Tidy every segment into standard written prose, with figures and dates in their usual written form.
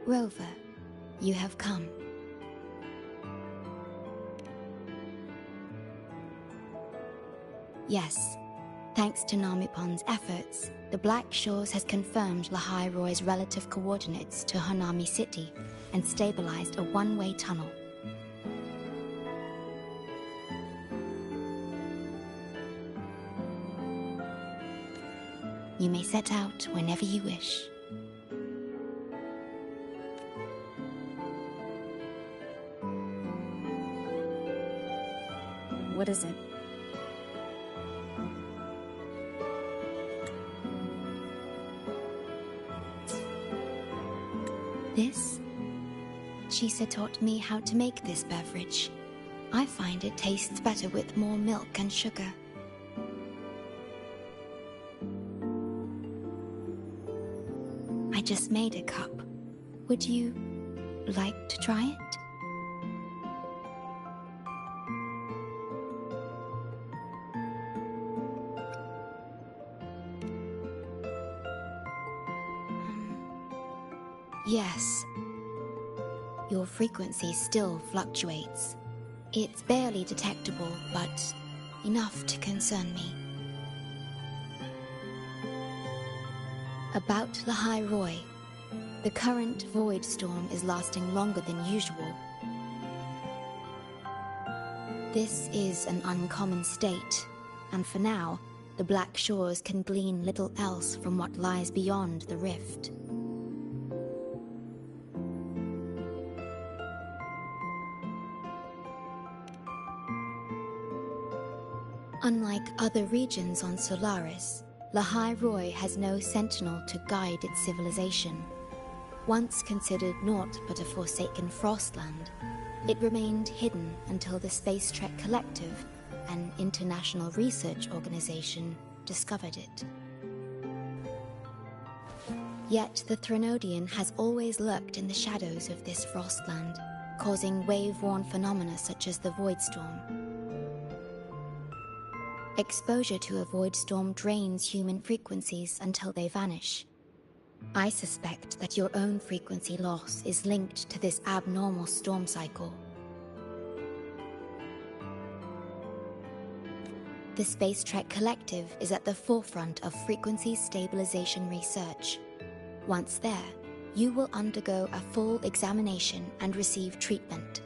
Rover, you have come. Yes, thanks to Namipon's efforts, the Black Shores has confirmed Lahai Roy's relative coordinates to Hanami City and stabilized a one-way tunnel. You may set out whenever you wish. What is it? This? Chisa taught me how to make this beverage. I find it tastes better with more milk and sugar. I just made a cup. Would you like to try it? Yes. Your frequency still fluctuates. It's barely detectable, but enough to concern me. About Lahai Roy, the current void storm is lasting longer than usual. This is an uncommon state, and for now, the Black Shores can glean little else from what lies beyond the rift. Unlike other regions on Solaris, Lahai Roy has no sentinel to guide its civilization. Once considered naught but a forsaken frostland, it remained hidden until the Space Trek Collective, an international research organization, discovered it. Yet the Threnodian has always lurked in the shadows of this frostland, causing wave-worn phenomena such as the Void Storm. Exposure to a void storm drains human frequencies until they vanish. I suspect that your own frequency loss is linked to this abnormal storm cycle. The Space Trek Collective is at the forefront of frequency stabilization research. Once there, you will undergo a full examination and receive treatment.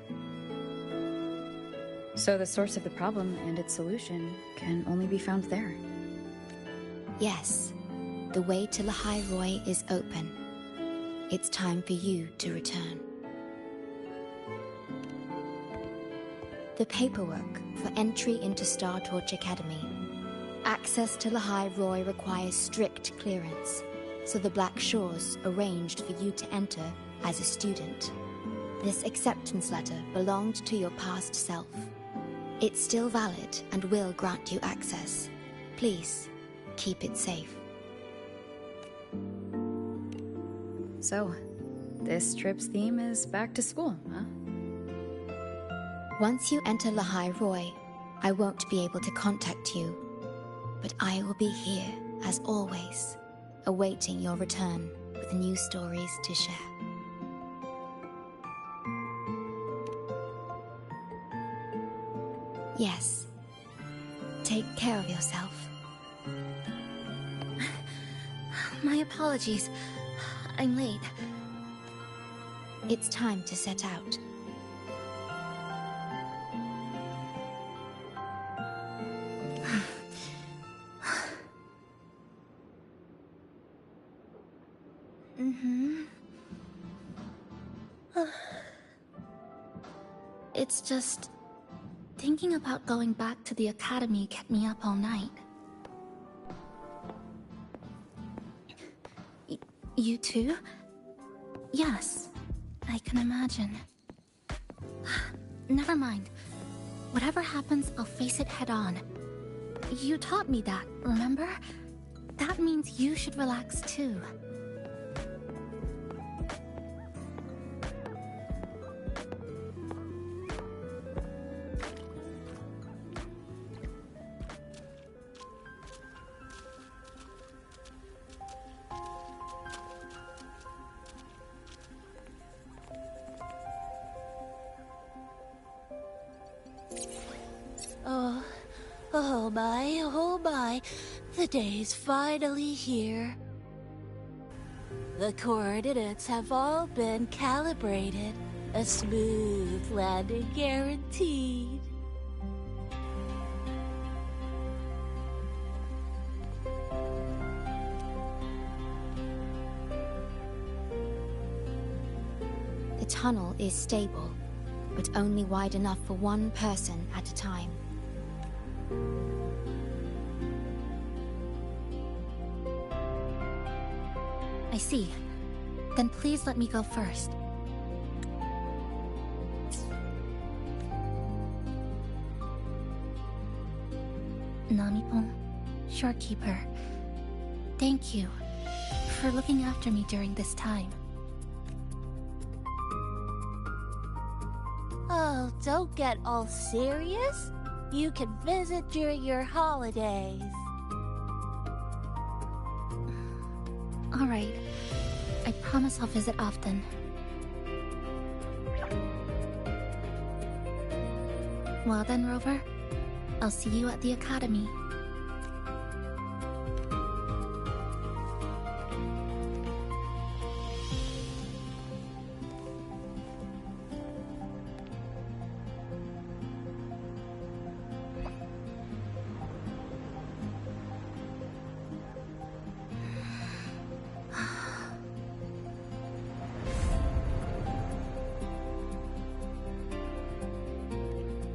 So the source of the problem and its solution can only be found there. Yes, the way to Lahai Roy is open. It's time for you to return. The paperwork for entry into Star Torch Academy. Access to Lahai Roy requires strict clearance, so the Black Shores arranged for you to enter as a student. This acceptance letter belonged to your past self. It's still valid and will grant you access. Please, keep it safe. So, this trip's theme is back to school, huh? Once you enter Lahai Roy, I won't be able to contact you, but I will be here, as always, awaiting your return with new stories to share. Yes. Take care of yourself. My apologies. I'm late. It's time to set out. It's just... thinking about going back to the academy kept me up all night. You too? Yes, I can imagine. Never mind. Whatever happens, I'll face it head on. You taught me that, remember? That means you should relax too. Oh my, the day's finally here. The coordinates have all been calibrated. A smooth landing guaranteed. The tunnel is stable, but only wide enough for one person at a time. I see. Then please let me go first. Namipon, Shorekeeper, thank you for looking after me during this time. Oh, don't get all serious. You can visit during your holidays. All right. I promise I'll visit often. Well then, Rover. I'll see you at the academy.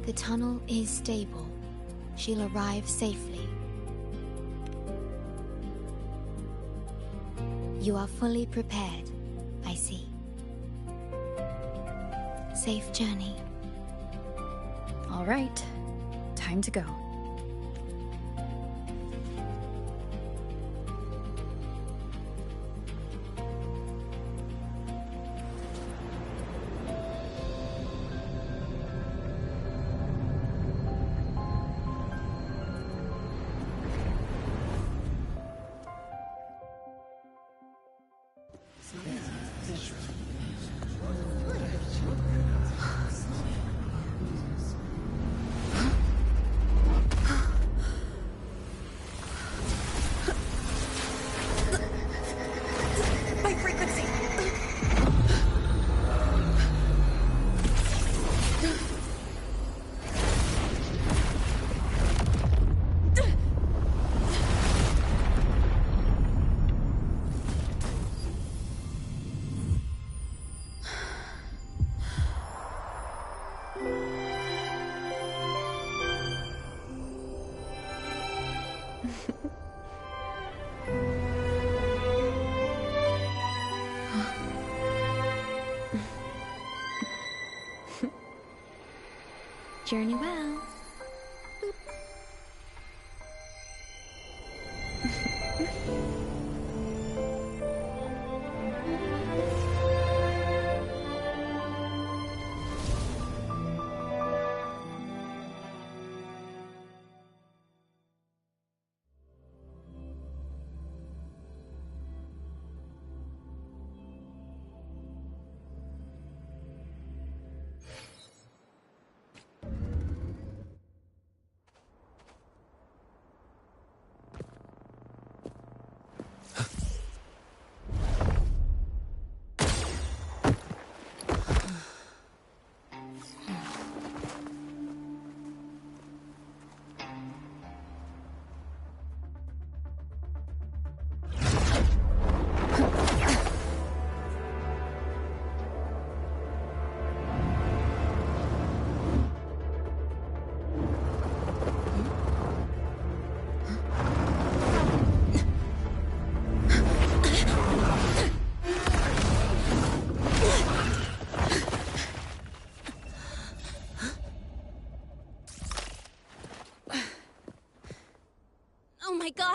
The tunnel is stable. She'll arrive safely. You are fully prepared, I see. Safe journey. All right, time to go. Journey well.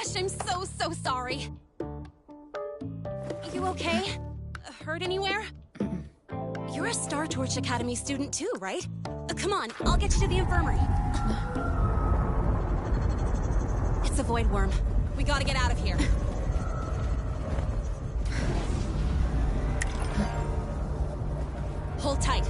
gosh, I'm so sorry. You okay? Hurt anywhere? You're a Star Torch Academy student too, right? Come on, I'll get you to the infirmary. It's a void worm. We gotta get out of here. Hold tight.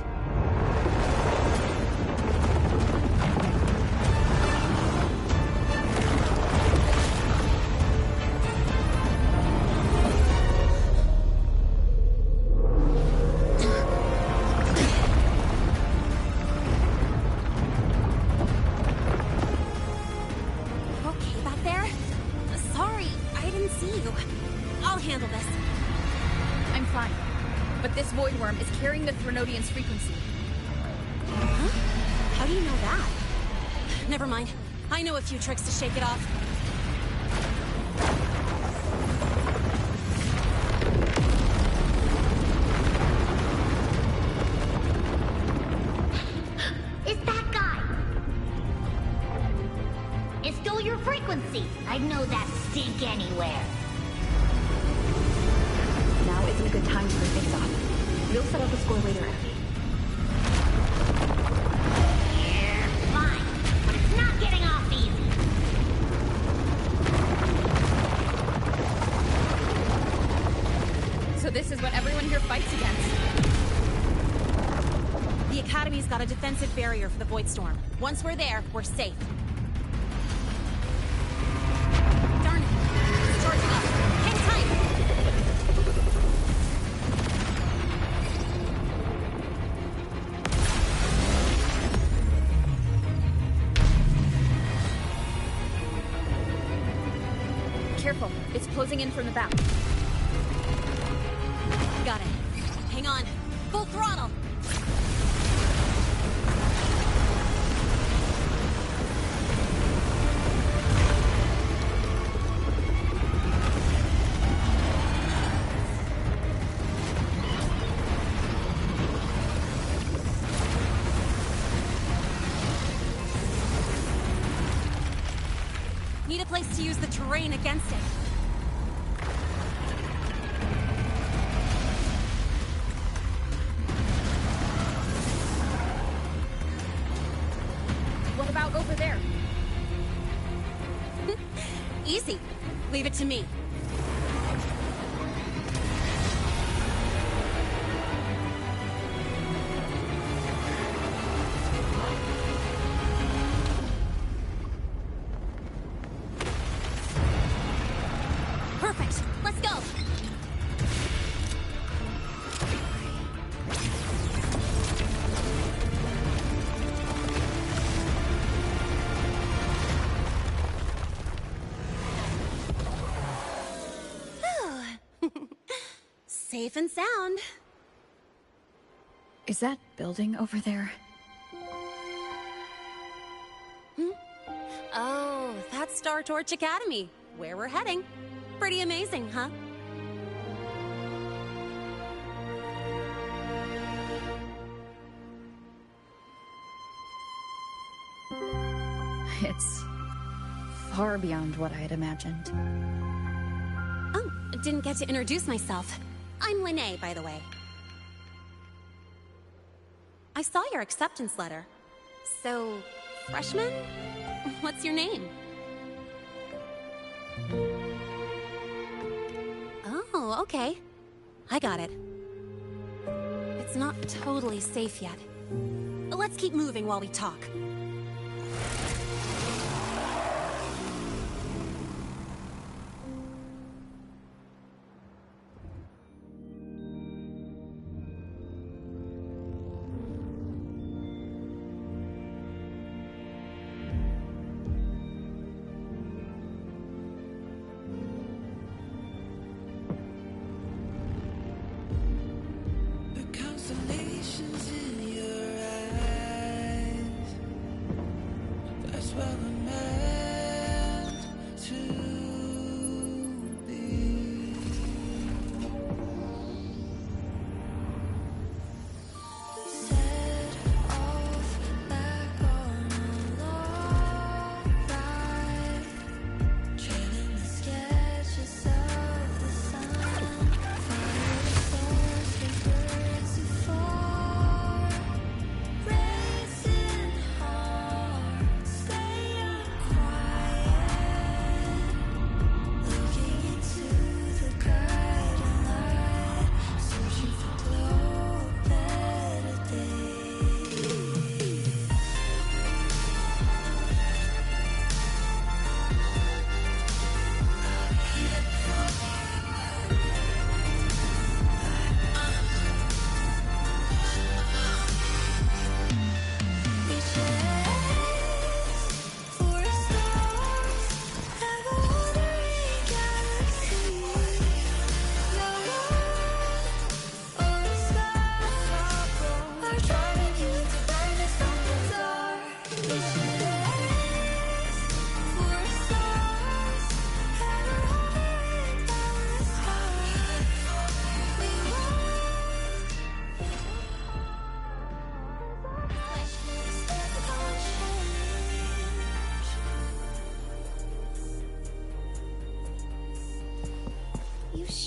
Trinodian's frequency. Huh? How do you know that? Never mind. I know a few tricks to shake it off. It's that guy! It stole your frequency! I'd know that stink anywhere. Now isn't a good time to break things off. We'll settle the score later, Abby. Yeah, fine. But it's not getting off easy. So this is what everyone here fights against. The Academy's got a defensive barrier for the Void Storm. Once we're there, we're safe. Darn it. It's charging up. Hang tight! Careful, it's closing in from the back. Got it. Hang on. Full throttle! Need a place to use the terrain against it. What about over there? Easy. Leave it to me. Perfect. Let's go. Safe and sound. Is that building over there? Oh, that's Star Torch Academy, where we're heading. Pretty amazing, huh? It's far beyond what I had imagined. Oh, didn't get to introduce myself. I'm Linnea, by the way. I saw your acceptance letter. So, freshman? What's your name? Oh, okay. I got it. It's not totally safe yet. Let's keep moving while we talk.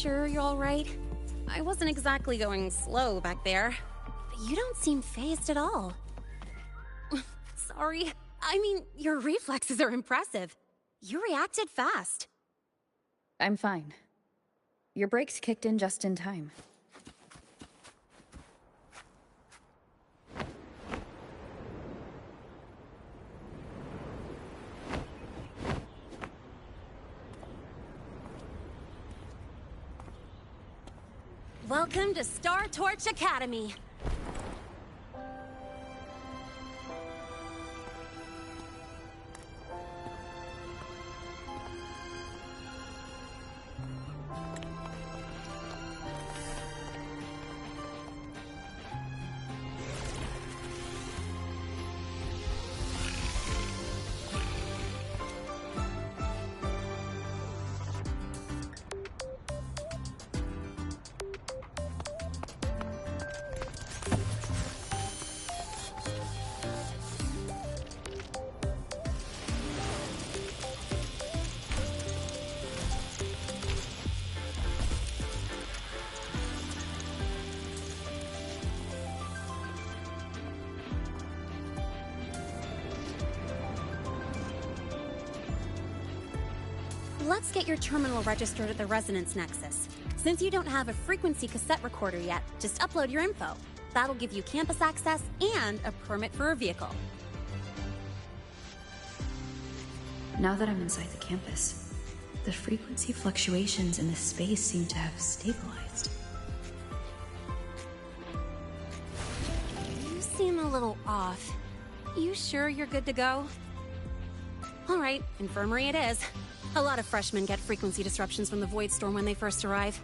sure you're alright? I wasn't exactly going slow back there, but you don't seem fazed at all. Sorry. I mean, your reflexes are impressive. You reacted fast. I'm fine. Your brakes kicked in just in time. Welcome to Star Torch Academy. Let's get your terminal registered at the Resonance Nexus. Since you don't have a frequency cassette recorder yet, just upload your info. That'll give you campus access and a permit for a vehicle. Now that I'm inside the campus, the frequency fluctuations in this space seem to have stabilized. You seem a little off. You sure you're good to go? All right, infirmary it is. A lot of freshmen get frequency disruptions from the Void Storm when they first arrive.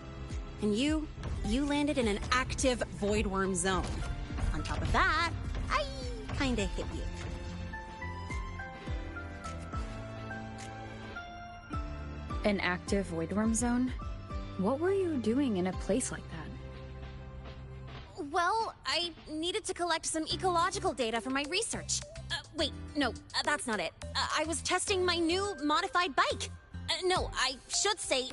And you landed in an active Void Worm zone. On top of that, I kinda hit you. An active voidworm zone? What were you doing in a place like that? Well, I needed to collect some ecological data for my research. Wait, no, that's not it. I was testing my new modified bike. No, I should say...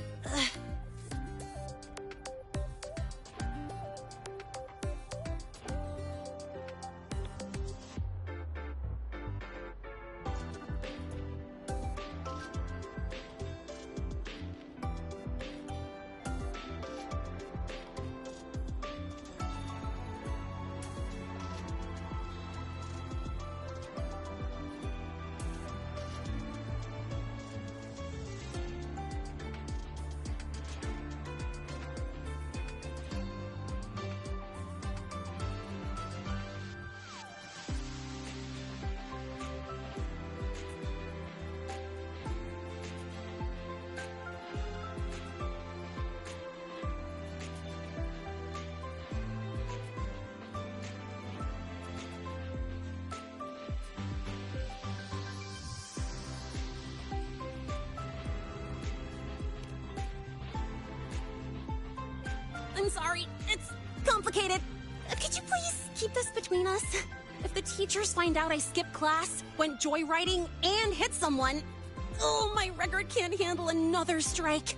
I'm sorry, it's complicated. Could you please keep this between us? If the teachers find out I skipped class, went joyriding, and hit someone, oh, my record can't handle another strike.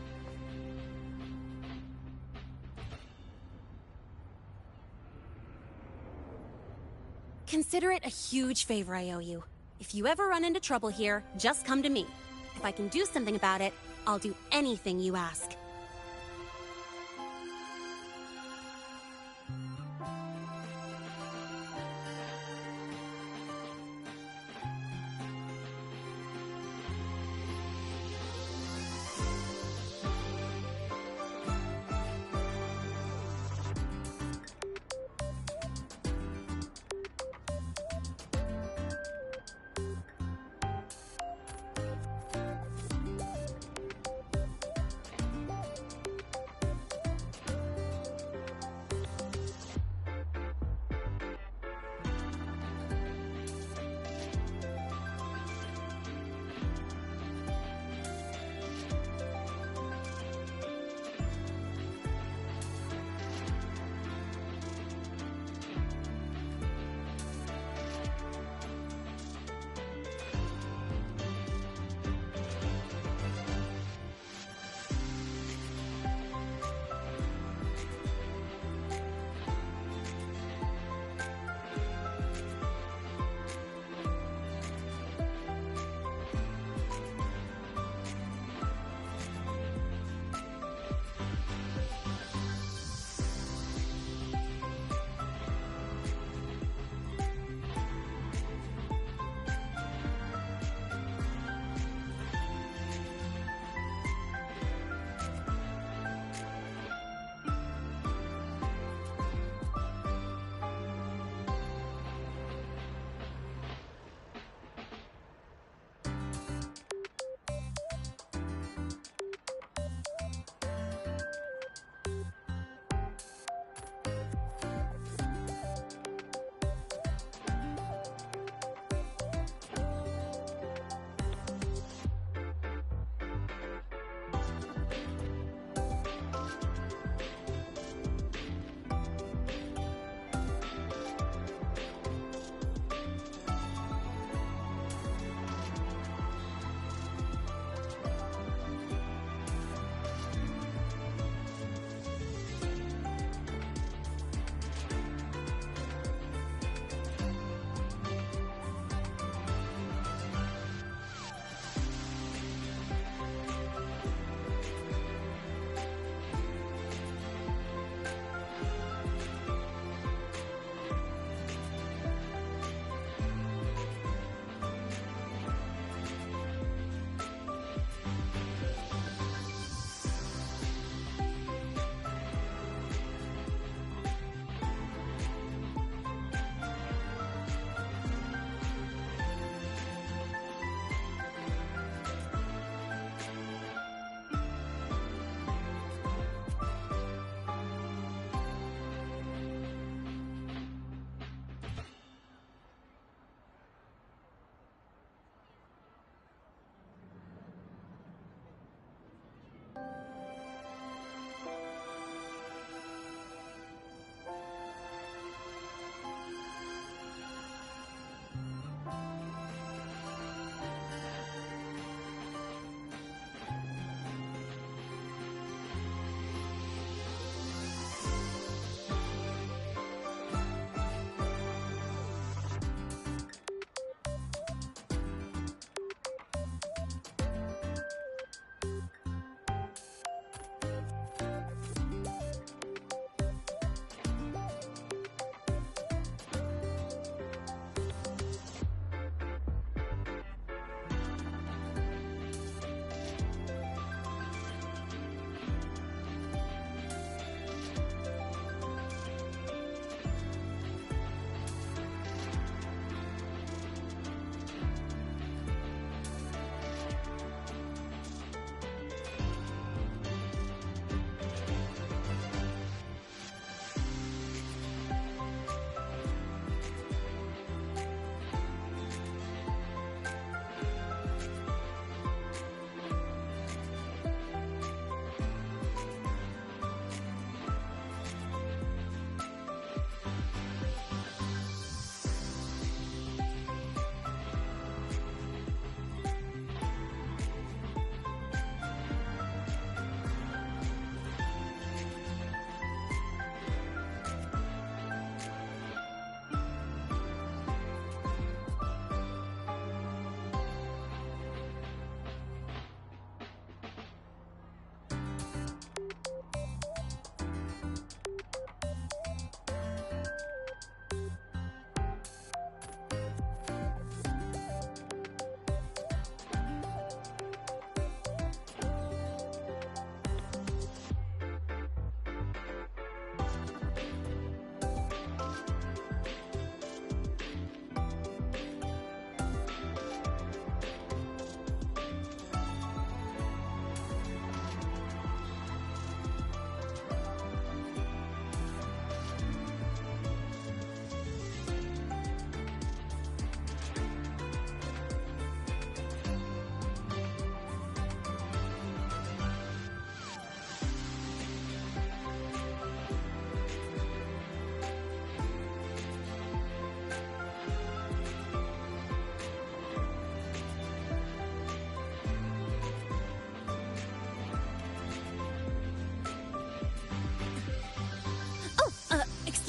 Consider it a huge favor I owe you. If you ever run into trouble here, just come to me. If I can do something about it, I'll do anything you ask.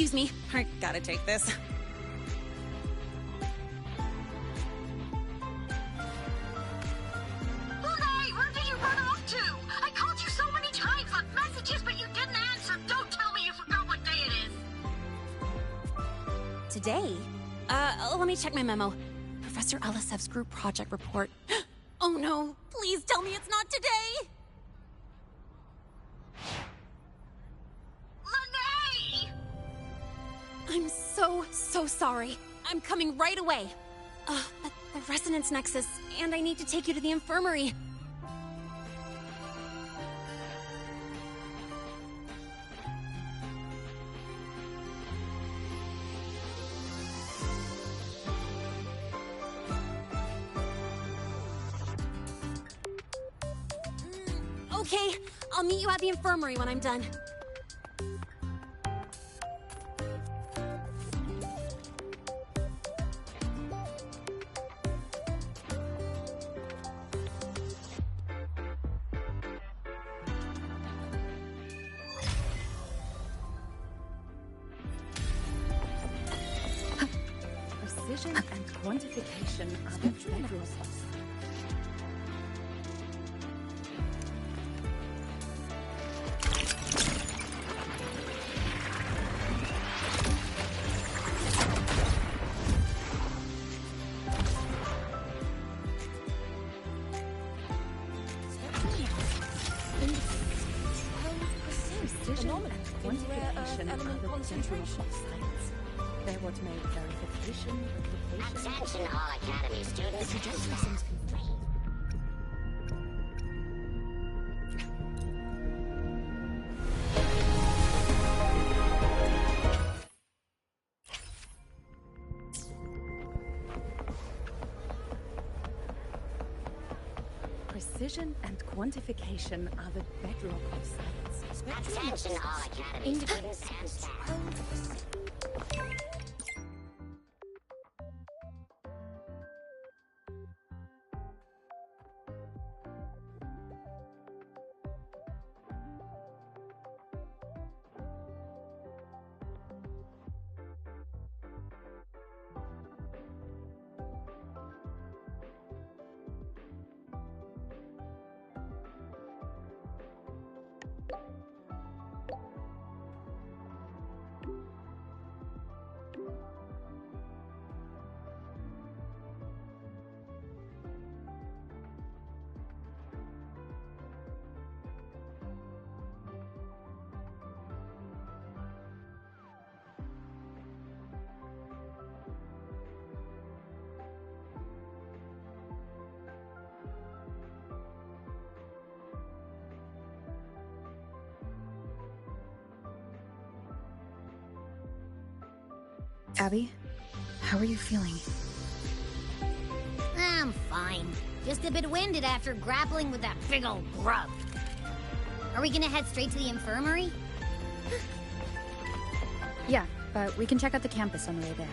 Excuse me, I gotta take this. Hey, where did you run off to? I called you so many times, left messages, but you didn't answer. Don't tell me you forgot what day it is. Today? Let me check my memo. Professor Alasev's group project report. Oh no, please tell me it's not today! Lene! I'm so sorry. I'm coming right away. But the resonance nexus, and I need to take you to the infirmary. Okay, I'll meet you at the infirmary when I'm done. Precision and quantification are the bedrock of they're what made verification, replication... Attention all Academy students. Precision and quantification are the bedrock of science. Attention all Academy students and staff. Abby, how are you feeling? I'm fine. Just a bit winded after grappling with that big old grub. Are we gonna head straight to the infirmary? Yeah, but we can check out the campus on the way there.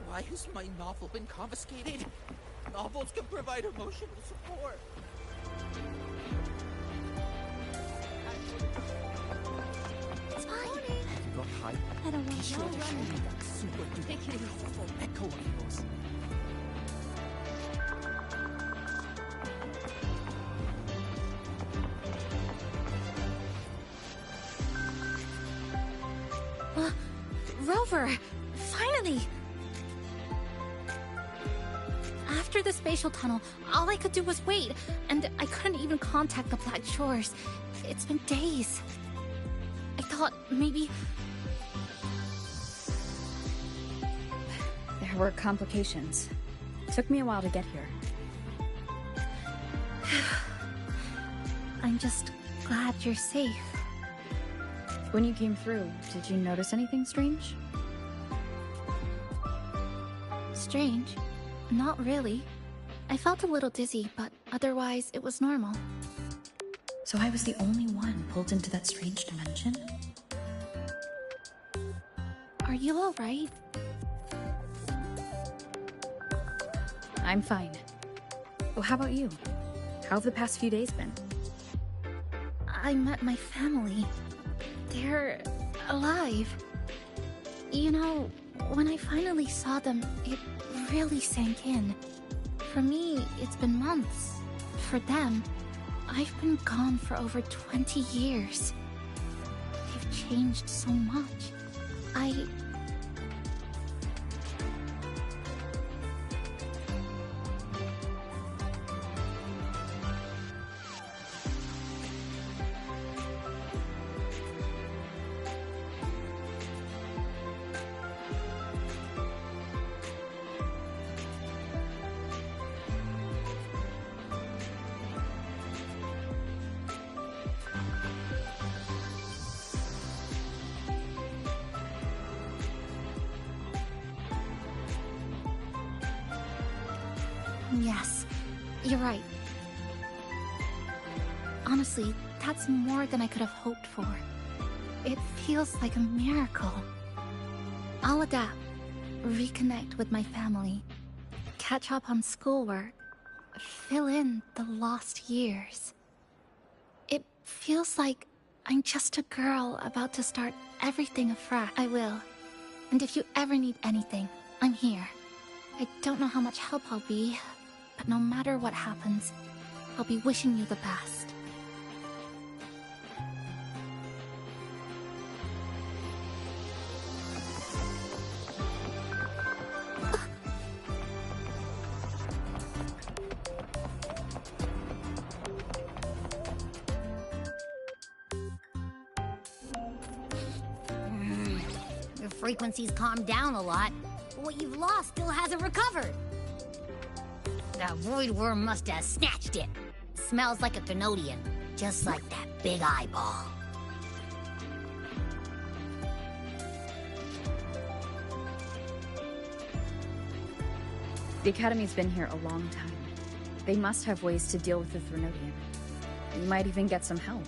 Why has my novel been confiscated? Novels can provide emotional support. It's fine. You got hype. I don't want Sure, to run. that super duper powerful echo of yours. Rover, finally! After the spatial tunnel, all I could do was wait, and I couldn't even contact the Black Shores. It's been days. I thought maybe... There were complications. Took me a while to get here. I'm just glad you're safe. When you came through, did you notice anything strange? Strange? Not really. I felt a little dizzy, but otherwise it was normal. So I was the only one pulled into that strange dimension? Are you alright? I'm fine. Oh, how about you? How have the past few days been? I met my family. They're alive. You know, when I finally saw them, it really sank in. For me, it's been months. For them, I've been gone for over 20 years. They've changed so much. Yes, you're right. Honestly, that's more than I could have hoped for. It feels like a miracle. I'll adapt, reconnect with my family, catch up on schoolwork, fill in the lost years. It feels like I'm just a girl about to start everything afresh. I will. And if you ever need anything, I'm here. I don't know how much help I'll be, but no matter what happens, I'll be wishing you the best. Your frequency's calmed down a lot, but what you've lost still hasn't recovered. That void worm must have snatched it. Smells like a Thenodian, just like that big eyeball. The Academy's been here a long time. They must have ways to deal with the Thenodian. You might even get some help.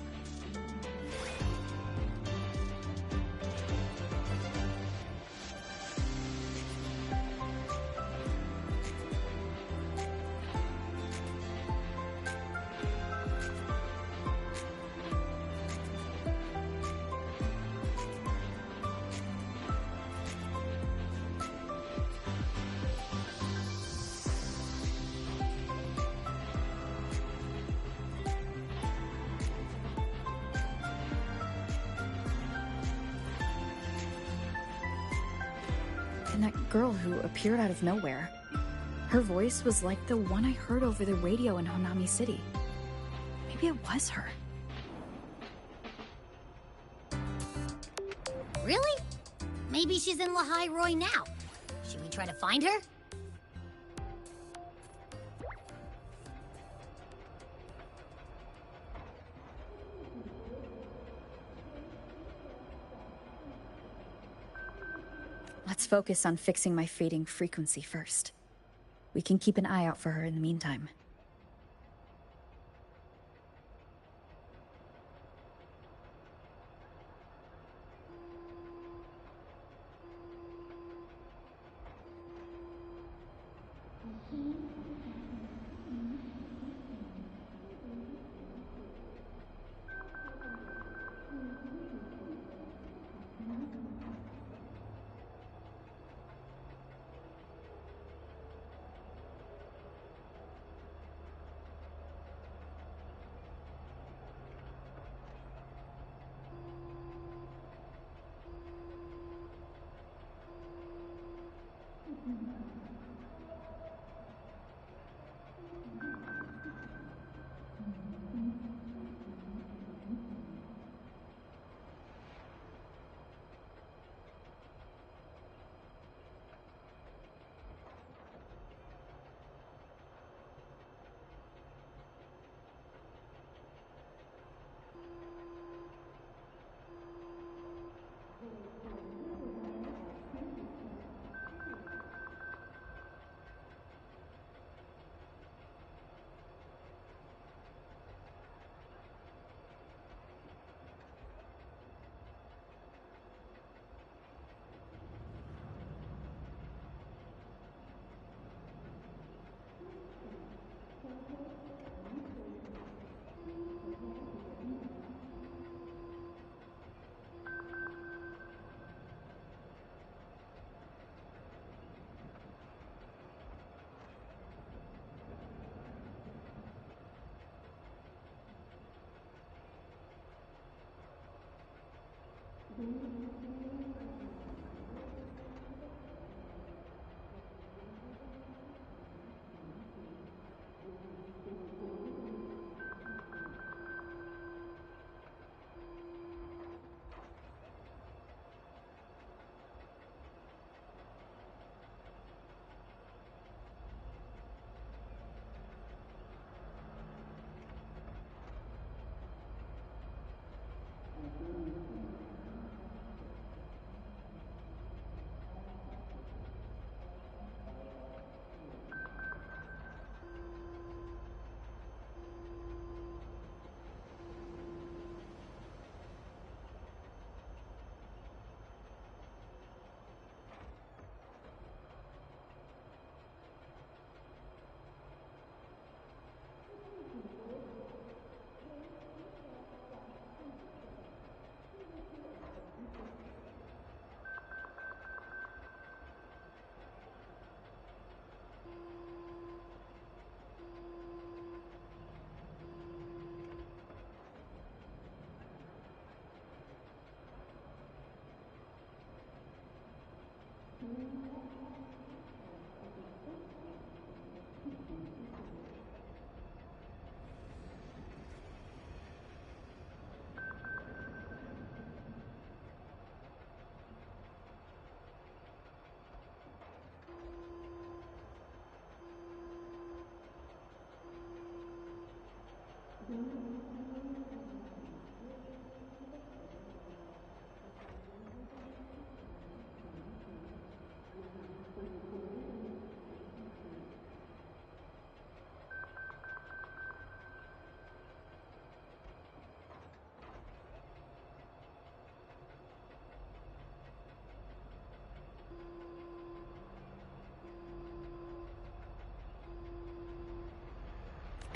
And that girl who appeared out of nowhere. Her voice was like the one I heard over the radio in Honami City. Maybe it was her. Really? Maybe she's in Lehigh Roy now. Should we try to find her? Let's focus on fixing my fading frequency first. We can keep an eye out for her in the meantime.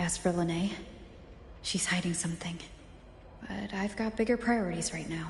As for Lene, she's hiding something. But I've got bigger priorities right now.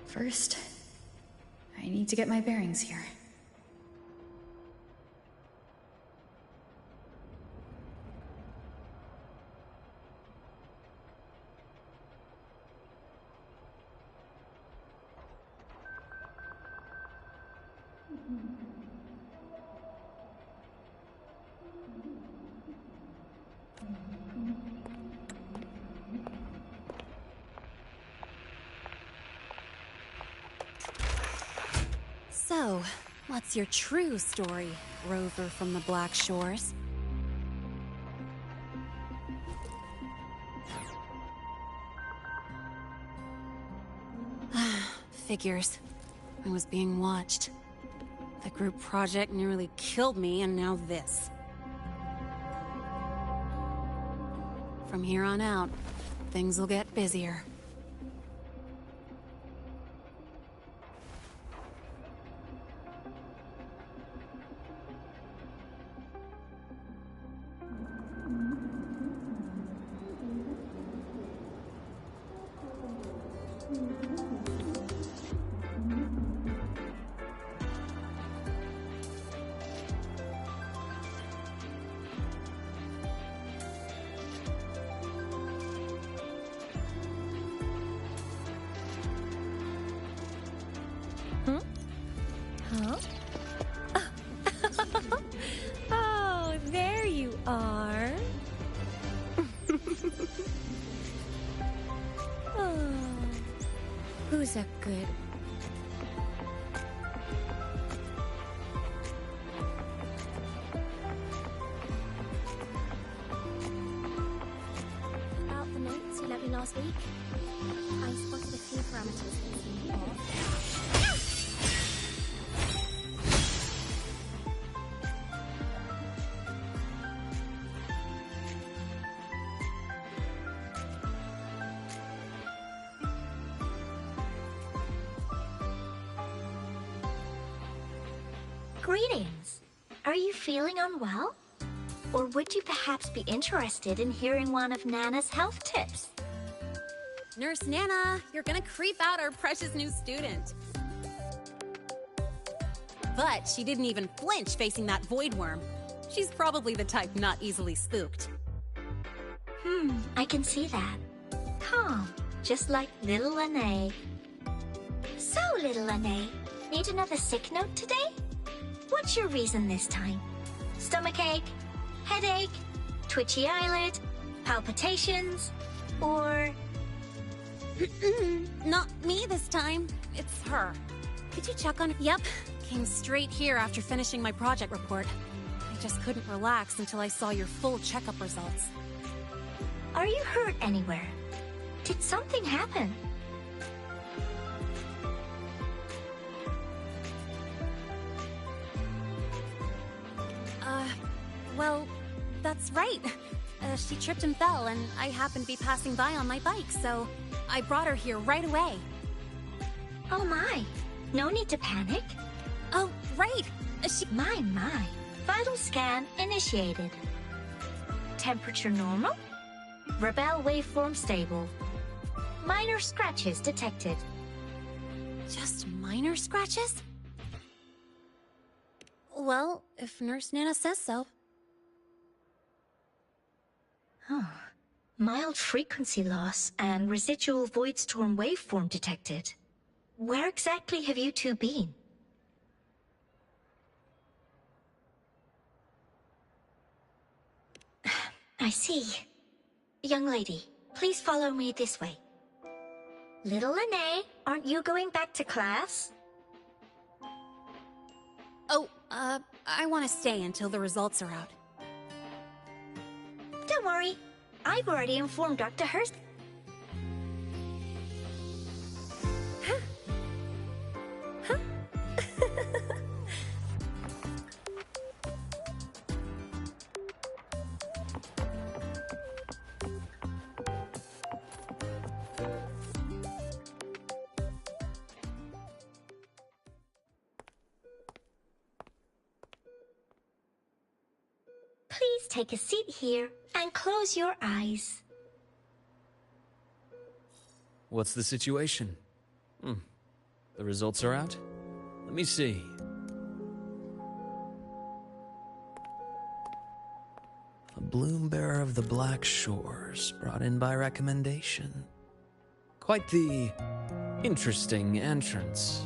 First, I need to get my bearings here. So, what's your true story, rover from the Black Shores? Figures. I was being watched. The group project nearly killed me, and now this. From here on out, things will get busier. Oh, there you are. Oh, who's a good... About the notes you lent me last week, I spotted a few parameters off. Greetings. Are you feeling unwell? Or would you perhaps be interested in hearing one of Nana's health tips? Nurse Nana, you're gonna creep out our precious new student. But she didn't even flinch facing that void worm. She's probably the type not easily spooked. I can see that. Calm, just like little Lene. So, little Lene, need another sick note today? What's your reason this time? Stomachache? Headache? Twitchy eyelid? Palpitations? Or... Not me this time. It's her. Could you check on her? Yep. Came straight here after finishing my project report. I just couldn't relax until I saw your full checkup results. Are you hurt anywhere? Did something happen? Well, that's right. She tripped and fell, and I happened to be passing by on my bike, so I brought her here right away. Oh my, no need to panic. Oh, right! My. Vital scan initiated. Temperature normal. Rebel waveform stable. Minor scratches detected. Just minor scratches? Well, if Nurse Nana says so. Mild frequency loss and residual void storm waveform detected. Where exactly have you two been? I see. Young lady, please follow me this way. Little Lene, aren't you going back to class? Oh, I want to stay until the results are out. Don't worry. I've already informed Dr. Hurst. Please take a seat here and close your eyes. What's the situation? The results are out? Let me see. A bloom bearer of the Black Shores, brought in by recommendation. Quite the interesting entrance.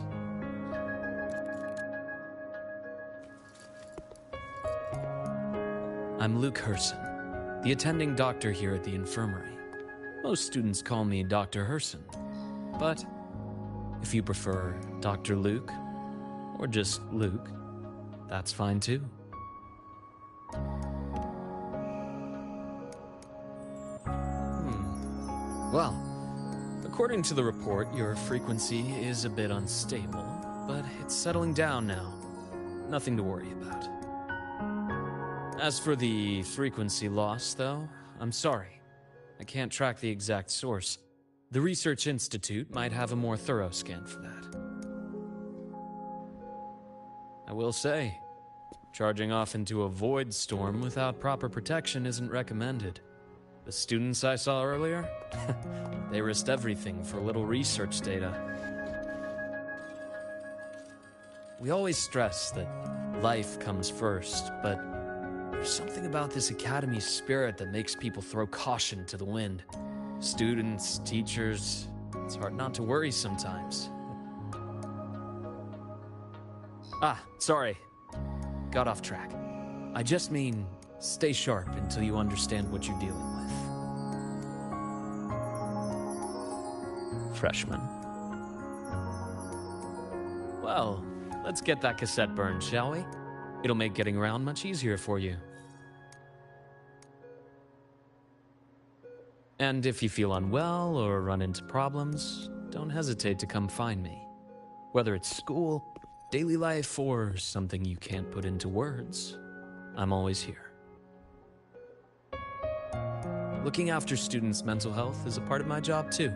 I'm Luke Herson, the attending doctor here at the infirmary. Most students call me Dr. Herson, but if you prefer Dr. Luke, or just Luke, that's fine too. Well, according to the report, your frequency is a bit unstable, but it's settling down now. Nothing to worry about. As for the frequency loss, though, I'm sorry. I can't track the exact source. The Research Institute might have a more thorough scan for that. I will say, charging off into a void storm without proper protection isn't recommended. The students I saw earlier, they risked everything for a little research data. We always stress that life comes first, but there's something about this academy's spirit that makes people throw caution to the wind. Students, teachers, it's hard not to worry sometimes. Sorry. Got off track. I just mean, stay sharp until you understand what you're dealing with. Freshman. Well, let's get that cassette burned, shall we? It'll make getting around much easier for you. And if you feel unwell or run into problems, don't hesitate to come find me. Whether it's school, daily life, or something you can't put into words, I'm always here. Looking after students' mental health is a part of my job too.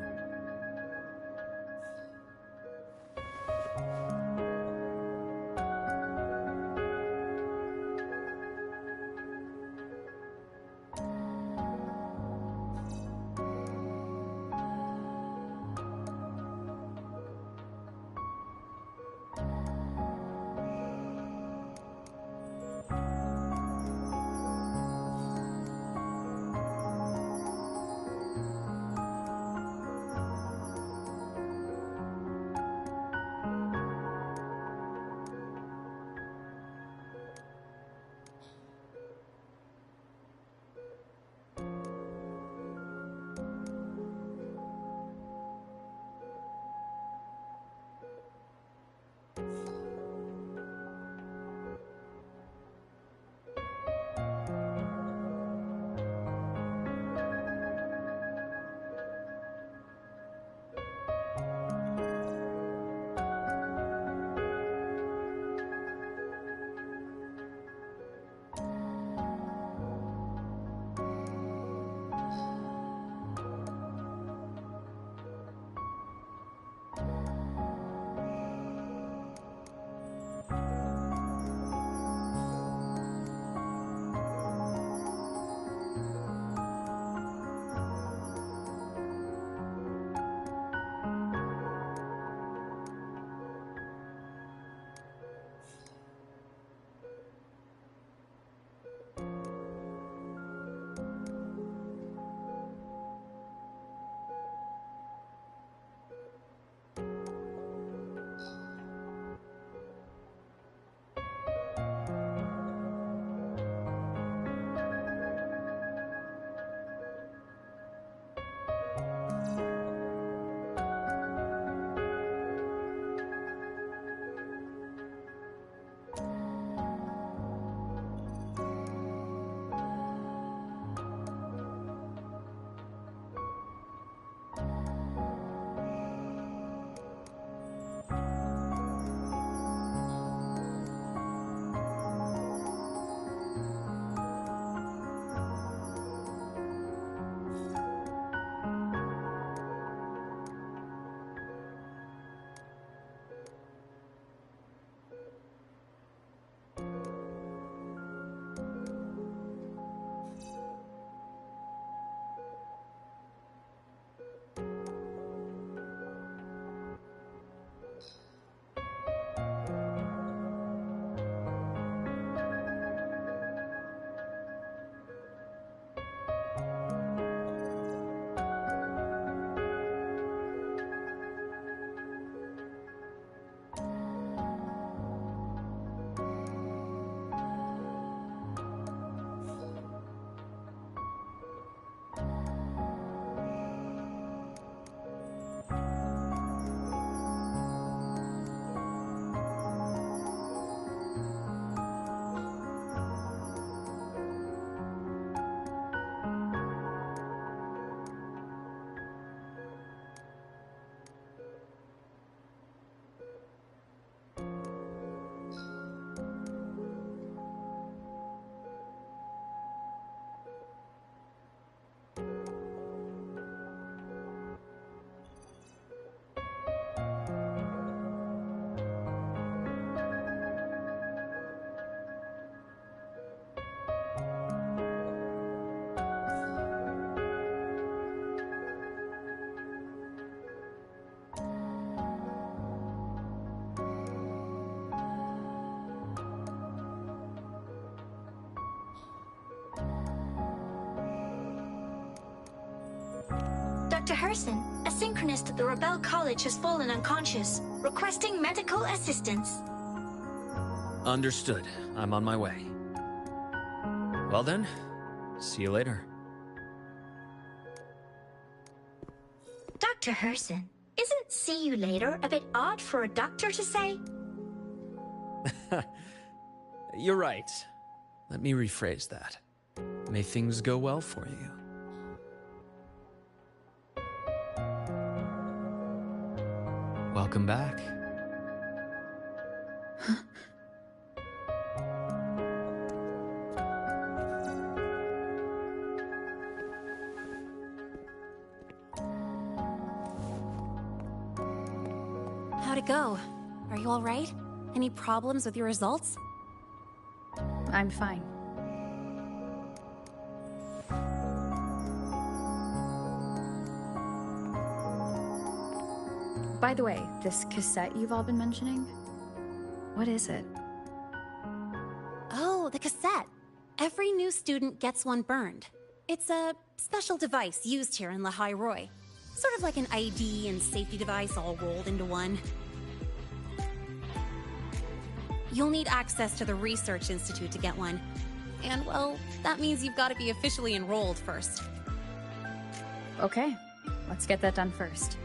Dr. Herson, a synchronist at the Rebel College has fallen unconscious, requesting medical assistance. Understood. I'm on my way. Well then, see you later. Dr. Herson, isn't see you later a bit odd for a doctor to say? You're right. Let me rephrase that. May things go well for you. Welcome back. How'd it go? Are you all right? Any problems with your results? I'm fine. By the way, this cassette you've all been mentioning, what is it? Oh, the cassette. Every new student gets one burned. It's a special device used here in Lehigh Roy. Sort of like an ID and safety device all rolled into one. You'll need access to the Research Institute to get one. And, well, that means you've got to be officially enrolled first. Okay, let's get that done first.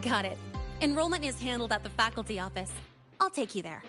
Got it. Enrollment is handled at the faculty office. I'll take you there.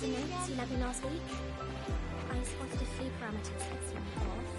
The notes you left me last week. I spotted a few parameters that seemed off.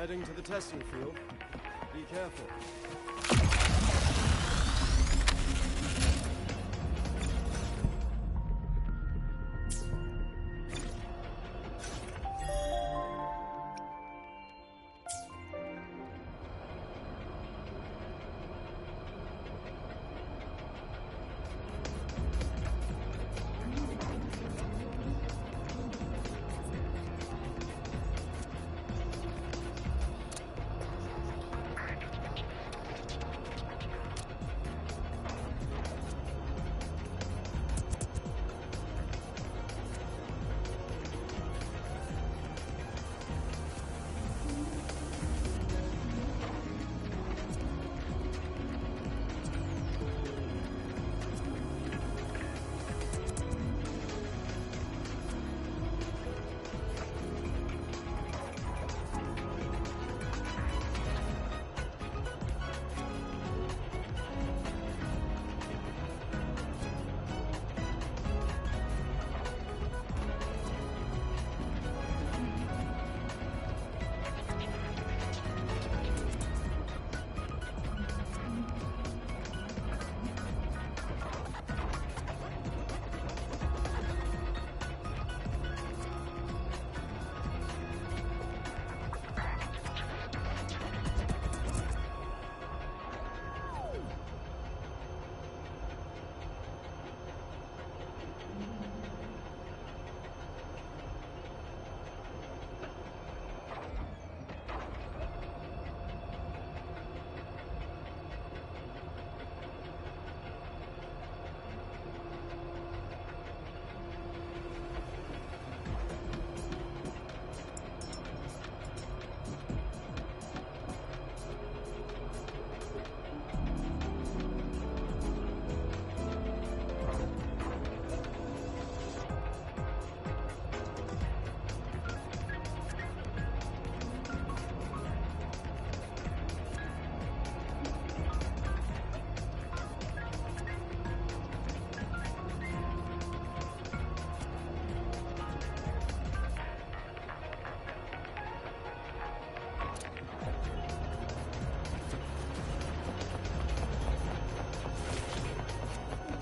Heading to the testing field. Be careful.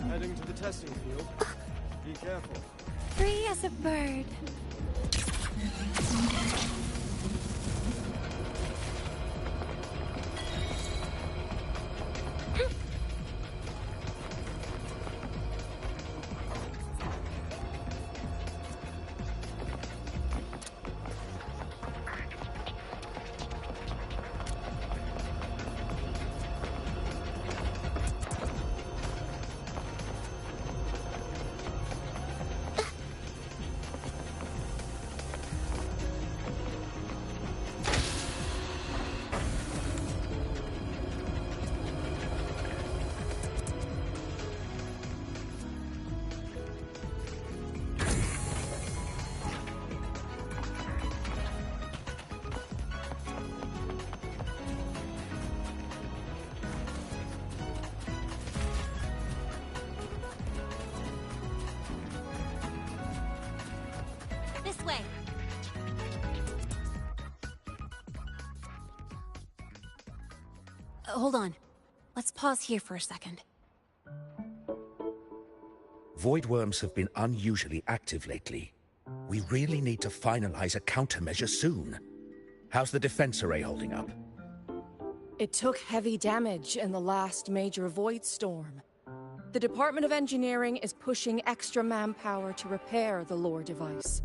Heading to the testing field. Be careful. Free as a bird. This way. Hold on. Let's pause here for a second. Void worms have been unusually active lately. We really need to finalize a countermeasure soon. How's the defense array holding up? It took heavy damage in the last major void storm. The Department of Engineering is pushing extra manpower to repair the lore device.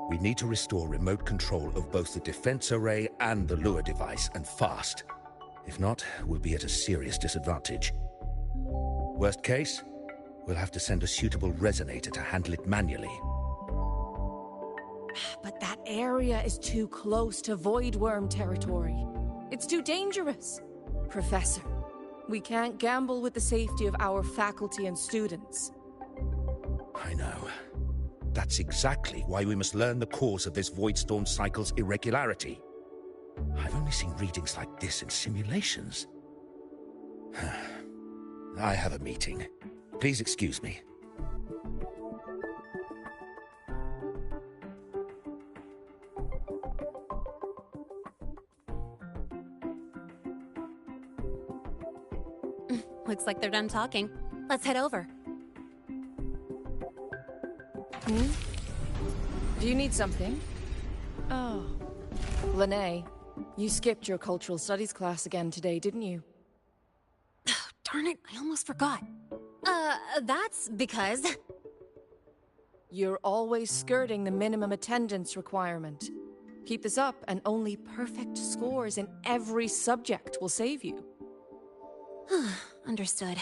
We need to restore remote control of both the defense array and the lure device, and fast. If not, we'll be at a serious disadvantage. Worst case, we'll have to send a suitable resonator to handle it manually. But that area is too close to void worm territory. It's too dangerous. Professor, we can't gamble with the safety of our faculty and students. I know. That's exactly why we must learn the cause of this void storm cycle's irregularity. I've only seen readings like this in simulations. I have a meeting. Please excuse me. Looks like they're done talking. Let's head over. Do you need something? Oh. Lene, you skipped your cultural studies class again today, didn't you? Darn it, I almost forgot. That's because... You're always skirting the minimum attendance requirement. Keep this up, and only perfect scores in every subject will save you. Understood.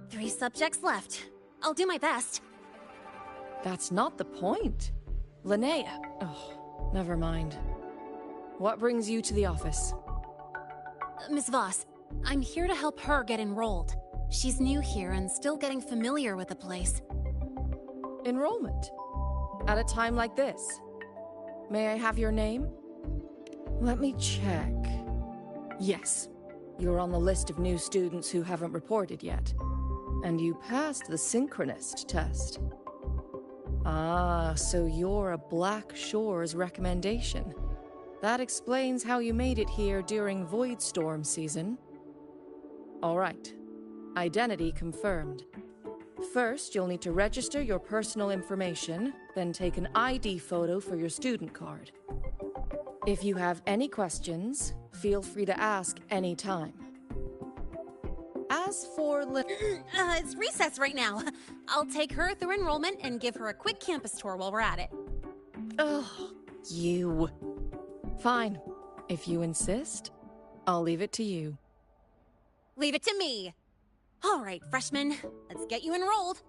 3 subjects left. I'll do my best. That's not the point. Linnea. Oh, never mind. What brings you to the office? Miss Voss, I'm here to help her get enrolled. She's new here and still getting familiar with the place. Enrollment? At a time like this? May I have your name? Let me check. Yes, you're on the list of new students who haven't reported yet. And you passed the synchronist test. Ah, so you're a Black Shores recommendation. That explains how you made it here during Void Storm season. All right. Identity confirmed. First, you'll need to register your personal information, then take an ID photo for your student card. If you have any questions, feel free to ask any time. As for it's recess right now. I'll take her through enrollment and give her a quick campus tour while we're at it. Ugh, you. Fine. If you insist, I'll leave it to you. Leave it to me. All right, freshmen, let's get you enrolled.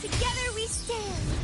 Together we stand!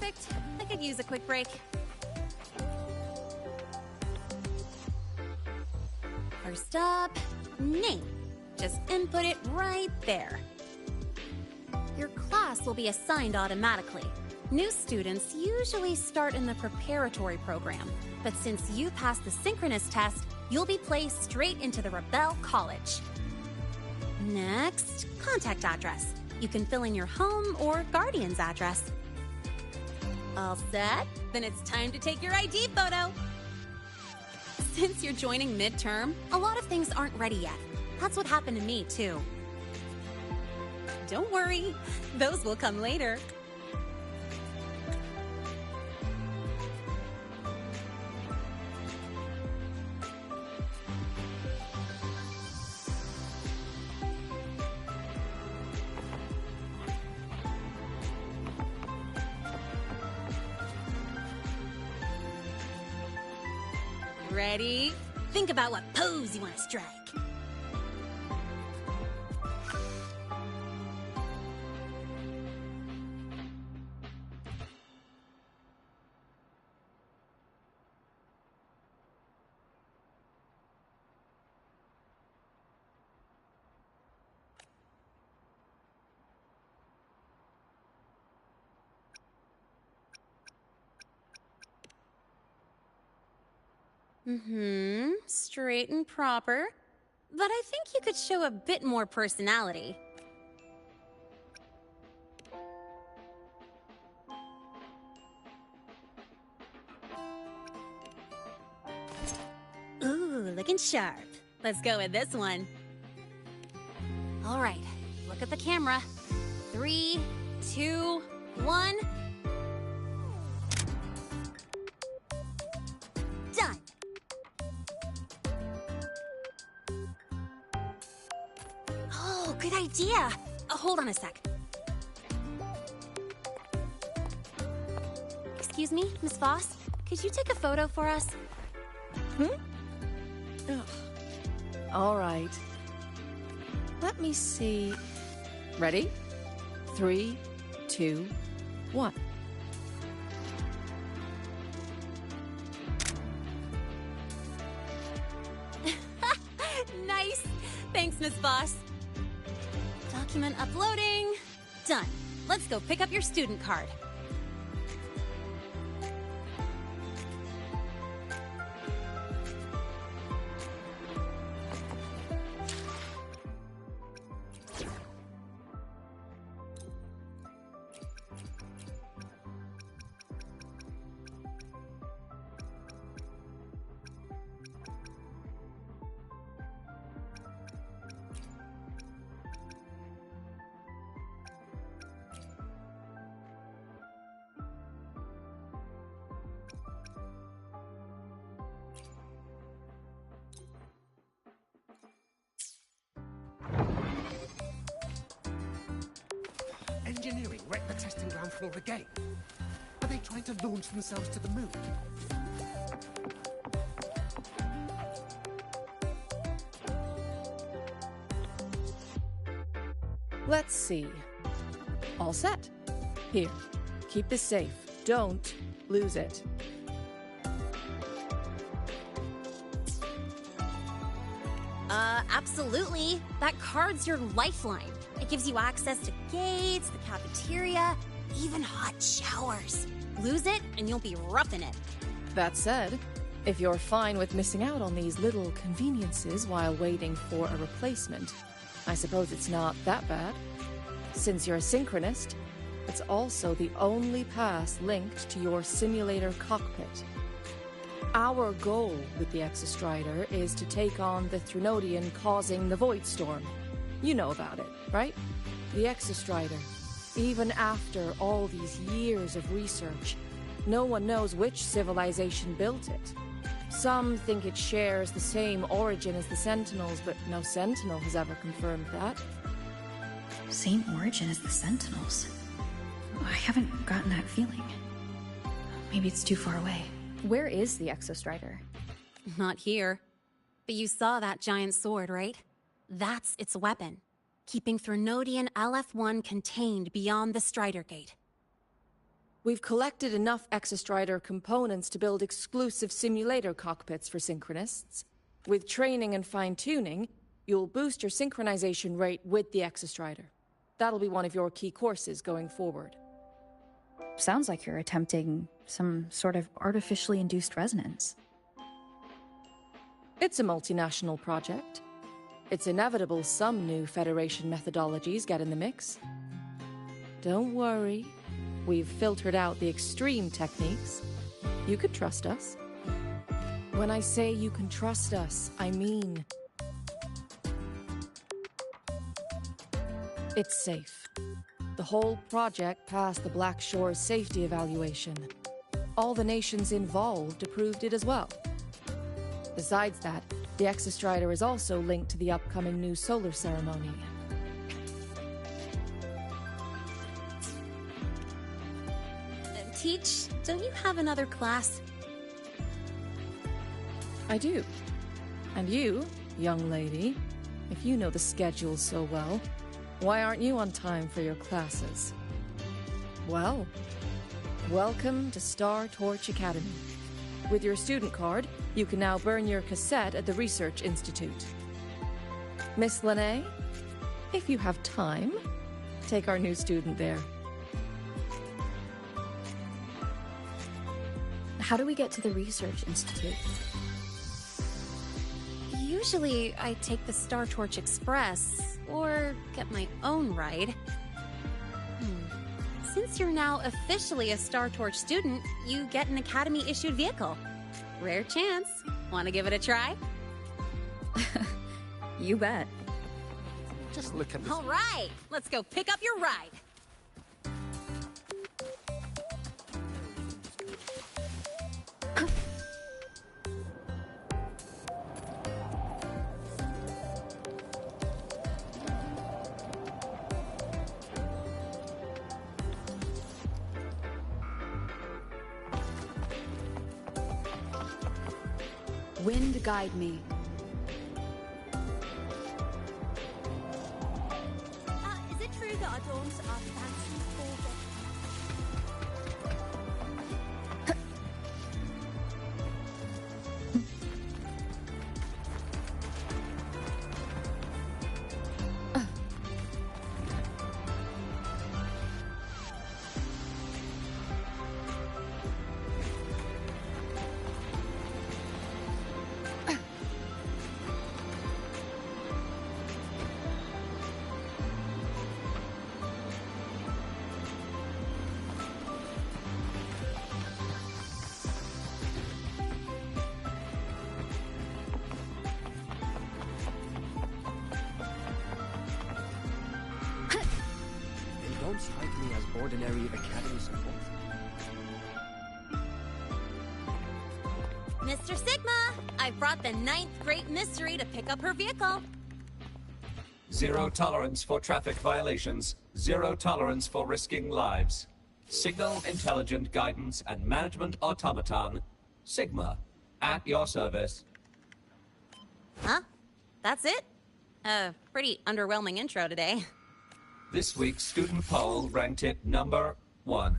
Perfect. I could use a quick break. First up, name. Just input it right there. Your class will be assigned automatically. New students usually start in the preparatory program, but since you passed the synchronous test, you'll be placed straight into the Rebel College. Next, contact address. You can fill in your home or guardian's address. All set? Then it's time to take your ID photo. Since you're joining midterm, a lot of things aren't ready yet. That's what happened to me, too. Don't worry, those will come later. Ready? Think about what pose you want to strike. Straight and proper. But I think you could show a bit more personality. Ooh, looking sharp. Let's go with this one. All right, look at the camera. 3, 2, 1. Done. Oh, good idea. Hold on a sec. Excuse me, Miss Voss? Could you take a photo for us? All right. Let me see. Ready? 3, 2, 1. Nice. Thanks, Miss Voss. Document uploading. Done. Let's go pick up your student card. Engineering wrecked the testing ground floor again. Are they trying to launch themselves to the moon? Let's see. All set. Here, keep this safe. Don't lose it. Absolutely. That card's your lifeline. It gives you access to gates, the cafeteria, even hot showers. Lose it, and you'll be roughing it. That said, if you're fine with missing out on these little conveniences while waiting for a replacement, I suppose it's not that bad. Since you're a synchronist, it's also the only pass linked to your simulator cockpit. Our goal with the Exostrider is to take on the Threnodian causing the Void Storm. You know about it, right? The Exostrider. Even after all these years of research, no one knows which civilization built it. Some think it shares the same origin as the Sentinels, but no Sentinel has ever confirmed that. Same origin as the Sentinels? I haven't gotten that feeling. Maybe it's too far away. Where is the Exostrider? Not here. But you saw that giant sword, right? That's its weapon, keeping Threnodian LF-1 contained beyond the Strider Gate. We've collected enough Exostrider components to build exclusive simulator cockpits for Synchronists. With training and fine-tuning, you'll boost your synchronization rate with the Exostrider. That'll be one of your key courses going forward. Sounds like you're attempting some sort of artificially induced resonance. It's a multinational project. It's inevitable some new Federation methodologies get in the mix. Don't worry. We've filtered out the extreme techniques. You can trust us. When I say you can trust us, I mean... it's safe. The whole project passed the Black Shore's safety evaluation. All the nations involved approved it as well. Besides that, the Exostrider is also linked to the upcoming new solar ceremony. Teach, don't you have another class? I do. And you, young lady, if you know the schedule so well, why aren't you on time for your classes? Well, welcome to Star Torch Academy. With your student card, you can now burn your cassette at the Research Institute. Miss Lene, if you have time, take our new student there. How do we get to the Research Institute? Usually, I take the Star Torch Express, or get my own ride. Since you're now officially a Star Torch student, you get an Academy-issued vehicle. Rare chance. Want to give it a try? You bet. Just look at this. All right, let's go pick up your ride. Wind guide me. Is it true that Adorns are fancy for Don't strike me as ordinary Academy support. Mr. Sigma, I brought the 9th Great Mystery to pick up her vehicle. Zero tolerance for traffic violations. Zero tolerance for risking lives. Signal Intelligent Guidance and Management Automaton. Sigma, at your service. Huh? That's it? Pretty underwhelming intro today. This week's student poll ranked it number 1.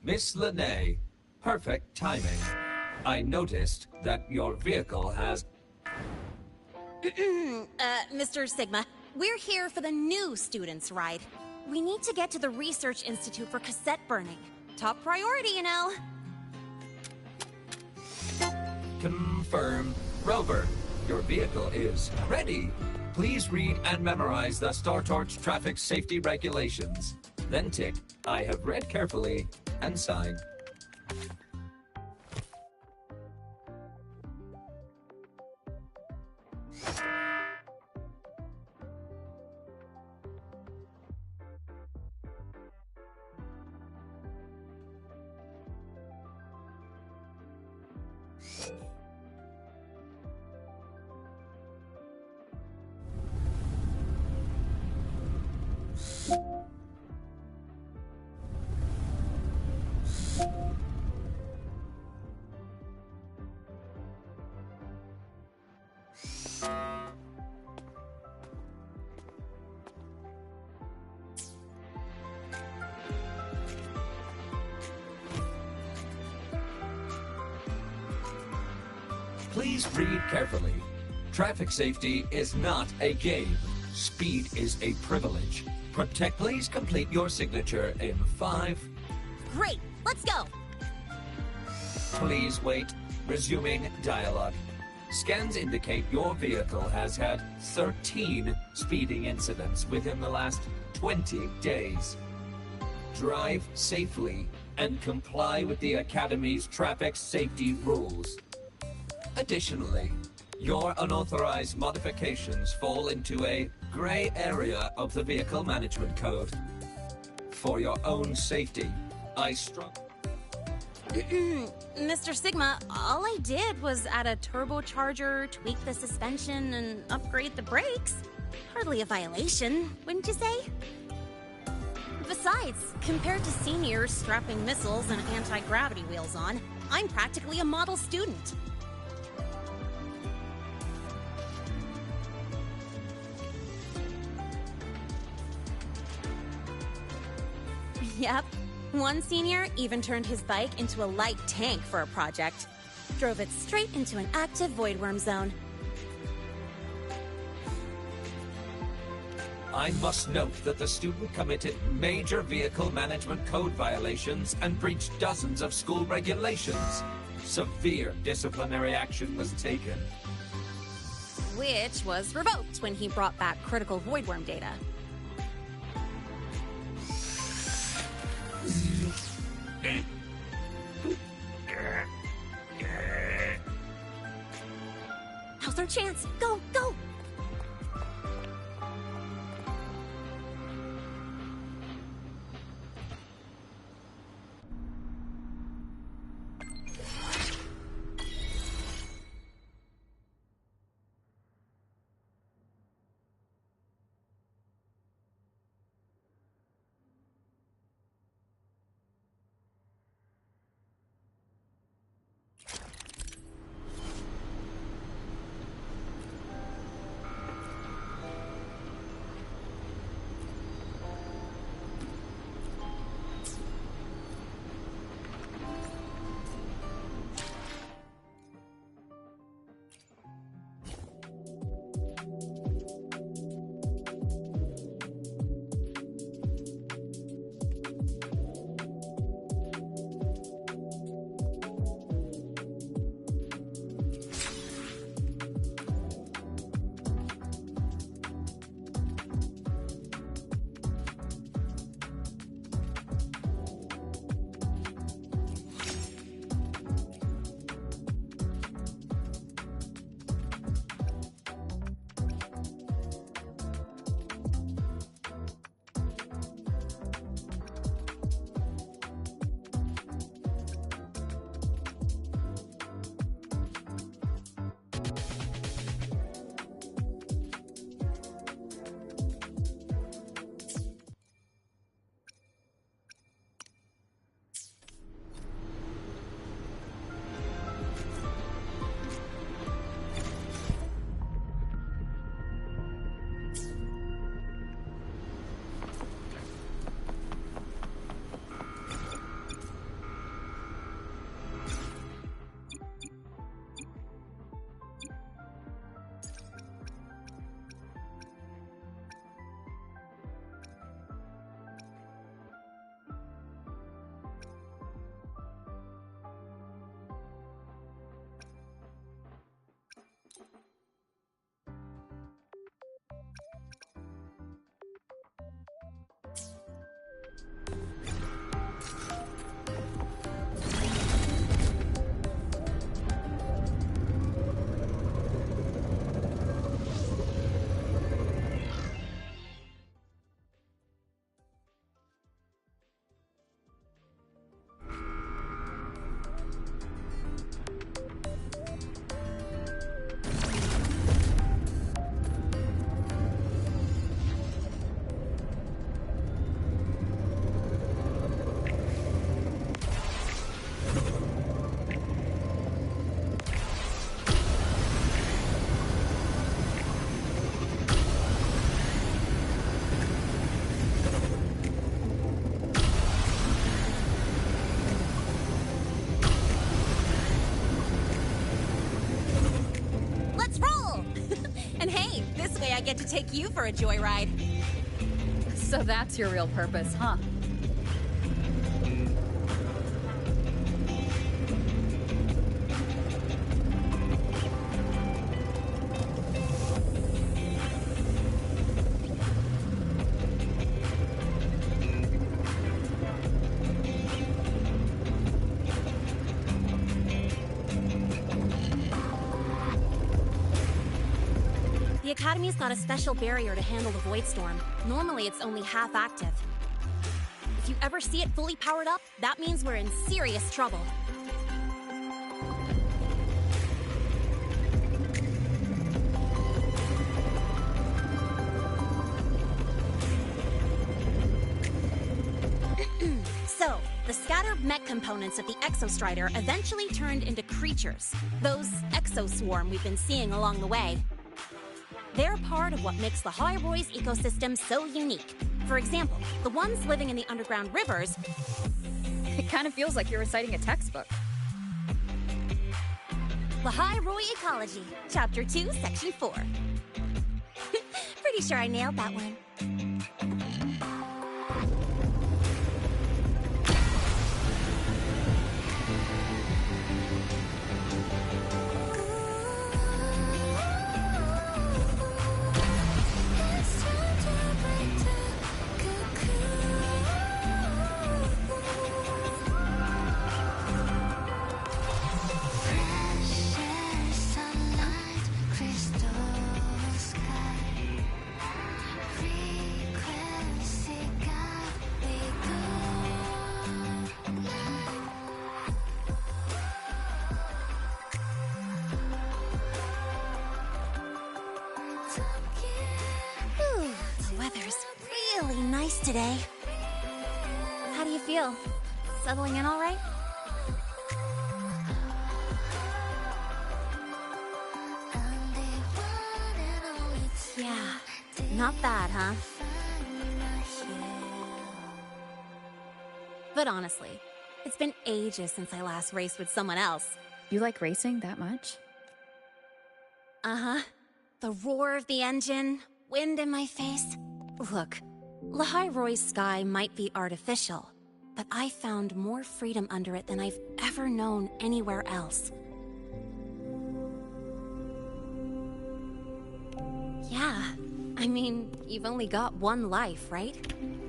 Miss Lene, perfect timing. I noticed that your vehicle has... Mr. Sigma, we're here for the new students' ride. We need to get to the Research Institute for cassette burning. Top priority, you know. Confirmed. Rover, your vehicle is ready. Please read and memorize the Star Torch traffic safety regulations. Then tick, I have read carefully, and sign. Please read carefully. Traffic safety is not a game. Speed is a privilege. Please complete your signature in 5. Great, let's go. Please wait. Resuming dialogue. Scans indicate your vehicle has had 13 speeding incidents within the last 20 days. Drive safely and comply with the Academy's traffic safety rules. Additionally, your unauthorized modifications fall into a gray area of the Vehicle Management Code. For your own safety, I Mr. Sigma, all I did was add a turbocharger, tweak the suspension, and upgrade the brakes. Hardly a violation, wouldn't you say? Besides, compared to seniors strapping missiles and anti-gravity wheels on, I'm practically a model student. Yep. One senior even turned his bike into a light tank for a project. Drove it straight into an active voidworm zone. I must note that the student committed major Vehicle Management Code violations and breached dozens of school regulations. Severe disciplinary action was taken. Which was revoked when he brought back critical voidworm data. Now's our chance. Go, go! get to take you for a joyride. So that's your real purpose, huh? The Academy's got a special barrier to handle the Void Storm. Normally, it's only half active. If you ever see it fully powered up, that means we're in serious trouble. So, the scattered mech components of the Exostrider eventually turned into creatures. Those exoswarm we've been seeing along the way. They're part of what makes the High-Roy's ecosystem so unique. For example, the ones living in the underground rivers... It kind of feels like you're reciting a textbook. The High-Roy Ecology, Chapter 2, Section 4. Pretty sure I nailed that one. Today. How do you feel? Settling in all right? Yeah, not bad, huh? But honestly, it's been ages since I last raced with someone else. You like racing that much? Uh-huh. The roar of the engine, wind in my face. Look. Lahai-Roy's sky might be artificial, but I found more freedom under it than I've ever known anywhere else. Yeah, I mean, you've only got one life, right?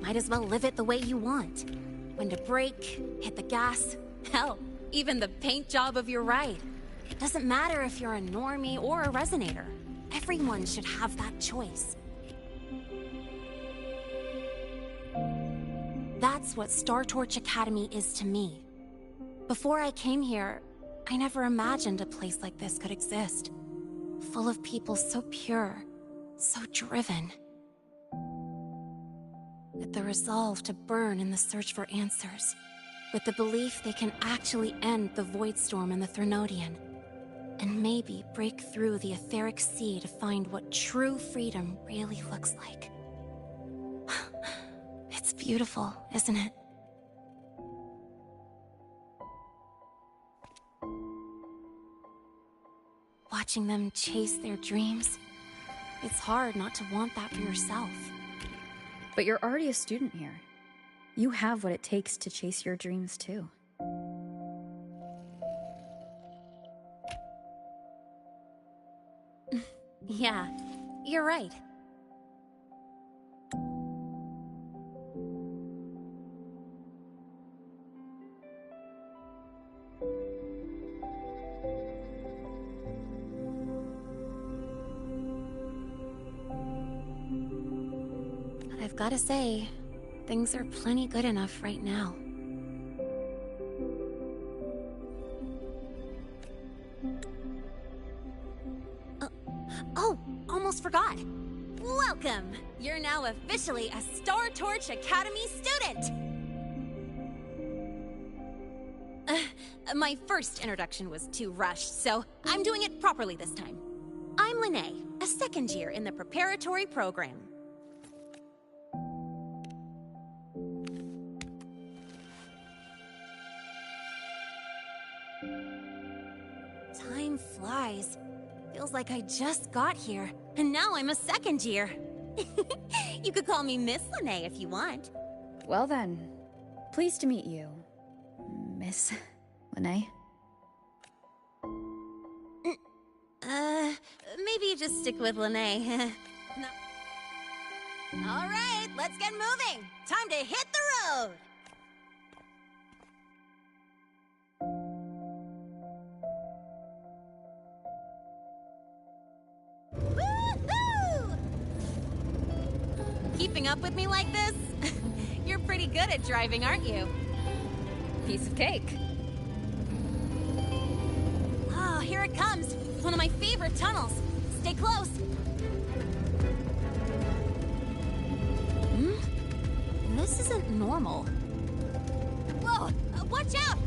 Might as well live it the way you want. When to brake, hit the gas, hell, even the paint job of your ride. It doesn't matter if you're a normie or a resonator. Everyone should have that choice. That's what Star Torch Academy is to me. Before I came here, I never imagined a place like this could exist. Full of people so pure, so driven. With the resolve to burn in the search for answers. With the belief they can actually end the Void Storm and the Threnodian. And maybe break through the etheric sea to find what true freedom really looks like. It's beautiful, isn't it? Watching them chase their dreams, it's hard not to want that for yourself. But you're already a student here. You have what it takes to chase your dreams, too. Yeah, you're right. I've gotta say, things are plenty good enough right now. Oh, almost forgot. Welcome! You're now officially a Star Torch Academy student! My first introduction was too rushed, so I'm doing it properly this time. I'm Lene, a second year in the preparatory program. Time flies. Feels like I just got here. And now I'm a second year. You could call me Miss Lene if you want. Well then, pleased to meet you, Miss Lene. Maybe you just stick with Lene. No. All right, let's get moving. Time to hit the road. Woohoo! Keeping up with me like this? You're pretty good at driving, aren't you? Piece of cake. Oh, here it comes. One of my favorite tunnels. Stay close. This isn't normal. Whoa! Watch out!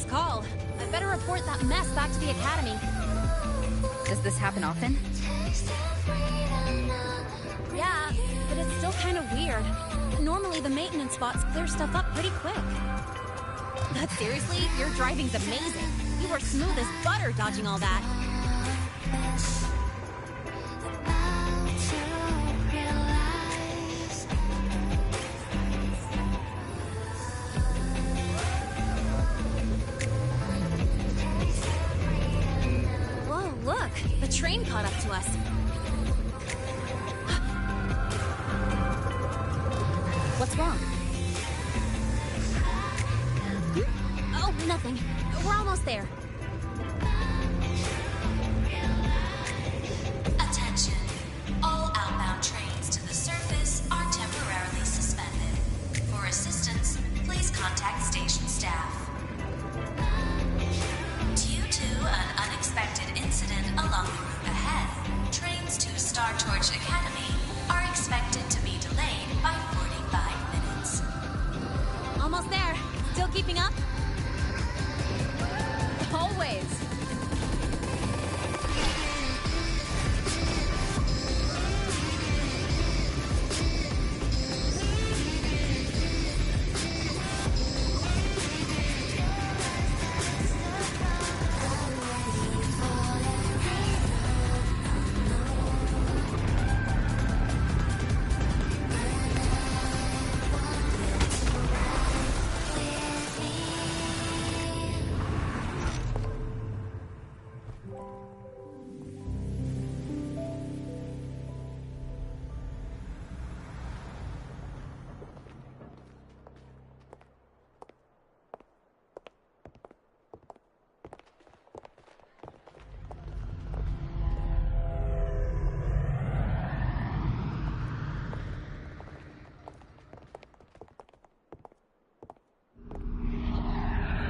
Call. I better report that mess back to the academy. Does this happen often? Yeah, but it's still kind of weird. Normally the maintenance spots clear stuff up pretty quick. But seriously, your driving's amazing. You were smooth as butter dodging all that. Look, the train caught up to us. What's wrong? Oh, nothing. We're almost there. Attention. All outbound trains to the surface are temporarily suspended. For assistance, please contact station staff. Due to an unexpected incident along the route ahead, trains to Star Torch Academy are expected to be delayed by 45 minutes. Almost there. Still keeping up? Always.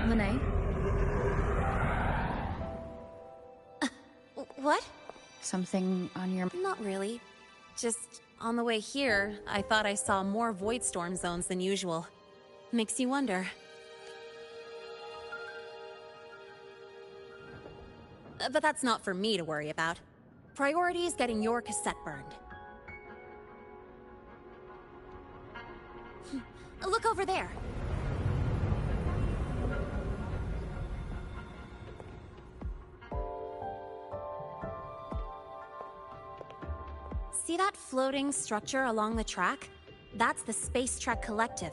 Lene? What? Something on your... Not really. Just on the way here, I thought I saw more void storm zones than usual. Makes you wonder. But that's not for me to worry about. Priority is getting your cassette burned. Look over there. See that floating structure along the track? That's the Space Trek Collective.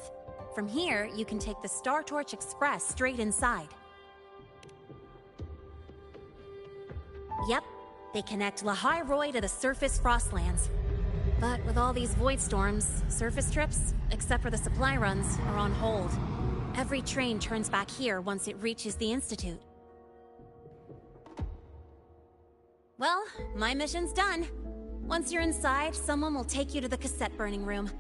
From here, you can take the Star Torch Express straight inside. Yep, they connect Lehigh Roy to the surface Frostlands. But with all these void storms, surface trips, except for the supply runs, are on hold. Every train turns back here once it reaches the Institute. Well, my mission's done. Once you're inside, someone will take you to the cassette burning room.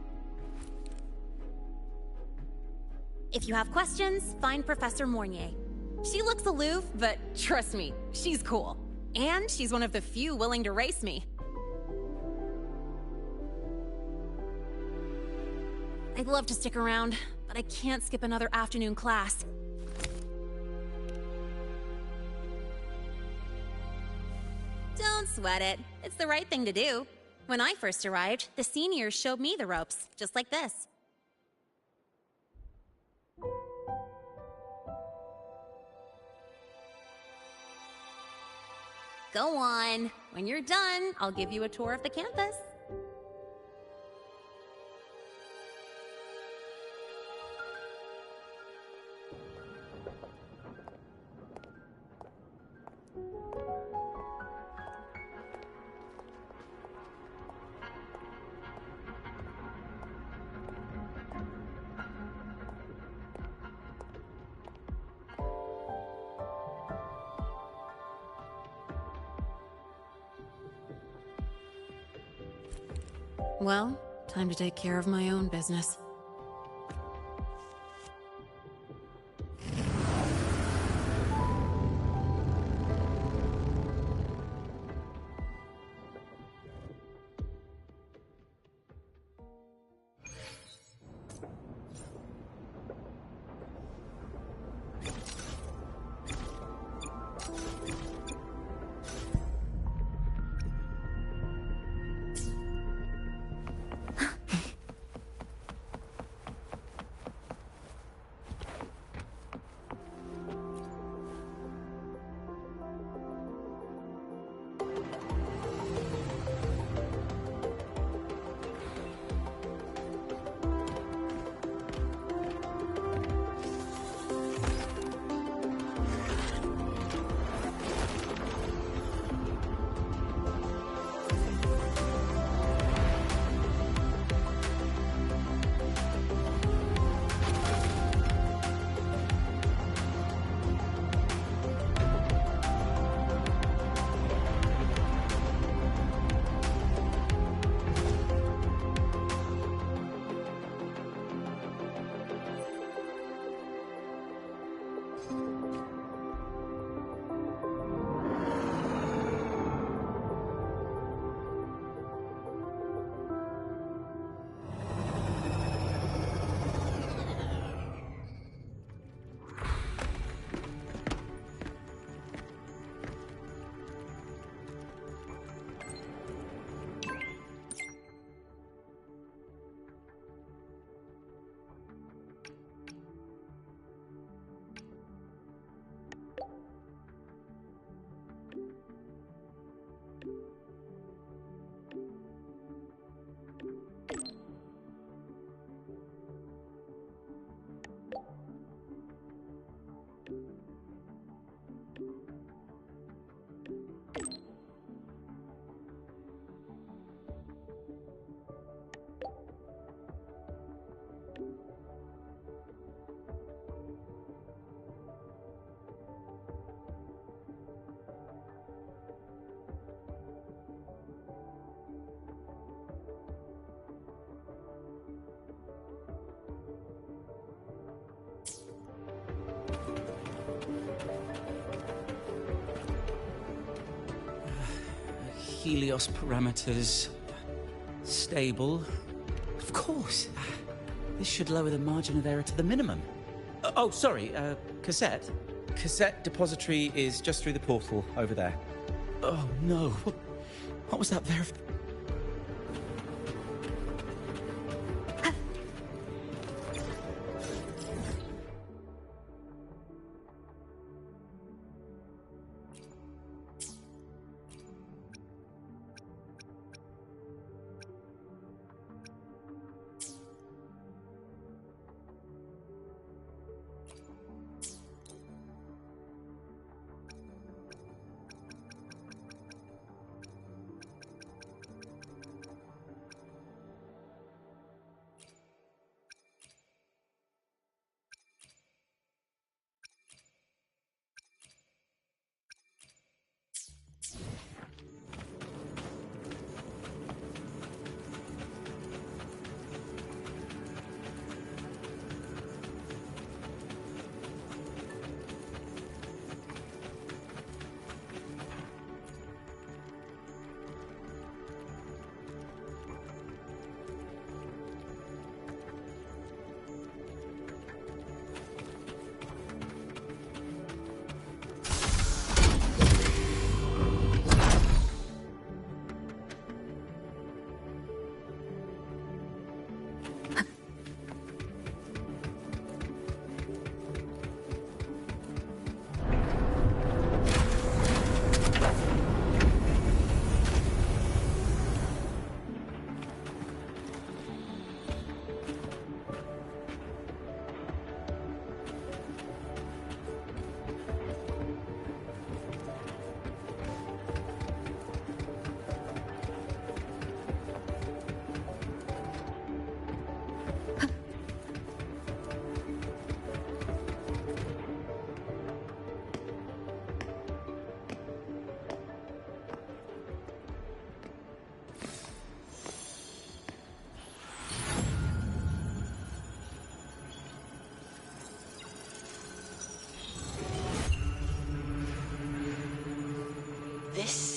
If you have questions, find Professor Mornier. She looks aloof, but trust me, she's cool. And she's one of the few willing to race me. I'd love to stick around, but I can't skip another afternoon class. Don't sweat it. It's the right thing to do. When I first arrived, the seniors showed me the ropes, just like this. Go on. When you're done, I'll give you a tour of the campus. Well, time to take care of my own business. Helios parameters stable. Of course. This should lower the margin of error to the minimum. Oh, sorry, cassette. Cassette depository is just through the portal over there. Oh no, what was that there?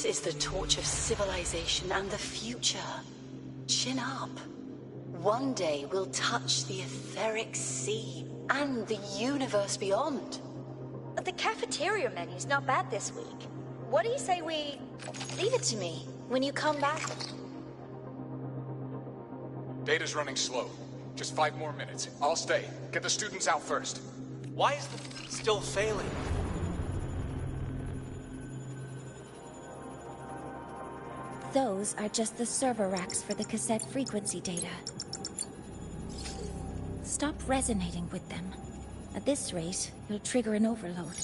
is the torch of civilization and the future. Chin up. One day we'll touch the etheric sea and the universe beyond. But the cafeteria menu's not bad this week. What do you say we... Leave it to me. When you come back... Data's running slow. Just 5 more minutes. I'll stay. Get the students out first. Why is the still failing? Those are just the server racks for the cassette frequency data. Stop resonating with them. At this rate, you'll trigger an overload.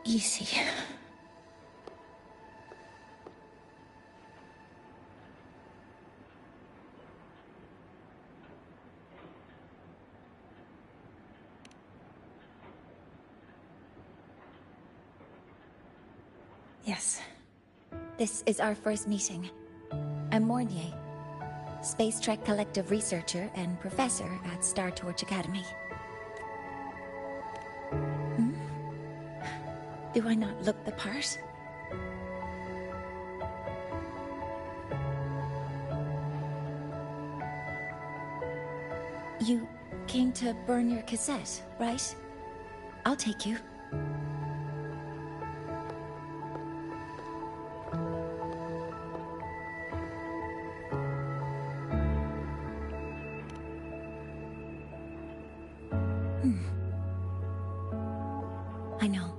Easy. Yes. This is our first meeting. I'm Mornier, Space Trek Collective researcher and professor at Star Torch Academy. Do I not look the part? You came to burn your cassette, right? I'll take you. I know.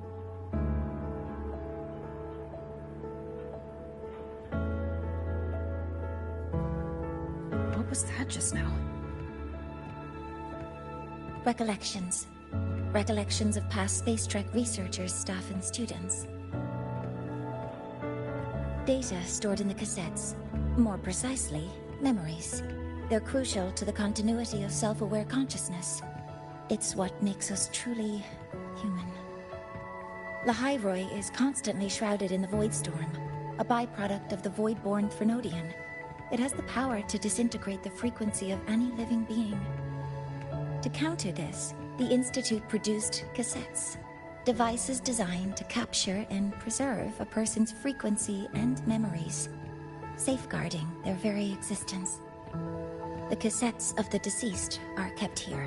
What was that just now? Recollections. Recollections of past Space Trek researchers, staff, and students. Data stored in the cassettes. More precisely, memories. They're crucial to the continuity of self-aware consciousness. It's what makes us truly human. Lahairoi is constantly shrouded in the Void Storm, a byproduct of the Void-born Threnodian. It has the power to disintegrate the frequency of any living being. To counter this, the Institute produced cassettes, devices designed to capture and preserve a person's frequency and memories, safeguarding their very existence. The cassettes of the deceased are kept here.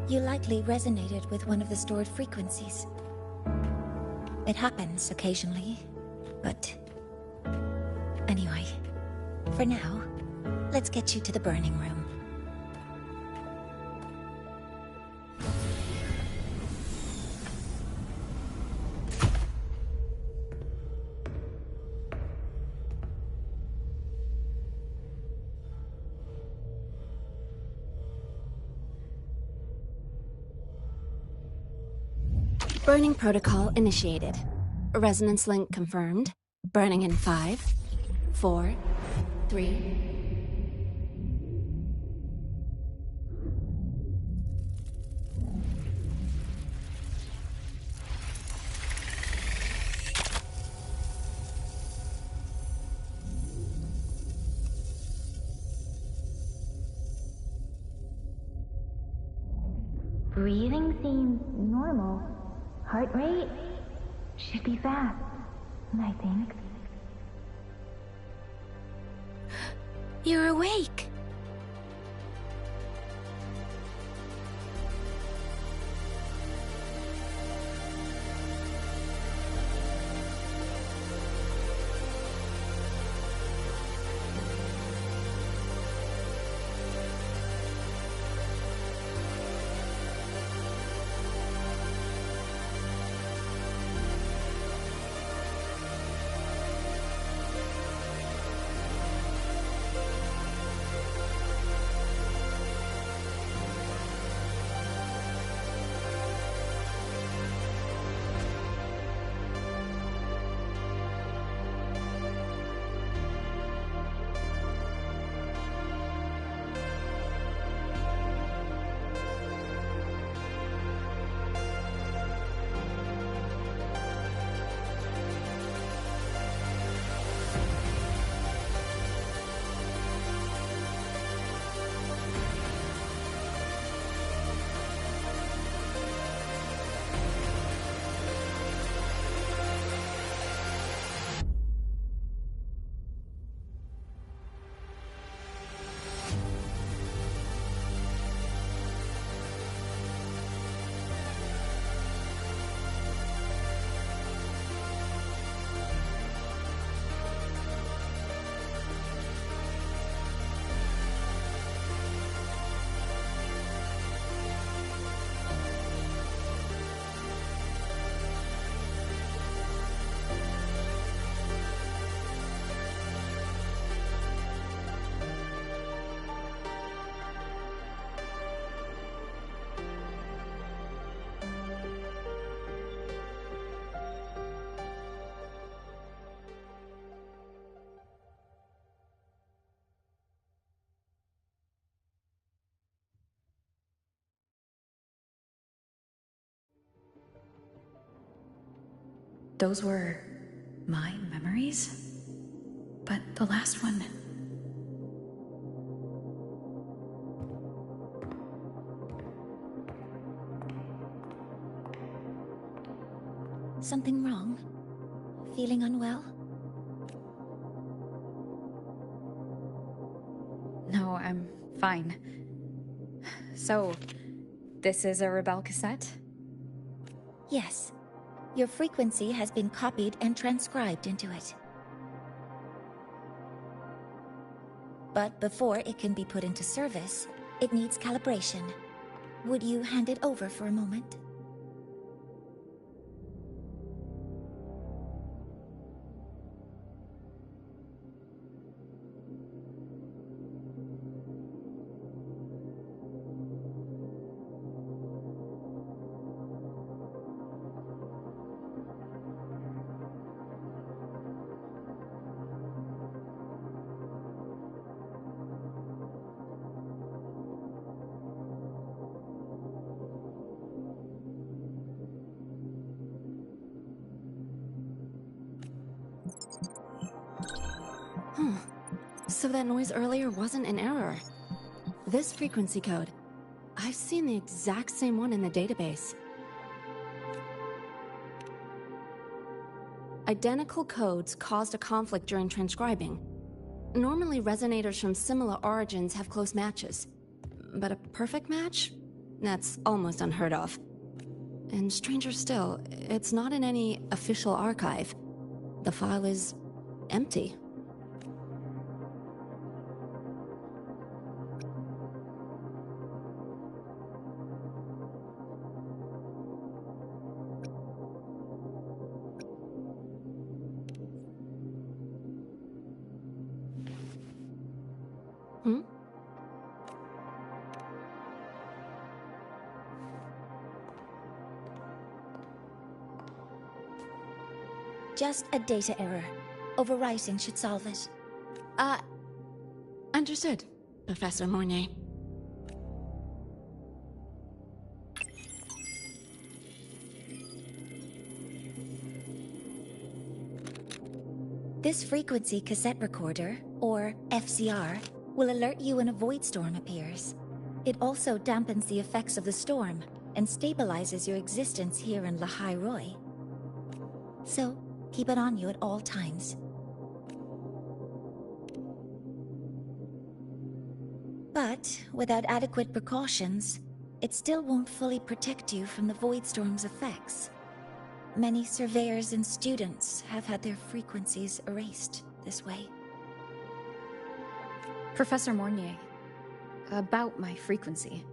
You likely resonated with one of the stored frequencies. It happens occasionally, but... Anyway, for now, let's get you to the burning room. Burning protocol initiated. Resonance link confirmed. Burning in 5, 4, 3... Breathing seems normal. Heart rate should be fast, I think. You're awake. those were my memories? But the last one... Something wrong? Feeling unwell? No, I'm fine. So, this is a Rebel cassette? Yes. Your frequency has been copied and transcribed into it. But before it can be put into service, it needs calibration. Would you hand it over for a moment? So that noise earlier wasn't an error. This frequency code, I've seen the exact same one in the database. Identical codes caused a conflict during transcribing. Normally, resonators from similar origins have close matches. But a perfect match? That's almost unheard of. And stranger still, it's not in any official archive. The file is empty. Just a data error. Overwriting should solve it. Understood, Professor Mornay. This frequency cassette recorder, or FCR, will alert you when a void storm appears. It also dampens the effects of the storm and stabilizes your existence here in Lahai Roy. So, keep it on you at all times. But, without adequate precautions, it still won't fully protect you from the void storm's effects. Many surveyors and students have had their frequencies erased this way. Professor Mornier, about my frequency.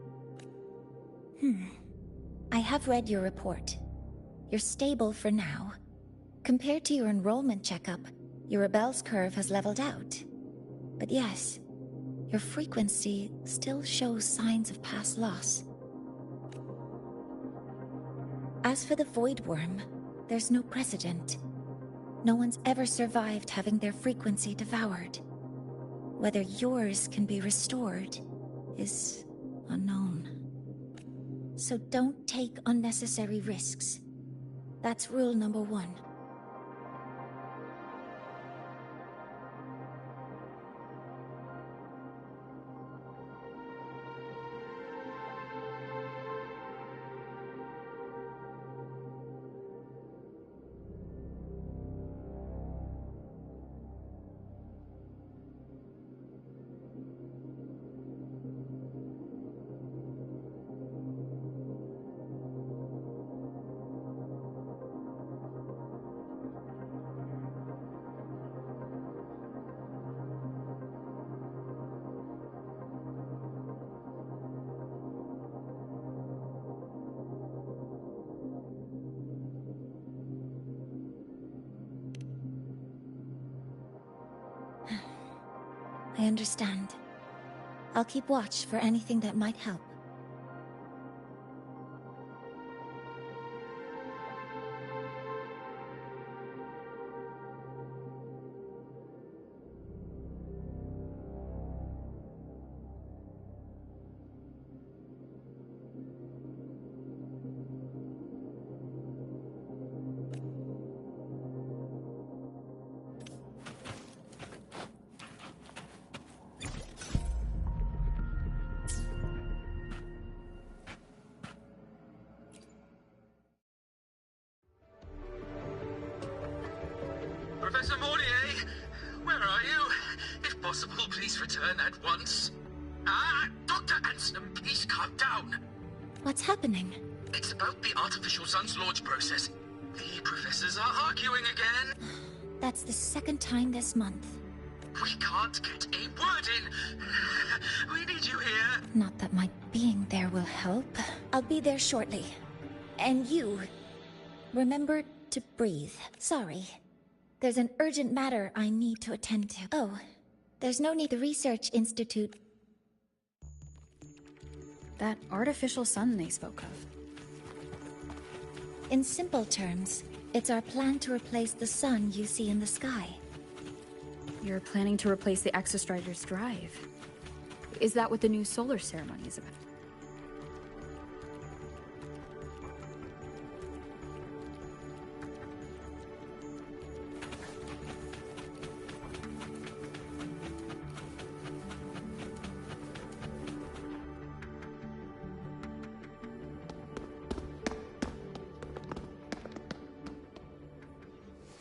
I have read your report. You're stable for now. Compared to your enrollment checkup, your rebel's curve has leveled out. But yes, your frequency still shows signs of past loss. As for the Void Worm, there's no precedent. No one's ever survived having their frequency devoured. Whether yours can be restored is unknown. So don't take unnecessary risks. That's rule number 1. I understand. I'll keep watch for anything that might help. Professor Mortier! Where are you? If possible, please return at once. Dr. Anselm, please calm down. What's happening? It's about the artificial sun's launch process. The professors are arguing again. That's the second time this month. We can't get a word in. We need you here. Not that my being there will help. I'll be there shortly. And you, remember to breathe. Sorry. There's an urgent matter I need to attend to. Oh, there's no need. The Research Institute. That artificial sun they spoke of. In simple terms, it's our plan to replace the sun you see in the sky. You're planning to replace the Exostrider's drive. Is that what the new solar ceremony is about?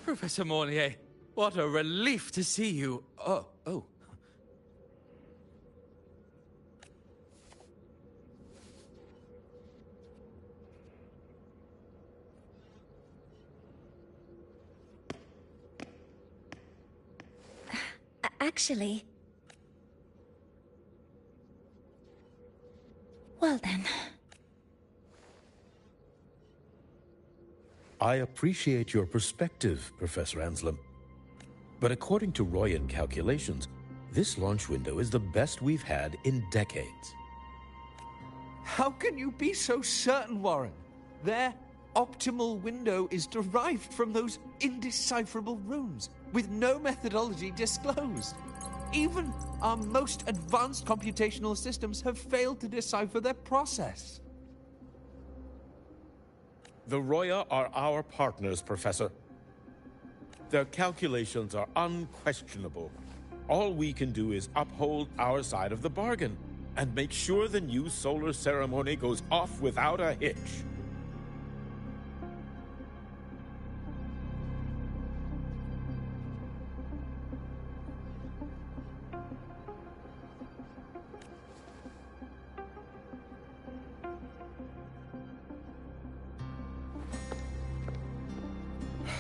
Professor Mortier, what a relief to see you. Oh. Actually... Well then... I appreciate your perspective, Professor Anselm. But according to Royan calculations, this launch window is the best we've had in decades. How can you be so certain, Warren? Their optimal window is derived from those indecipherable runes, with no methodology disclosed. Even our most advanced computational systems have failed to decipher their process. The Roya are our partners, Professor. Their calculations are unquestionable. All we can do is uphold our side of the bargain and make sure the new solar ceremony goes off without a hitch.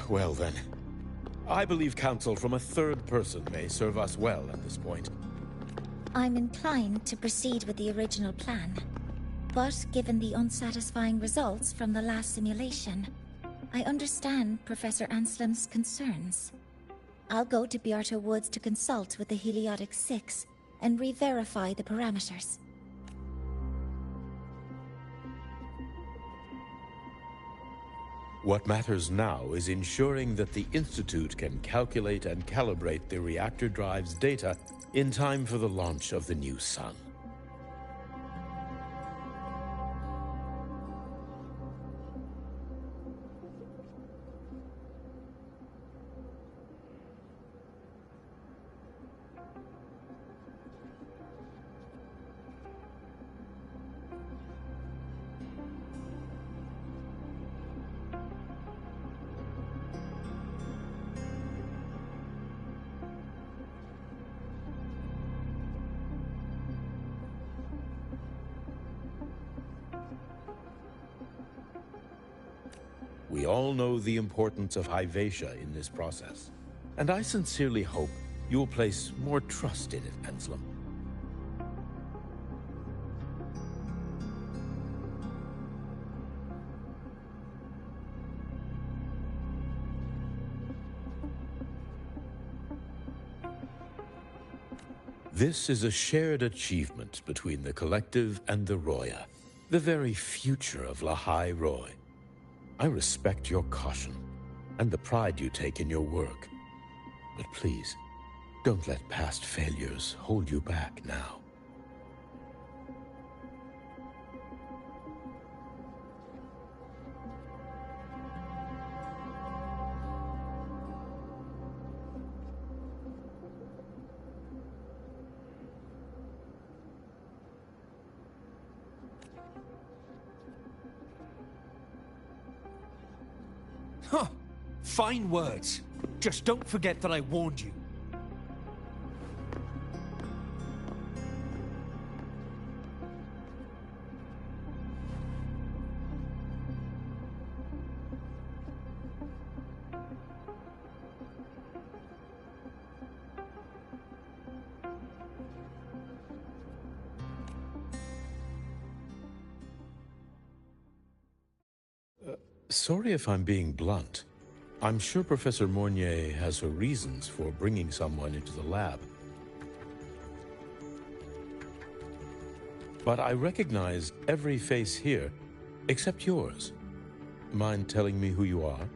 Well then, I believe counsel from a third person may serve us well at this point. I'm inclined to proceed with the original plan. But given the unsatisfying results from the last simulation, I understand Professor Anselm's concerns. I'll go to Beata Woods to consult with the Heliotic Six and re-verify the parameters. What matters now is ensuring that the Institute can calculate and calibrate the reactor drive's data in time for the launch of the new sun. We all know the importance of Hyvatia in this process, and I sincerely hope you'll place more trust in it, Anselm. This is a shared achievement between the Collective and the Roya, the very future of Lahai Roy. I respect your caution and the pride you take in your work. But please, don't let past failures hold you back now. Huh. Fine words. Just don't forget that I warned you. Sorry if I'm being blunt. I'm sure Professor Mornier has her reasons for bringing someone into the lab. But I recognize every face here, except yours. Mind telling me who you are?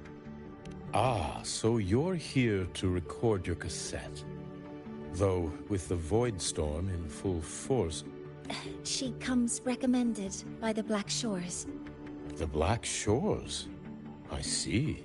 Ah, so you're here to record your cassette. Though, with the Void Storm in full force... She comes recommended by the Black Shores. The Black Shores? I see.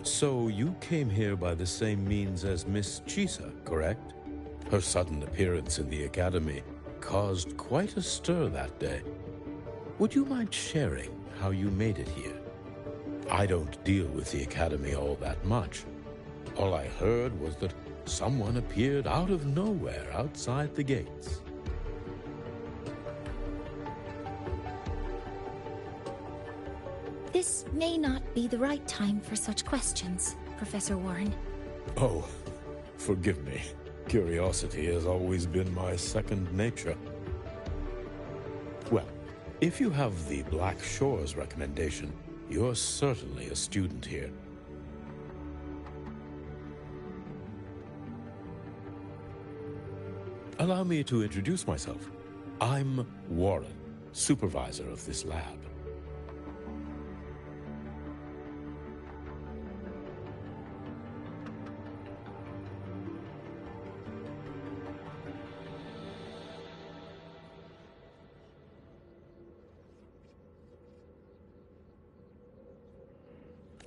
So you came here by the same means as Miss Chisa, correct? Her sudden appearance in the Academy caused quite a stir that day. Would you mind sharing how you made it here? I don't deal with the Academy all that much. All I heard was that someone appeared out of nowhere outside the gates. This may not be the right time for such questions, Professor Warren. Oh, forgive me. Curiosity has always been my second nature. Well, if you have the Black Shores recommendation, you're certainly a student here. Allow me to introduce myself. I'm Warren, supervisor of this lab.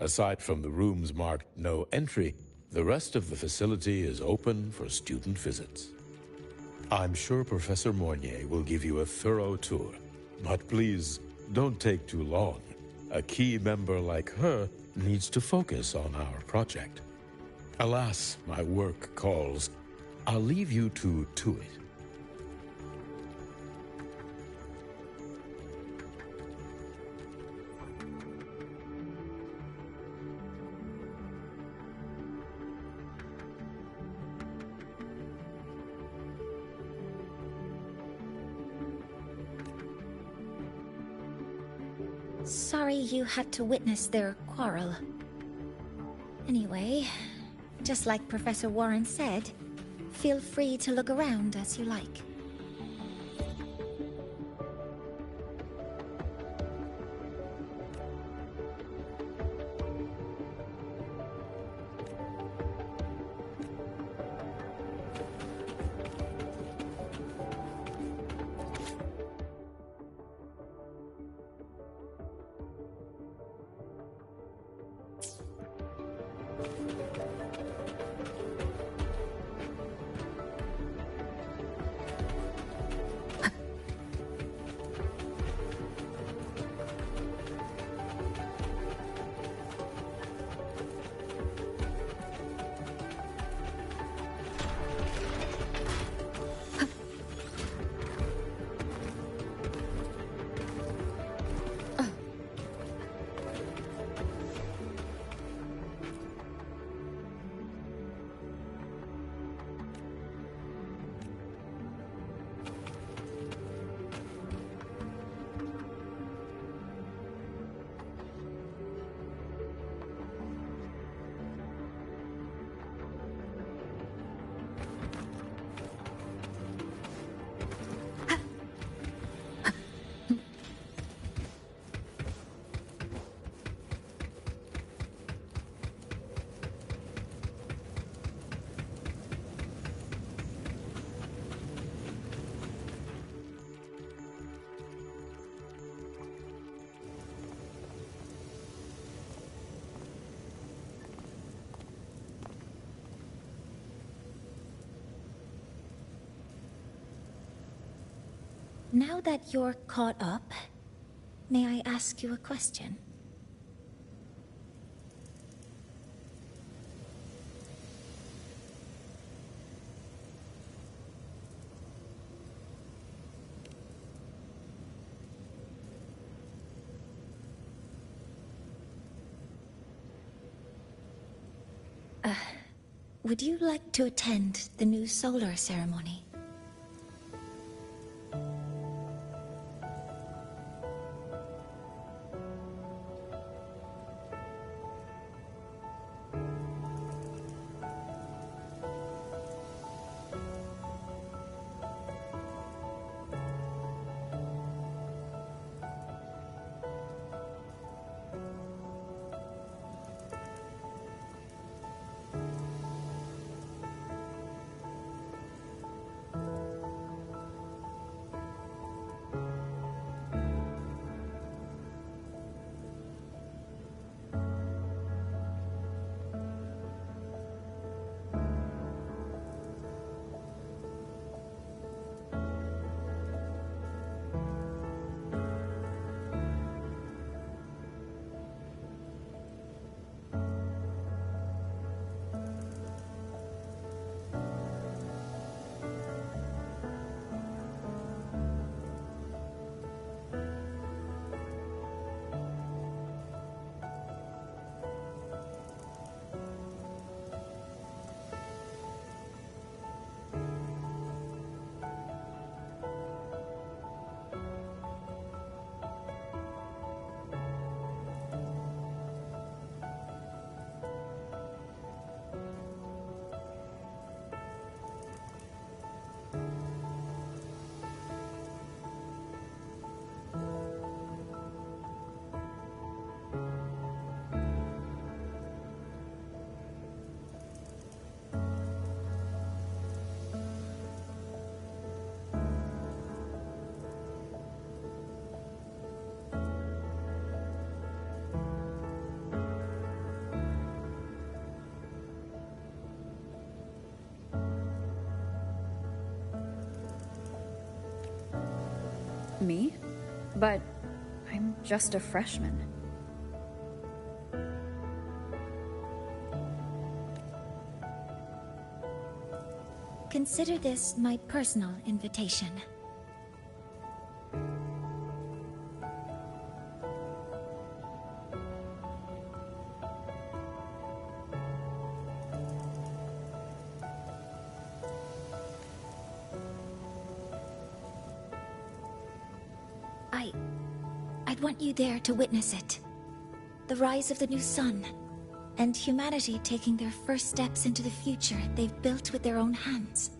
Aside from the rooms marked no entry, the rest of the facility is open for student visits. I'm sure Professor Mornier will give you a thorough tour, but please don't take too long. A key member like her needs to focus on our project. Alas, my work calls. I'll leave you to it. Sorry you had to witness their quarrel. Anyway, just like Professor Warren said, feel free to look around as you like. Now that you're caught up, may I ask you a question? Would you like to attend the new solar ceremony? Me? But I'm just a freshman. Consider this my personal invitation. I'd want you there to witness it. The rise of the new sun, and humanity taking their first steps into the future they've built with their own hands.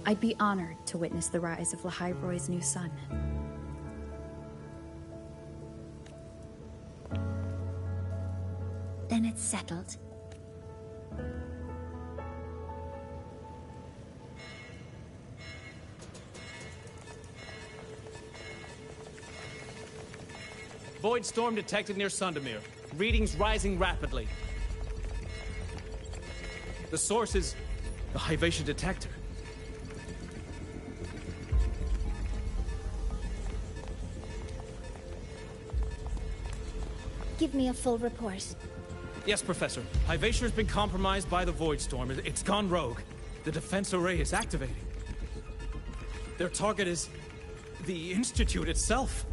I'd be honored to witness the rise of Lahai Roy's new son. Then it's settled. Void storm detected near Sundamir. Readings rising rapidly. The source is the Hyvatia detector. Give me a full report. Yes, Professor. Hyvatia has been compromised by the Void Storm. It's gone rogue. The defense array is activating. Their target is the Institute itself.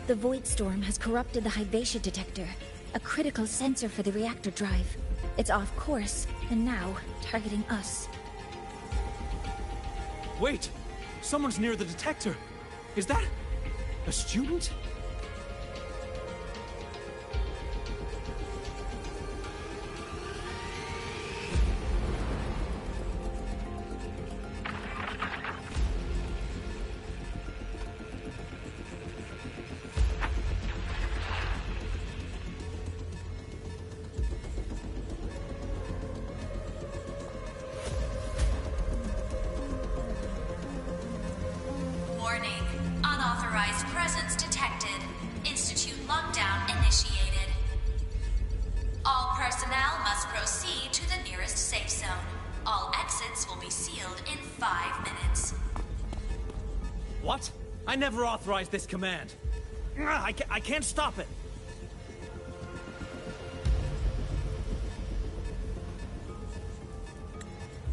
The Void Storm has corrupted the Hyvatia detector, a critical sensor for the reactor drive. It's off course, and now targeting us. Wait! Someone's near the detector! Is that a student? Warning. Unauthorized presence detected. Institute lockdown initiated. All personnel must proceed to the nearest safe zone. All exits will be sealed in 5 minutes. What? I never authorized this command. I can't stop it.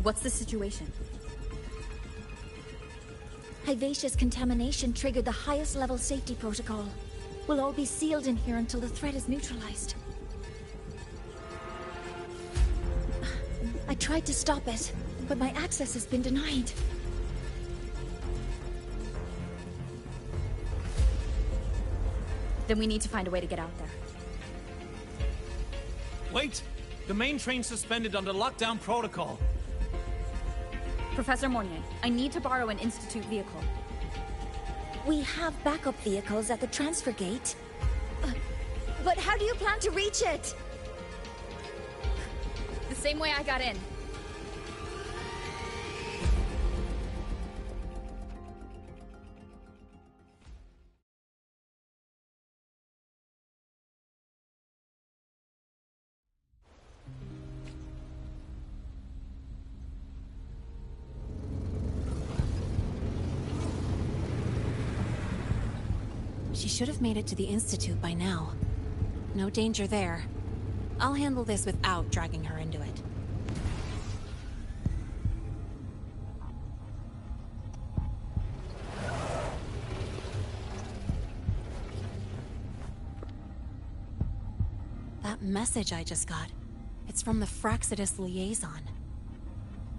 What's the situation? Hyvatia's contamination triggered the highest level safety protocol. We'll all be sealed in here until the threat is neutralized. I tried to stop it, but my access has been denied. Then we need to find a way to get out there. Wait! The main train's suspended under lockdown protocol. Professor Mornier, I need to borrow an Institute vehicle. We have backup vehicles at the transfer gate. But how do you plan to reach it? The same way I got in. She should have made it to the Institute by now. No danger there. I'll handle this without dragging her into it. That message I just got, it's from the Fraxidus liaison.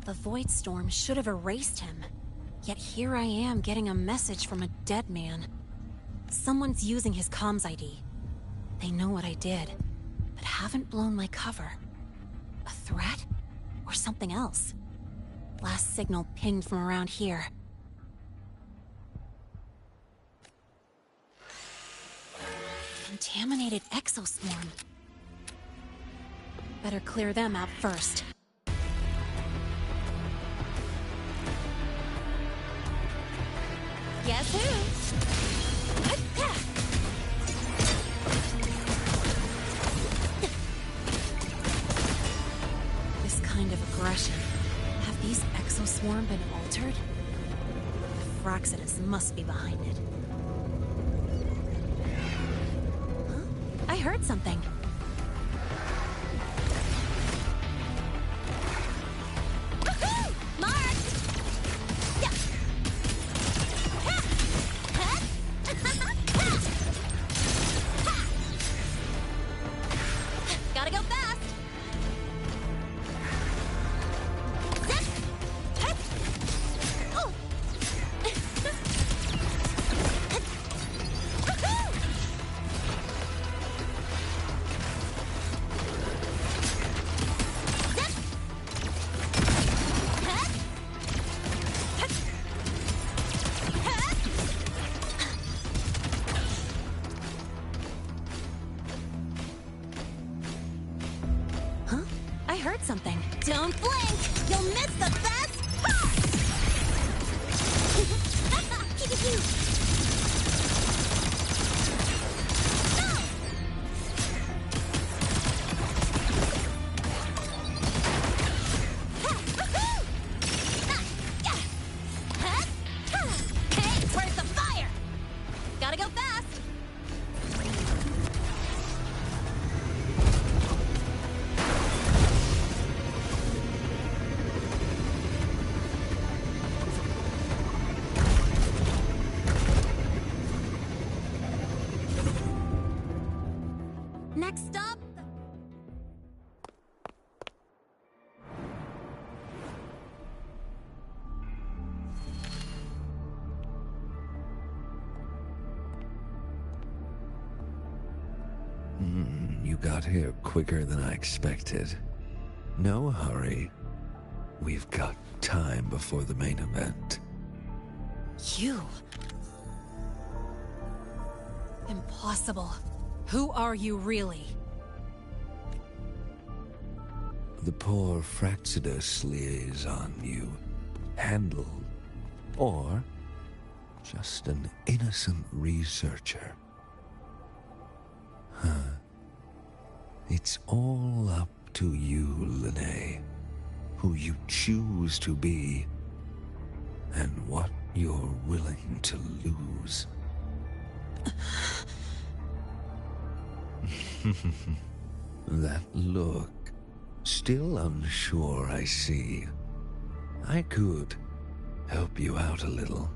The Void Storm should have erased him. Yet here I am getting a message from a dead man. Someone's using his comms ID. They know what I did, but haven't blown my cover. A threat? Or something else? Last signal pinged from around here. Contaminated exoswarm. Better clear them out first. Guess who? This kind of aggression. Have these exoswarm been altered? The Fraxidus must be behind it. Huh? I heard something. something. Don't blink! You'll miss the best part! Hey, where's the fire? Gotta go fast! Next stop. You got here quicker than I expected. No hurry. We've got time before the main event. You? Impossible. Who are you really? The poor Fraxidus liaison you handled, or just an innocent researcher. Huh. It's all up to you, Lene, who you choose to be, and what you're willing to lose. That look. Still unsure, I see. I could help you out a little.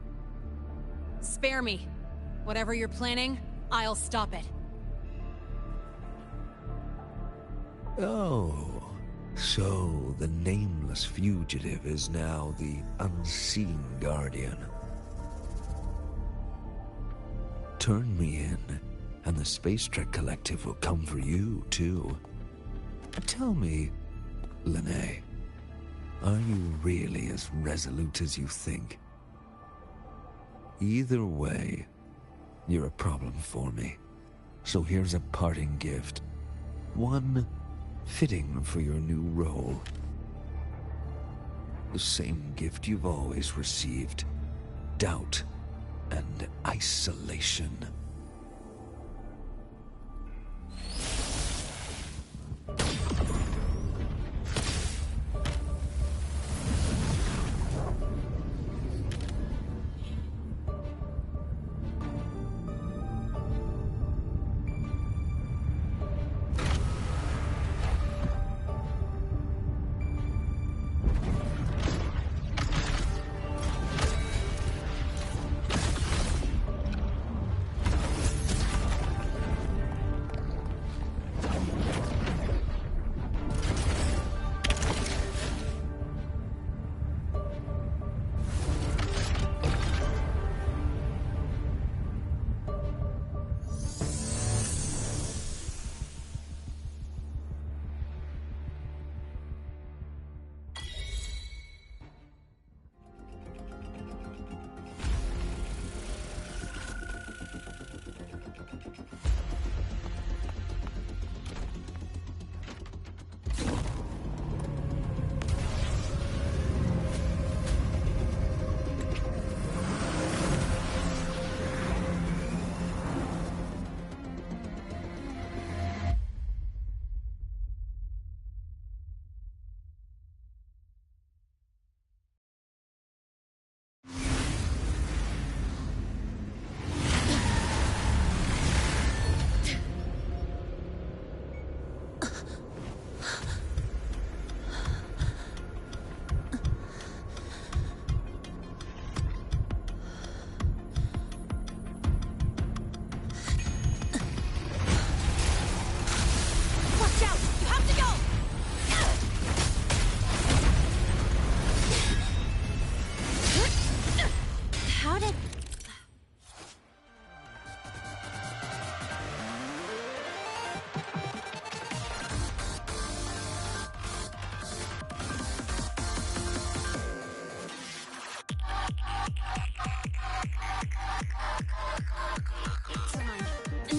Spare me. Whatever you're planning, I'll stop it. Oh, so the nameless fugitive is now the unseen guardian. Turn me in, and the Space Trek Collective will come for you, too. Tell me, Lene, are you really as resolute as you think? Either way, you're a problem for me. So here's a parting gift. One fitting for your new role. The same gift you've always received. Doubt and isolation.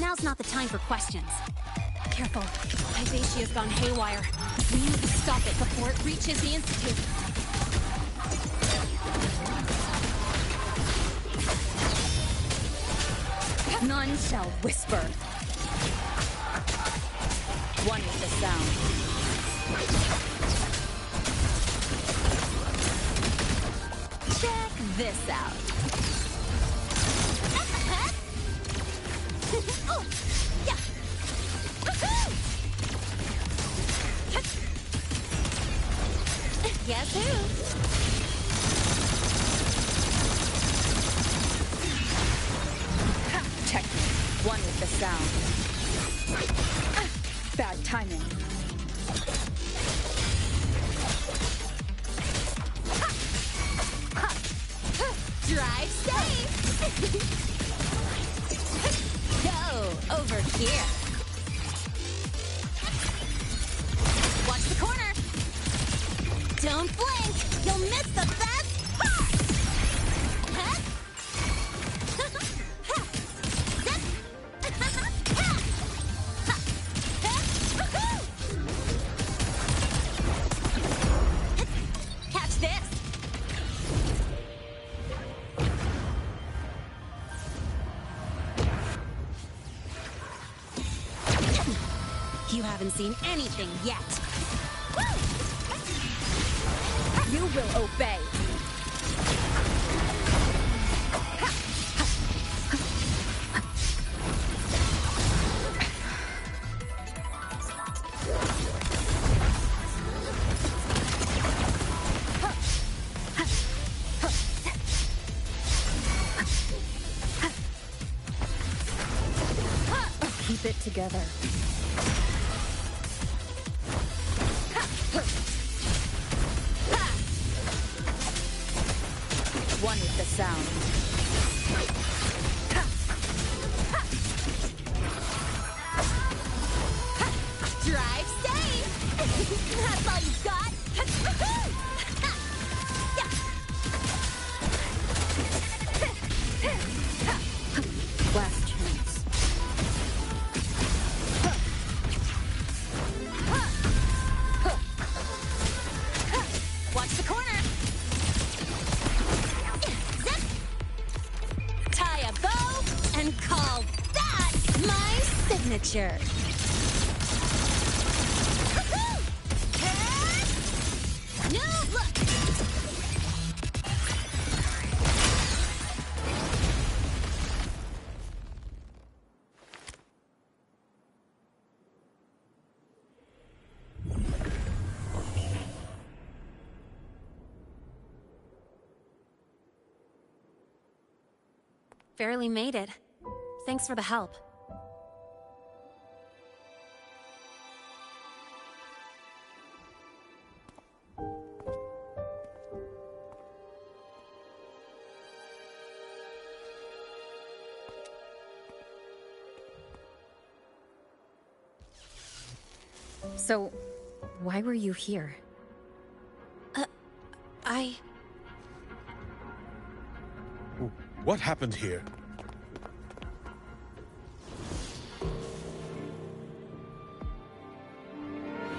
Now's not the time for questions. Careful. Hyvatia's gone haywire. We need to stop it before it reaches the Institute. None shall whisper. One with the sound. Check this out. Oh, yeah. Guess who? Technique. One with the sound. Bad timing. Drive safe! Go over here. Watch the corner. Don't blink. You'll miss the best part. Huh? Catch this. You haven't seen anything yet. You will obey. Keep it together. One with the sound. Drive safe. That's all you got. Last chance. Watch the corner. Tie a bow and call that my signature. New look. Barely made it. Thanks for the help. So, why were you here? What happened here?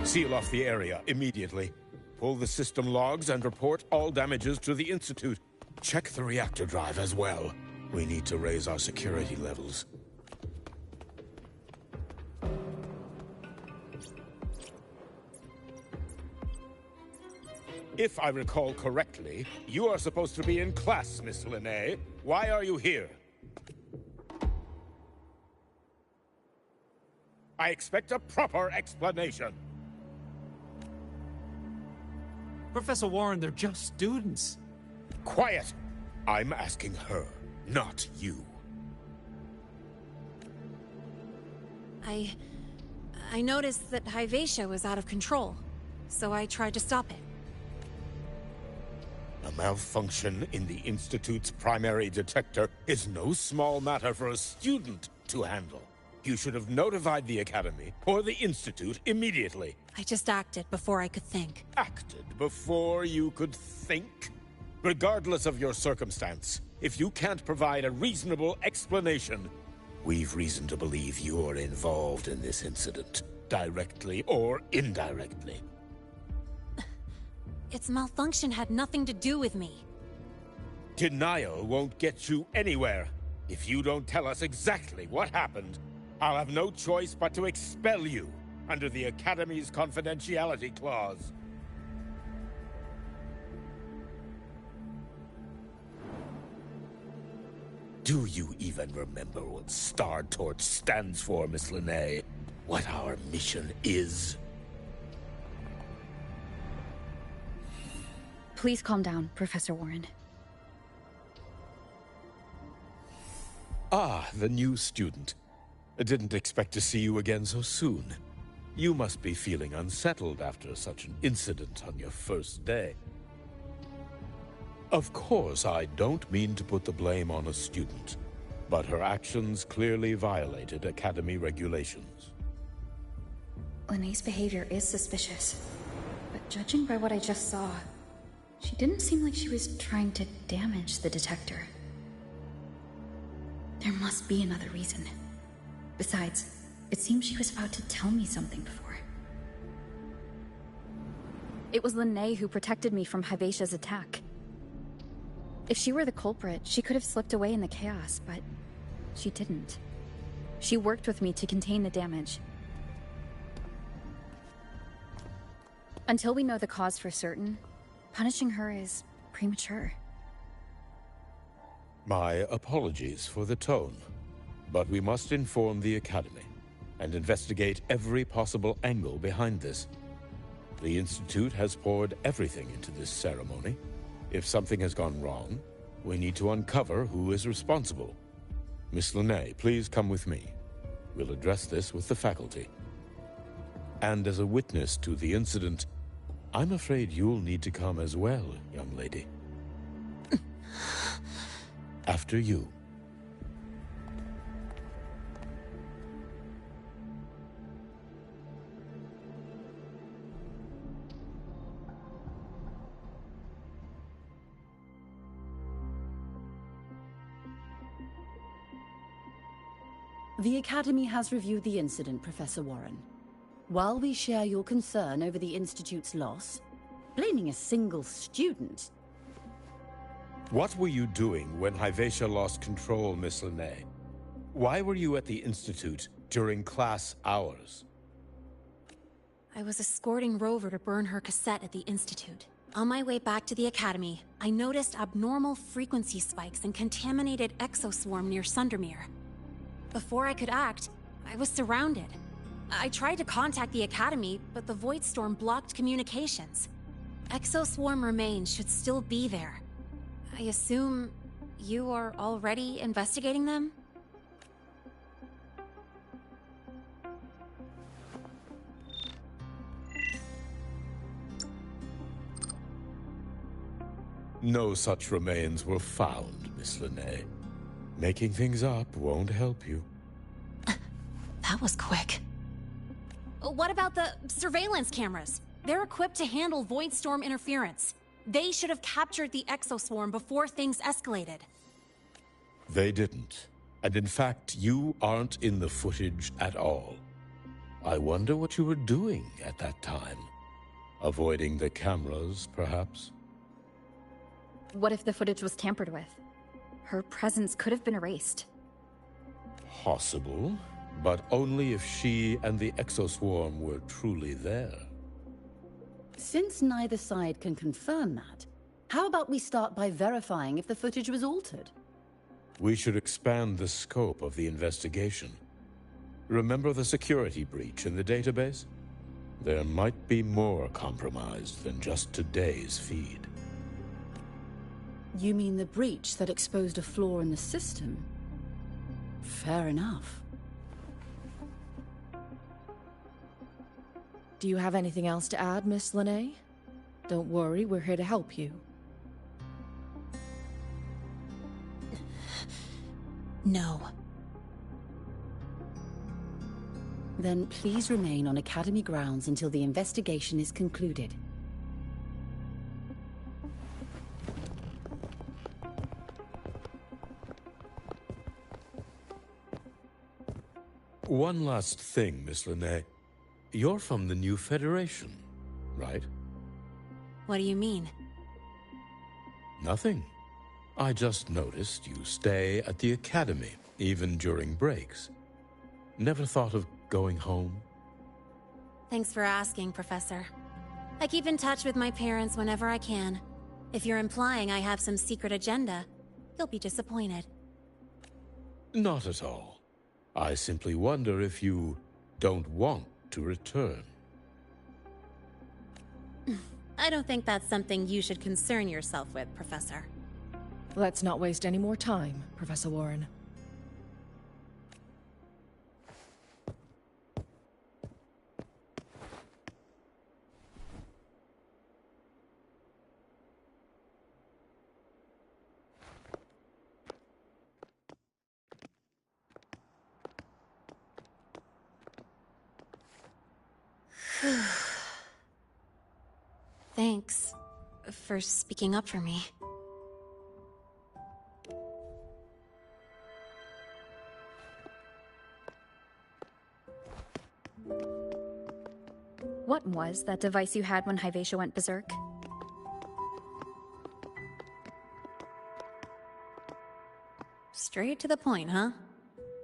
Seal off the area immediately. Pull the system logs and report all damages to the Institute. Check the reactor drive as well. We need to raise our security levels. If I recall correctly, you are supposed to be in class, Miss Linnae. Why are you here? I expect a proper explanation. Professor Warren, they're just students. Quiet! I'm asking her, not you. I noticed that Hyvatia was out of control, so I tried to stop it. A malfunction in the Institute's primary detector is no small matter for a student to handle. You should have notified the Academy or the Institute immediately. I just acted before I could think. Acted before you could think? Regardless of your circumstance, if you can't provide a reasonable explanation, we've reason to believe you're involved in this incident. directly or indirectly. Its malfunction had nothing to do with me. Denial won't get you anywhere. If you don't tell us exactly what happened, I'll have no choice but to expel you under the Academy's confidentiality clause. Do you even remember what Star Torch stands for, Miss Linnae? What our mission is? Please calm down, Professor Warren. Ah, the new student. I didn't expect to see you again so soon. You must be feeling unsettled after such an incident on your first day. Of course, I don't mean to put the blame on a student, but her actions clearly violated Academy regulations. Linnae's behavior is suspicious, but judging by what I just saw, she didn't seem like she was trying to damage the detector. There must be another reason. Besides, it seems she was about to tell me something before. It was Linnae who protected me from Hivatia's attack. If she were the culprit, she could have slipped away in the chaos, but she didn't. She worked with me to contain the damage. Until we know the cause for certain, punishing her is premature. My apologies for the tone, but we must inform the Academy and investigate every possible angle behind this. The Institute has poured everything into this ceremony. If something has gone wrong, we need to uncover who is responsible. Miss Linnae, please come with me. We'll address this with the faculty. And as a witness to the incident, I'm afraid you'll need to come as well, young lady. After you. The Academy has reviewed the incident, Professor Warren. While we share your concern over the Institute's loss, blaming a single student... What were you doing when Hivatia lost control, Miss Linnae? Why were you at the Institute during class hours? I was escorting Rover to burn her cassette at the Institute. On my way back to the Academy, I noticed abnormal frequency spikes and contaminated exoswarm near Sundermere. Before I could act, I was surrounded. I tried to contact the Academy, but the Void Storm blocked communications. Exoswarm remains should still be there. I assume you are already investigating them? No such remains were found, Miss Linnae. Making things up won't help you. That was quick. What about the surveillance cameras? They're equipped to handle Void Storm interference. They should have captured the exoswarm before things escalated. They didn't. And in fact, you aren't in the footage at all. I wonder what you were doing at that time. Avoiding the cameras, perhaps? What if the footage was tampered with? Her presence could have been erased. Possible, but only if she and the exoswarm were truly there. Since neither side can confirm that, how about we start by verifying if the footage was altered? We should expand the scope of the investigation. Remember the security breach in the database? There might be more compromised than just today's feed. You mean the breach that exposed a flaw in the system? Fair enough. Do you have anything else to add, Miss Linnae? Don't worry, we're here to help you. No. Then please remain on Academy grounds until the investigation is concluded. One last thing, Miss Linnae. you're from the new Federation, right? What do you mean? Nothing. I just noticed you stay at the Academy, even during breaks. Never thought of going home? Thanks for asking, Professor. I keep in touch with my parents whenever I can. If you're implying I have some secret agenda, you'll be disappointed. Not at all. I simply wonder if you don't want to return. I don't think that's something you should concern yourself with, Professor. Let's not waste any more time, Professor Warren. Thanks for speaking up for me. What was that device you had when Hyvatia went berserk? Straight to the point, huh?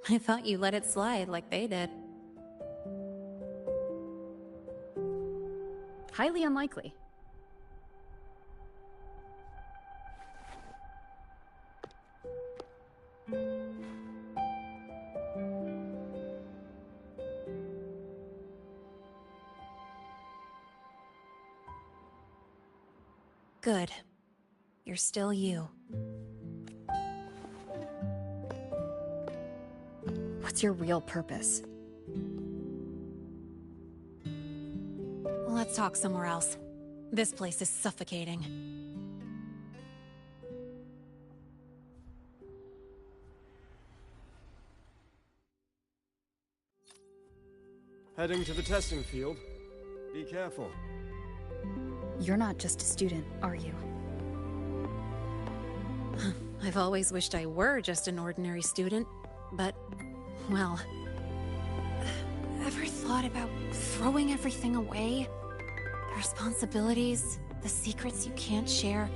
I thought you let it slide like they did. Highly unlikely. Good. You're still you. What's your real purpose? Let's talk somewhere else. This place is suffocating. Heading to the testing field. Be careful. You're not just a student, are you? I've always wished I were just an ordinary student, but, well... Ever thought about throwing everything away? The responsibilities, the secrets you can't share,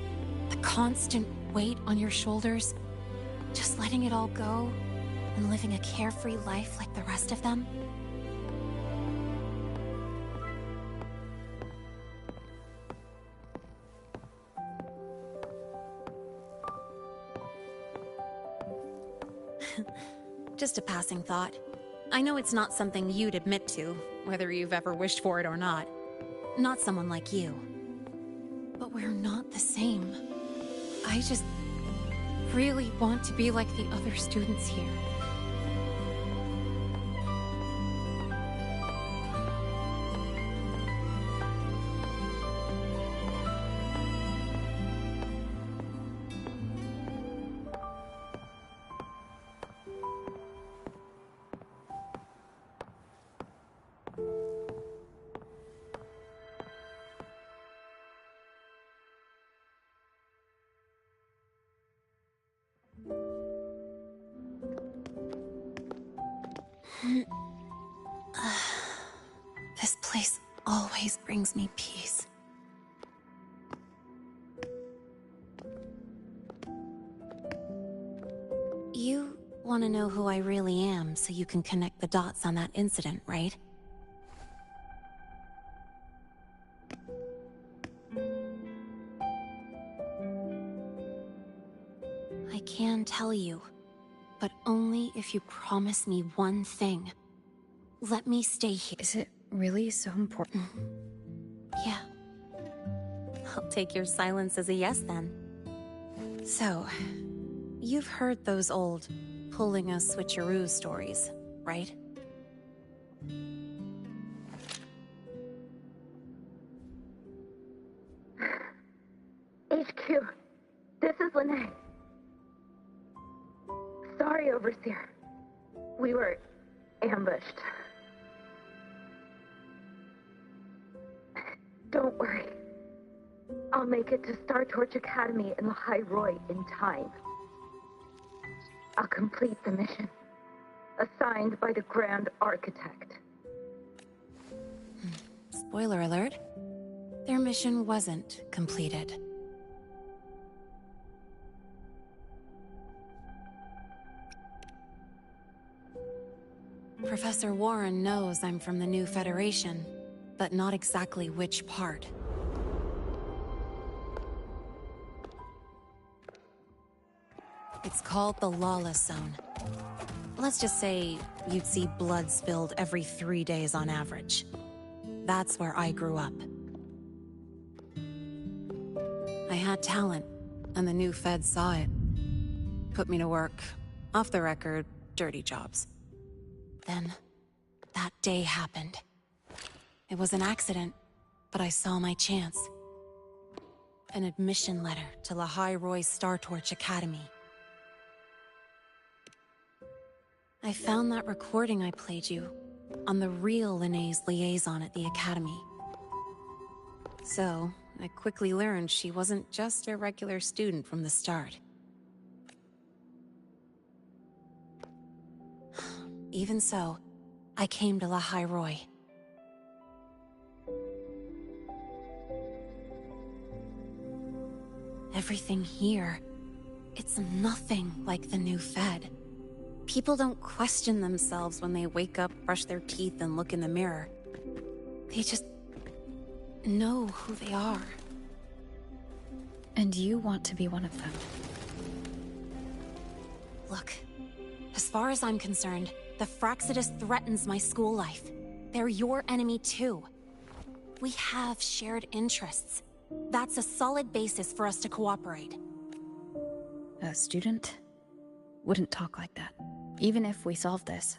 the constant weight on your shoulders. Just letting it all go, and living a carefree life like the rest of them? Just a passing thought. I know it's not something you'd admit to, whether you've ever wished for it or not. Not someone like you. But we're not the same. I just really want to be like the other students here. This place always brings me peace. You want to know who I really am so you can connect the dots on that incident, right? I can tell you, but only if you promise me one thing. Let me stay here. Is it really so important? Yeah. I'll take your silence as a yes then. So, you've heard those old pulling a switcheroo stories, right? HQ, this is Lene. Sorry, Overseer. We were ambushed. Don't worry. I'll make it to Star Torch Academy in the High Roy in time. I'll complete the mission, assigned by the Grand Architect. spoiler alert, their mission wasn't completed. Professor Warren knows I'm from the new Federation, but not exactly which part. It's called the Lawless Zone. Let's just say you'd see blood spilled every 3 days on average. That's where I grew up. I had talent, and the new feds saw it. Put me to work, off the record, dirty jobs. Then, that day happened. It was an accident, but I saw my chance. An admission letter to Lahai Roy's Star Torch Academy. I found that recording I played you on the real Linnéa's liaison at the Academy. So, I quickly learned she wasn't just a regular student from the start. Even so, I came to Lahai Roy. Everything here, it's nothing like the new Fed. People don't question themselves when they wake up, brush their teeth, and look in the mirror. They just know who they are. And you want to be one of them. Look, as far as I'm concerned, the Fraxidus threatens my school life. They're your enemy too. We have shared interests. That's a solid basis for us to cooperate. A student wouldn't talk like that. Even if we solve this,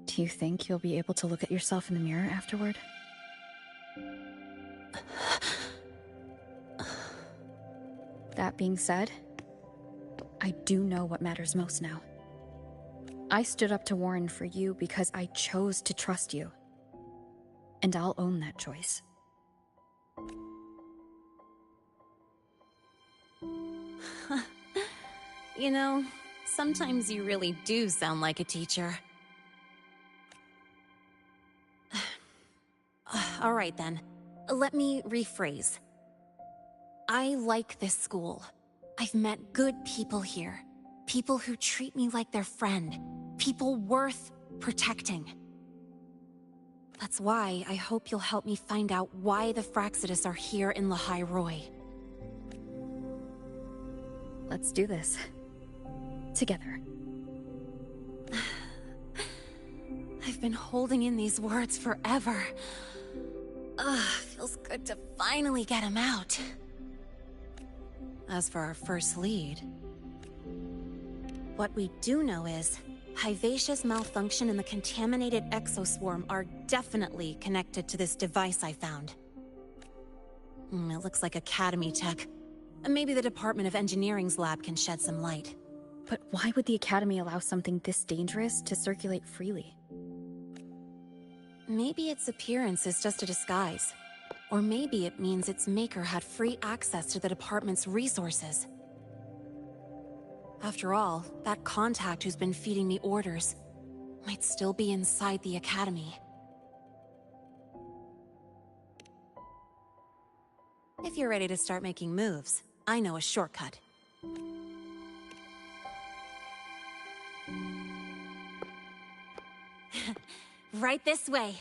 do you think you'll be able to look at yourself in the mirror afterward? That being said, I do know what matters most now. I stood up to Warren for you because I chose to trust you. And I'll own that choice. You know, sometimes you really do sound like a teacher. All right then, let me rephrase. I like this school. I've met good people here. People who treat me like their friend. People worth protecting. That's why I hope you'll help me find out why the Fraxidus are here in Lahai Roy. Let's do this. Together. I've been holding in these words forever. Feels good to finally get them out. As for our first lead, what we do know is Hyvatia's malfunction and the contaminated exoswarm are definitely connected to this device I found. It looks like Academy tech. Maybe the Department of Engineering's lab can shed some light. But why would the Academy allow something this dangerous to circulate freely? Maybe its appearance is just a disguise. Or maybe it means its maker had free access to the department's resources. After all, that contact who's been feeding me orders might still be inside the Academy. If you're ready to start making moves, I know a shortcut. Right this way.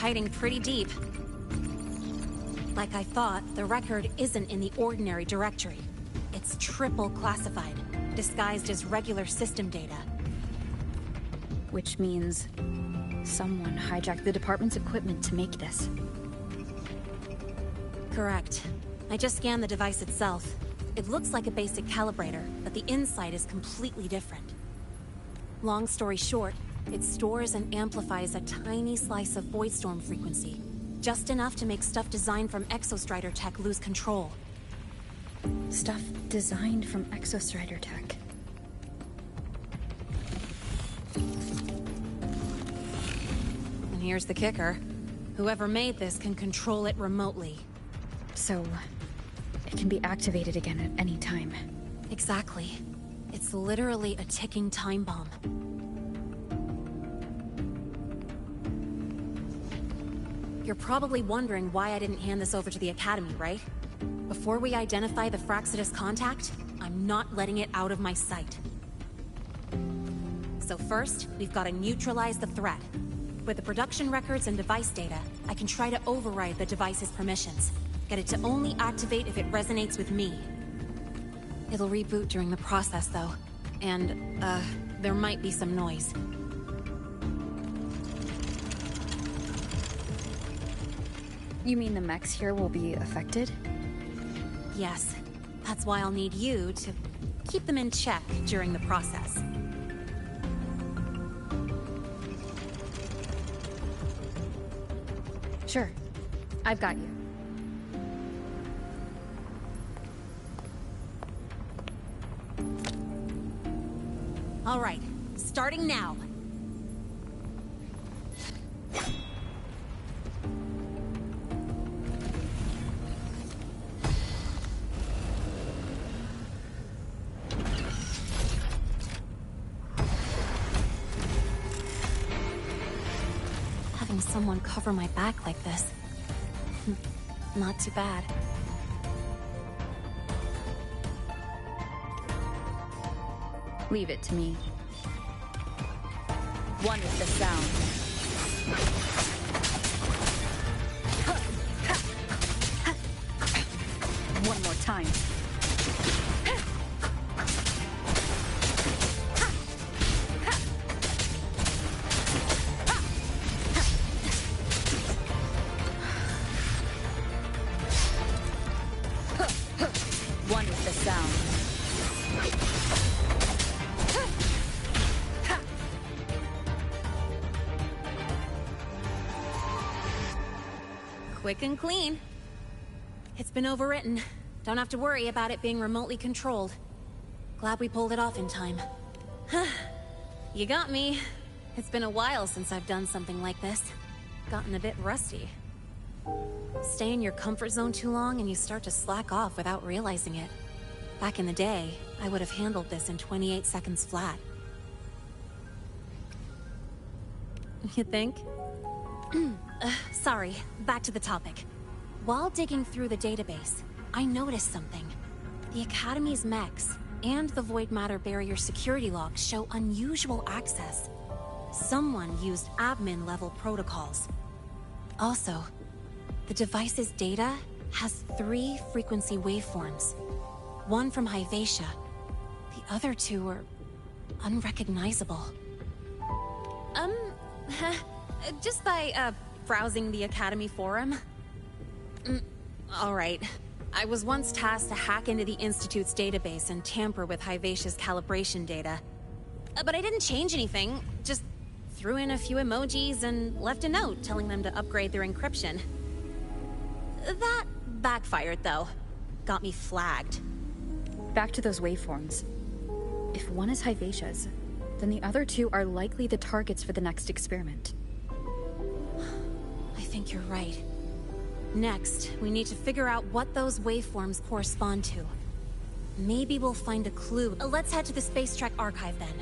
hiding pretty deep. Like I thought, the record isn't in the ordinary directory. It's triple classified, disguised as regular system data. Which means someone hijacked the department's equipment to make this. Correct. I just scanned the device itself. It looks like a basic calibrator, but the inside is completely different. Long story short, it stores and amplifies a tiny slice of Voidstorm frequency. Just enough to make stuff designed from Exostrider tech lose control. Stuff designed from Exostrider tech. And here's the kicker. Whoever made this can control it remotely. So, it can be activated again at any time. Exactly. It's literally a ticking time bomb. You're probably wondering why I didn't hand this over to the Academy, right? Before we identify the Fraxidus contact, I'm not letting it out of my sight. So first, we've got to neutralize the threat. With the production records and device data, I can try to override the device's permissions. Get it to only activate if it resonates with me. It'll reboot during the process, though. And, there might be some noise. You mean the mechs here will be affected? Yes. That's why I'll need you to keep them in check during the process. Sure. I've got you. All right. Starting now. Having someone cover my back like this. Not too bad. Leave it to me. One is the sound. One more time. One is the sound. Quick and clean. It's been overwritten. Don't have to worry about it being remotely controlled. Glad we pulled it off in time. You got me. It's been a while since I've done something like this. Gotten a bit rusty. Stay in your comfort zone too long and you start to slack off without realizing it. Back in the day, I would have handled this in 28 seconds flat. You think? Sorry, back to the topic. While digging through the database, I noticed something. The Academy's mechs and the Void Matter Barrier security logs show unusual access. Someone used admin-level protocols. Also, the device's data has 3 frequency waveforms. One from Hyvatia. The other 2 are unrecognizable. Just by, browsing the Academy forum? Alright. I was once tasked to hack into the Institute's database and tamper with Hyvatia's calibration data. But I didn't change anything, just threw in a few emojis and left a note telling them to upgrade their encryption. That backfired, though. Got me flagged. Back to those waveforms. If one is Hyvatia's, then the other 2 are likely the targets for the next experiment. I think you're right. Next, we need to figure out what those waveforms correspond to. Maybe we'll find a clue. Let's head to the Space Trek archive then.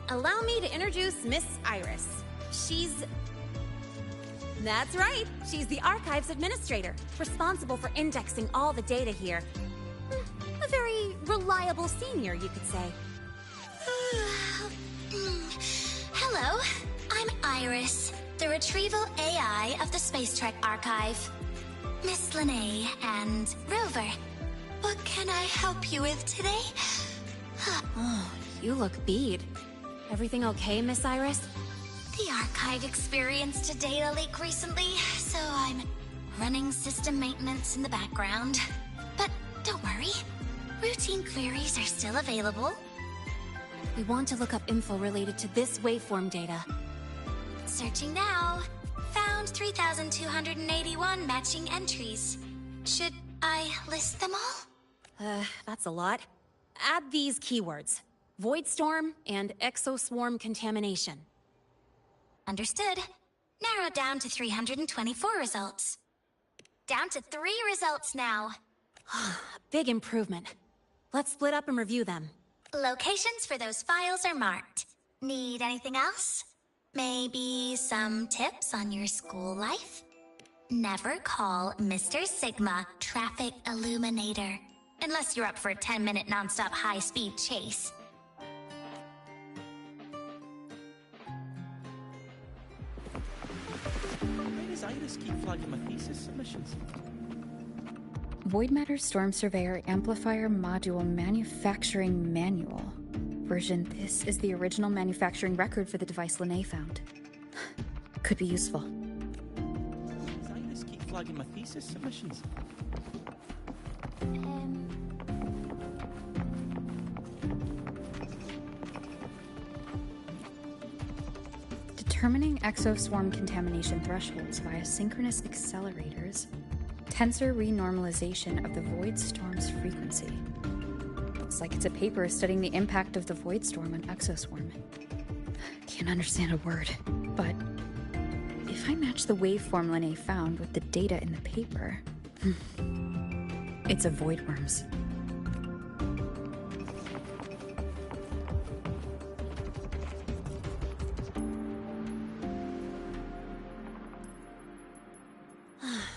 Allow me to introduce Miss Iris. That's right, she's the Archives Administrator, responsible for indexing all the data here. A very reliable senior, you could say. Hello, I'm Iris, the Retrieval AI of the Space Trek Archive. Miss Lene and Rover, what can I help you with today? Oh, you look beat. Everything okay, Miss Iris? The Archive experienced a data leak recently, so I'm running system maintenance in the background. But don't worry, routine queries are still available. We want to look up info related to this waveform data. Searching now. Found 3,281 matching entries. Should I list them all? That's a lot. Add these keywords: Void Storm and Exoswarm Contamination. Understood. Narrowed down to 324 results. Down to 3 results now. Big improvement. Let's split up and review them. Locations for those files are marked. Need anything else? Maybe some tips on your school life? Never call Mr. Sigma Traffic Illuminator. Unless you're up for a 10-minute non-stop high-speed chase. Why does Iris keep flagging my thesis submissions? Void Matter Storm Surveyor Amplifier Module Manufacturing Manual. Version this is the original manufacturing record for the device Lene found. Could be useful. Does Iris keep flagging my thesis submissions? Determining exoswarm contamination thresholds via synchronous accelerators. Tensor renormalization of the void storm's frequency. Looks like it's a paper studying the impact of the void storm on exoswarm. Can't understand a word, but if I match the waveform Lene found with the data in the paper, it's a void worms.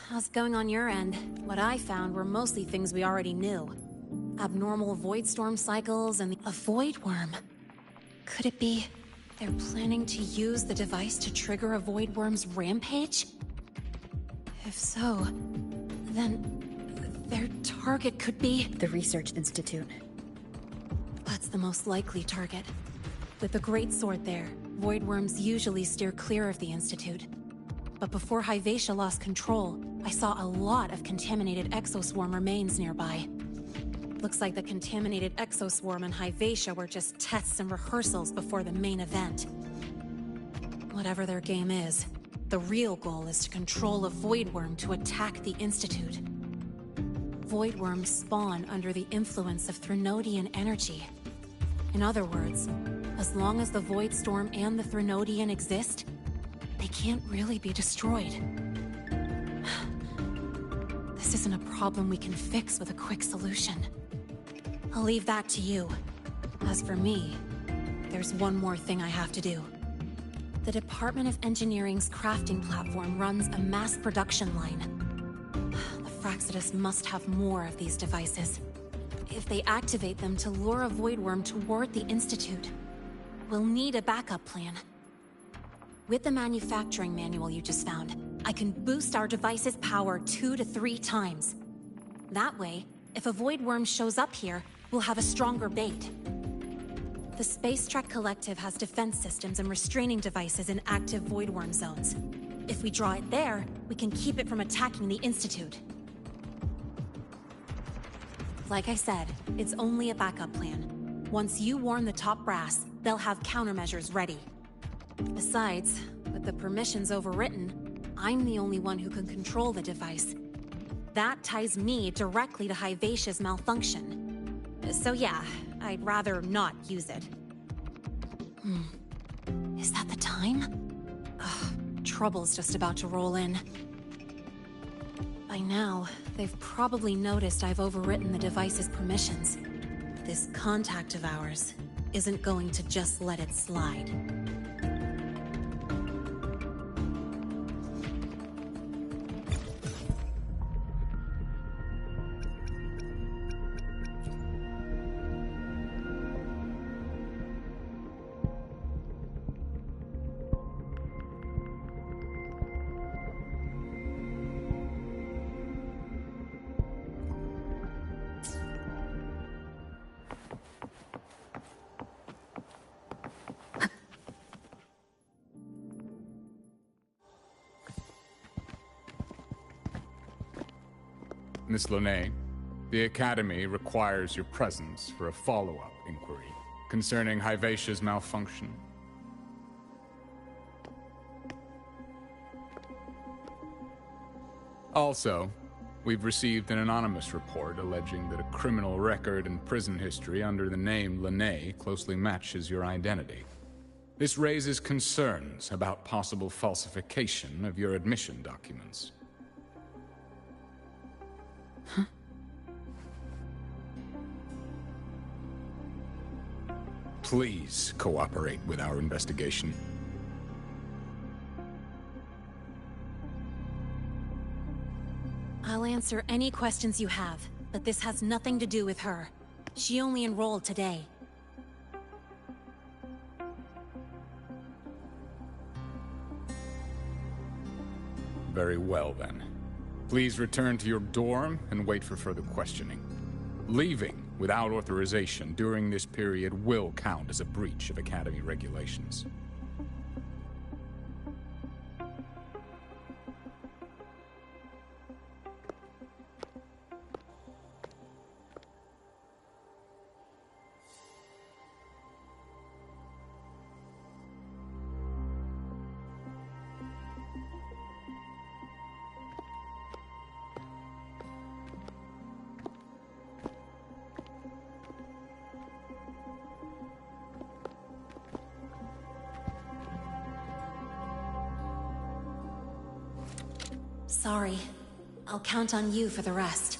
How's it going on your end? What I found were mostly things we already knew. Abnormal void storm cycles and a void worm. Could it be they're planning to use the device to trigger a void worm's rampage? If so, then their target could be... the Research Institute. That's the most likely target. With the Great Sword there, void worms usually steer clear of the Institute. But before Hyvatia lost control, I saw a lot of contaminated exoswarm remains nearby. Looks like the contaminated exoswarm and Hyvatia were just tests and rehearsals before the main event. Whatever their game is, the real goal is to control a void worm to attack the Institute. Void worms spawn under the influence of Threnodian energy. In other words, as long as the void storm and the Threnodian exist, they can't really be destroyed. This isn't a problem we can fix with a quick solution. I'll leave that to you. As for me, there's one more thing I have to do. The Department of Engineering's crafting platform runs a mass production line. The Fraxidus must have more of these devices. If they activate them to lure a void worm toward the Institute, we'll need a backup plan. With the manufacturing manual you just found, I can boost our device's power 2 to 3 times. That way, if a void worm shows up here, we'll have a stronger bait. The Space Trek Collective has defense systems and restraining devices in active void worm zones. If we draw it there, we can keep it from attacking the Institute. Like I said, it's only a backup plan. Once you warn the top brass, they'll have countermeasures ready. Besides, with the permissions overwritten, I'm the only one who can control the device. That ties me directly to Hyvatia's malfunction. So yeah, I'd rather not use it. Is that the time? Ugh, trouble's just about to roll in. By now, they've probably noticed I've overwritten the device's permissions. This contact of ours, isn't going to just let it slide. Miss Lene, the Academy requires your presence for a follow-up inquiry concerning Hyvatia's malfunction. Also, we've received an anonymous report alleging that a criminal record and prison history under the name Lene closely matches your identity. This raises concerns about possible falsification of your admission documents. Please cooperate with our investigation. I'll answer any questions you have, but this has nothing to do with her. She only enrolled today. Very well, then. Please return to your dorm and wait for further questioning. Leaving without authorization during this period will count as a breach of Academy regulations. Sorry. I'll count on you for the rest.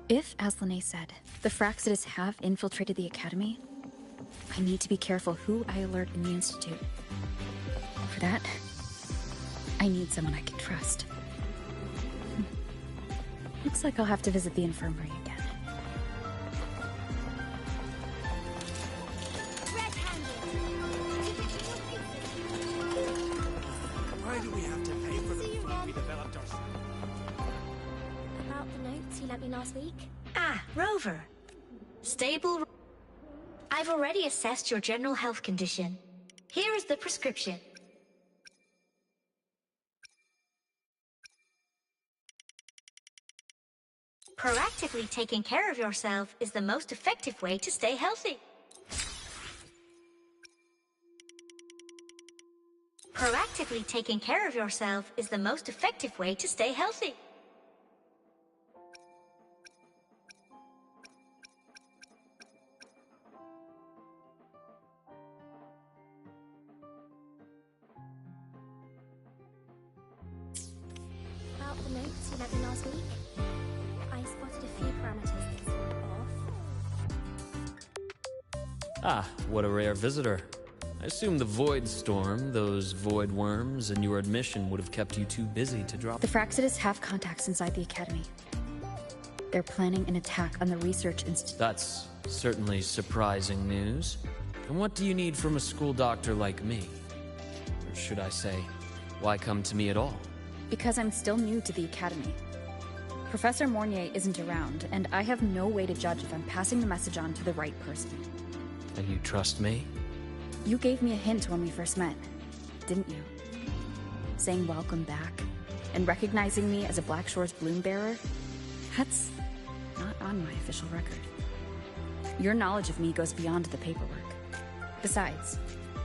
If, as Lene said, the Fraxidas have infiltrated the Academy, I need to be careful who I alert in the Institute. For that, I need someone I can trust. Looks like I'll have to visit the infirmary again. Why do we have to pay for the food we developed ourselves? About the notes you lent me last week? Ah, Rover. Stable. I've already assessed your general health condition. Here is the prescription. Proactively taking care of yourself is the most effective way to stay healthy. Proactively taking care of yourself is the most effective way to stay healthy. About the notes you lent me last week? I spotted a few parameters that seemed off. Ah, what a rare visitor. I assume the Void Storm, those void worms, and your admission would have kept you too busy to drop. The Fraxidas have contacts inside the Academy. They're planning an attack on the Research Institute. That's certainly surprising news. And what do you need from a school doctor like me? Or should I say, why come to me at all? Because I'm still new to the Academy. Professor Mornier isn't around, and I have no way to judge if I'm passing the message on to the right person. And you trust me? You gave me a hint when we first met, didn't you? Saying welcome back, and recognizing me as a Black Shore's bloom bearer? That's not on my official record. Your knowledge of me goes beyond the paperwork. Besides,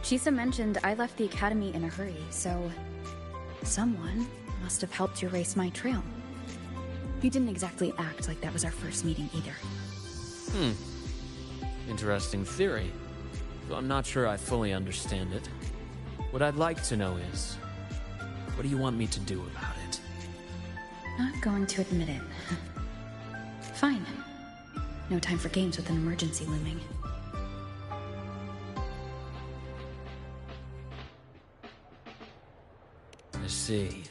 Chisa mentioned I left the Academy in a hurry, so someone must have helped you erase my trail. You didn't exactly act like that was our first meeting either. Interesting theory. Though I'm not sure I fully understand it. What I'd like to know is, what do you want me to do about it? Not going to admit it. Fine. No time for games with an emergency looming. I see.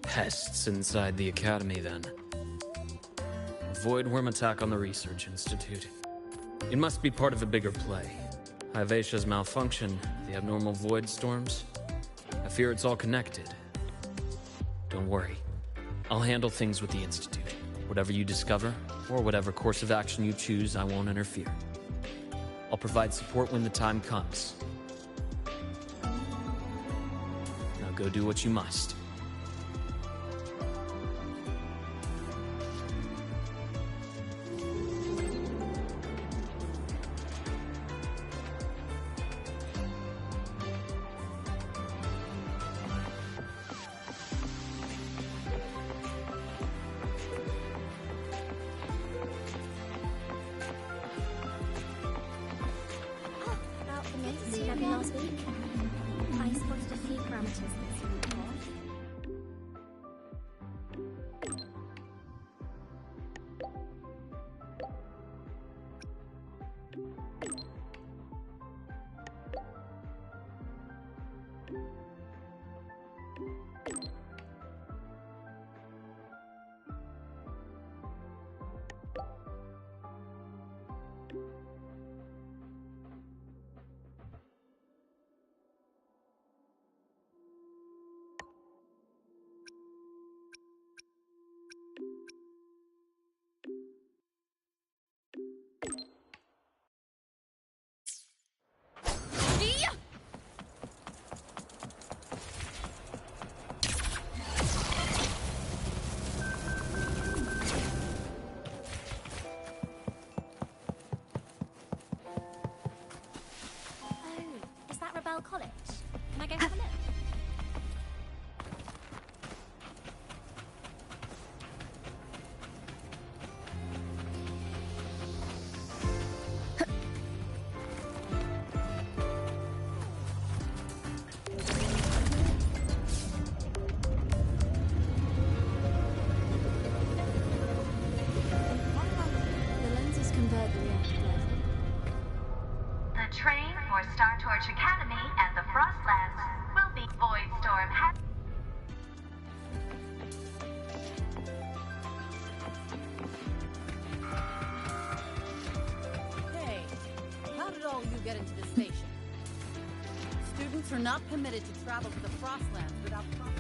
Pests inside the Academy, then. A void worm attack on the Research Institute. It must be part of a bigger play. Hyvacia's malfunction, the abnormal void storms. I fear it's all connected. Don't worry. I'll handle things with the Institute. Whatever you discover, or whatever course of action you choose, I won't interfere. I'll provide support when the time comes. Now go do what you must. About the myths you had last week, I spotted a few parameters in this report. Is that Rebel College? Can I go have a look? The lenses convert the reactor. The train for Star Torch Academy and the Frostlands will be Voidstorm. Hey, how did all you get into the station? Students are not permitted to travel to the Frostlands without proper...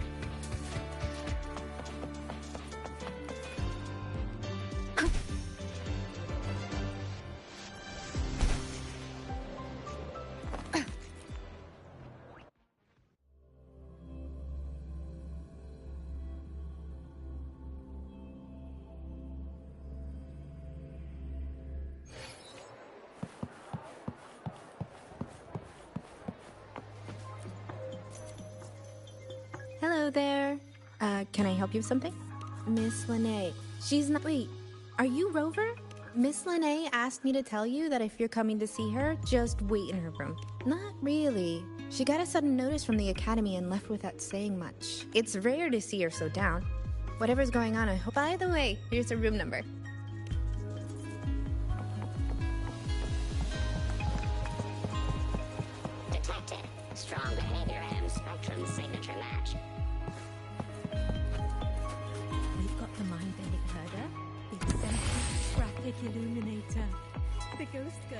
Hello there. Can I help you with something? Miss Lene. She's not. Wait, are you Rover? Miss Lene asked me to tell you that if you're coming to see her, just wait in her room. Not really. She got a sudden notice from the Academy and left without saying much. It's rare to see her so down. Whatever's going on, I hope. By the way, here's her room number. Detected. Strong behavior and spectrum signature match. We've got the mind-bending herder, the eccentric graphic illuminator, the ghost girl.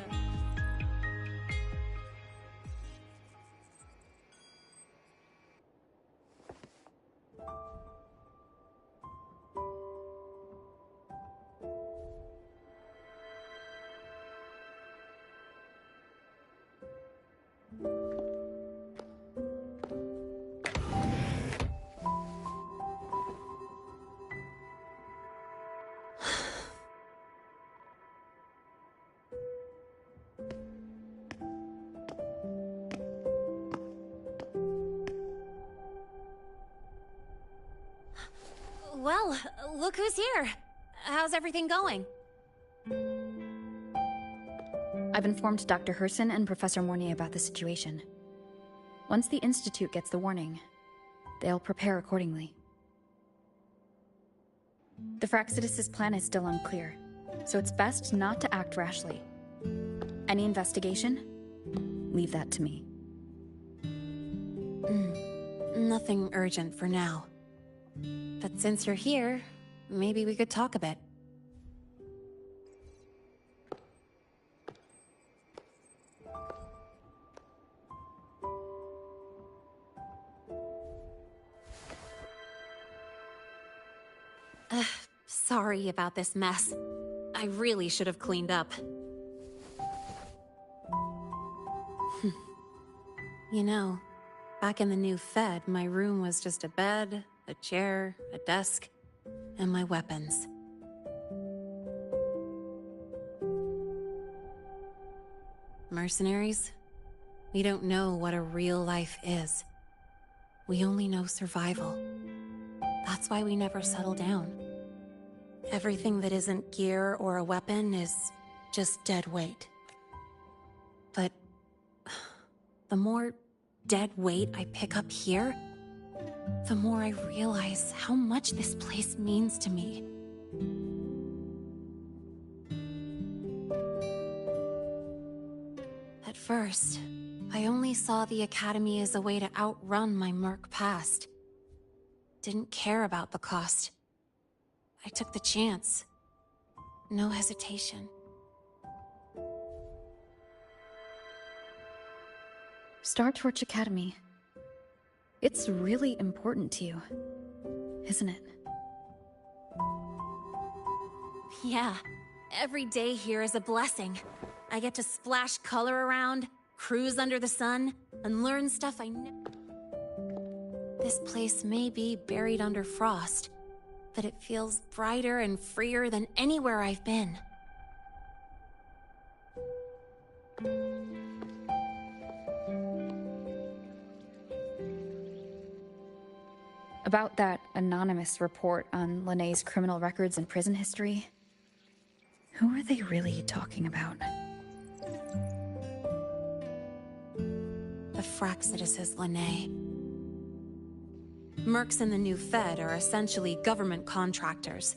Well, look who's here. How's everything going? I've informed Dr. Herson and Professor Mornay about the situation. Once the Institute gets the warning, they'll prepare accordingly. The Fraxidus' plan is still unclear, so it's best not to act rashly. Any investigation? Leave that to me. Nothing urgent for now. But since you're here, maybe we could talk a bit. Sorry about this mess. I really should have cleaned up. You know, back in the new Fed, my room was just a bed, a chair, a desk, and my weapons. Mercenaries? We don't know what a real life is. We only know survival. That's why we never settle down. Everything that isn't gear or a weapon is just dead weight. But the more dead weight I pick up here, the more I realize how much this place means to me. At first, I only saw the Academy as a way to outrun my merc past. Didn't care about the cost. I took the chance. No hesitation. Star Torch Academy. It's really important to you, isn't it? Yeah, every day here is a blessing. I get to splash color around, cruise under the sun, and learn stuff I never... This place may be buried under frost, but it feels brighter and freer than anywhere I've been. About that anonymous report on Linnéa's criminal records and prison history, who are they really talking about? The Fraxidus is Linné. Mercs in the new Fed are essentially government contractors.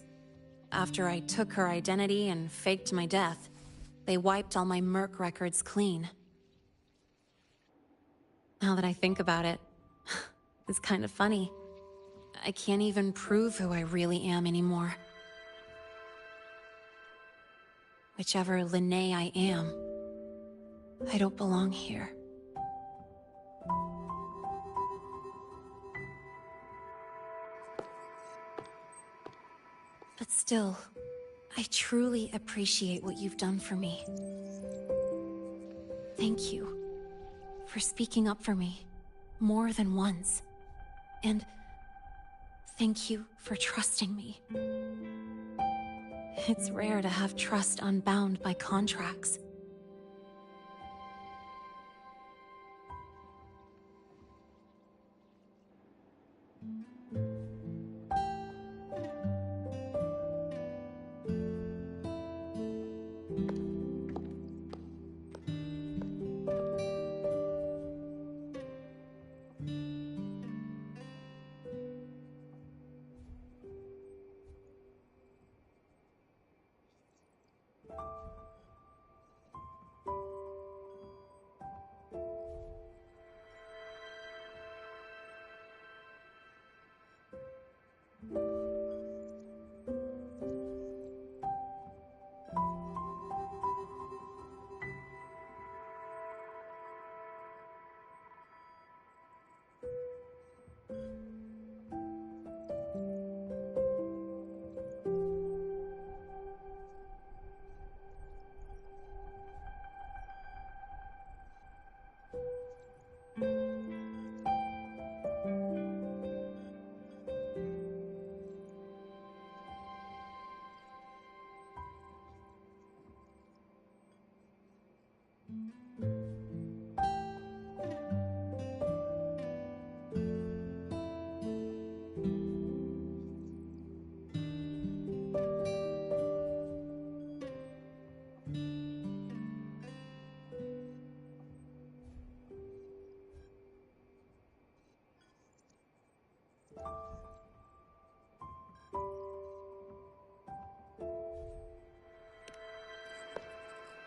After I took her identity and faked my death, they wiped all my merc records clean. Now that I think about it, it's kind of funny. I can't even prove who I really am anymore. Whichever Linné I am, I don't belong here. But still, I truly appreciate what you've done for me. Thank you for speaking up for me more than once. And thank you for trusting me. It's rare to have trust unbound by contracts.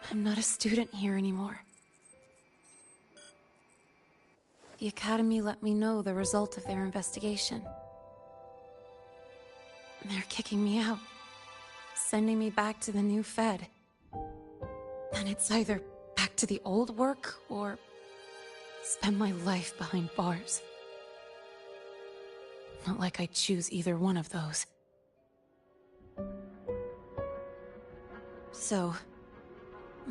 I'm not a student here anymore. The Academy let me know the result of their investigation. They're kicking me out, sending me back to the new Fed. And it's either back to the old work, or spend my life behind bars. Not like I choose either one of those. So,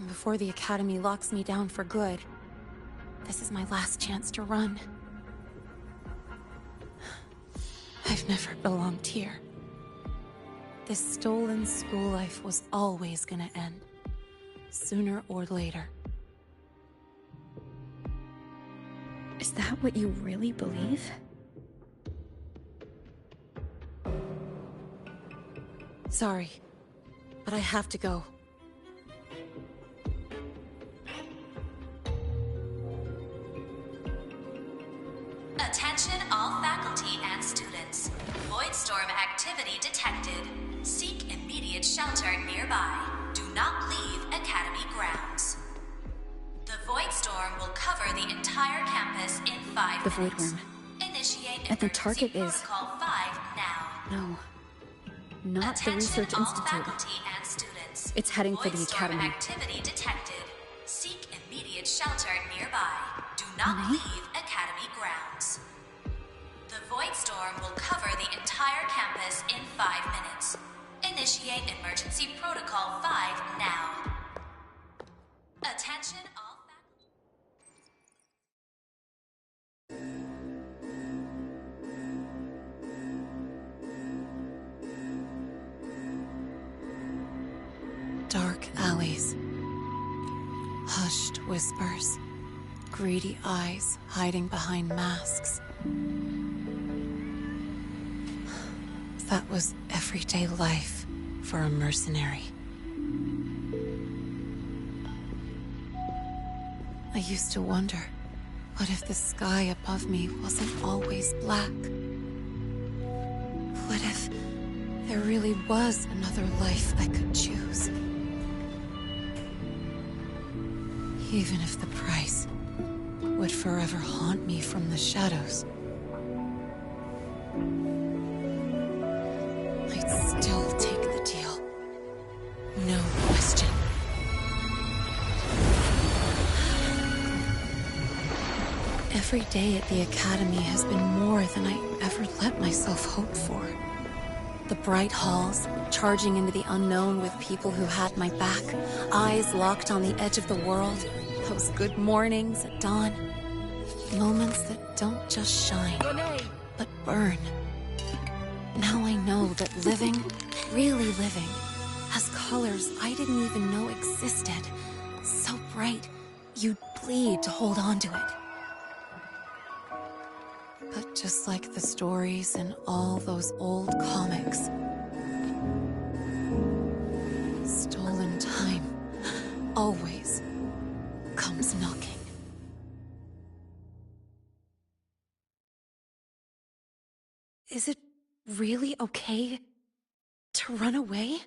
before the Academy locks me down for good, this is my last chance to run. I've never belonged here. This stolen school life was always gonna end, sooner or later. Is that what you really believe? Sorry, but I have to go. Attention all faculty and students. Voidstorm activity detected. Seek immediate shelter nearby. Do not leave Academy grounds. The Voidstorm will cover the entire campus in 5 The minutes. Voidworm. Initiate And the target is... Protocol 5 now. No. Not the Attention Research all Institute. faculty and students. It's heading for the Voidstorm Academy. activity detected. Seek immediate shelter nearby. Do not leave Academy grounds. The Voidstorm will cover the entire campus in 5 minutes. Initiate Emergency Protocol 5 now. Attention all Dark alleys. Hushed whispers. Greedy eyes hiding behind masks. That was everyday life for a mercenary. I used to wonder, what if the sky above me wasn't always black? What if there really was another life I could choose? Even if the price would forever haunt me from the shadows, I'd still take the deal. No question. Every day at the Academy has been more than I ever let myself hope for. The bright halls, charging into the unknown with people who had my back, eyes locked on the edge of the world, those good mornings at dawn, moments that don't just shine, but burn. Now I know that living, really living, has colors I didn't even know existed. So bright, you'd bleed to hold on to it. But just like the stories in all those old comics, stolen time always comes knocking. Is it really okay to run away?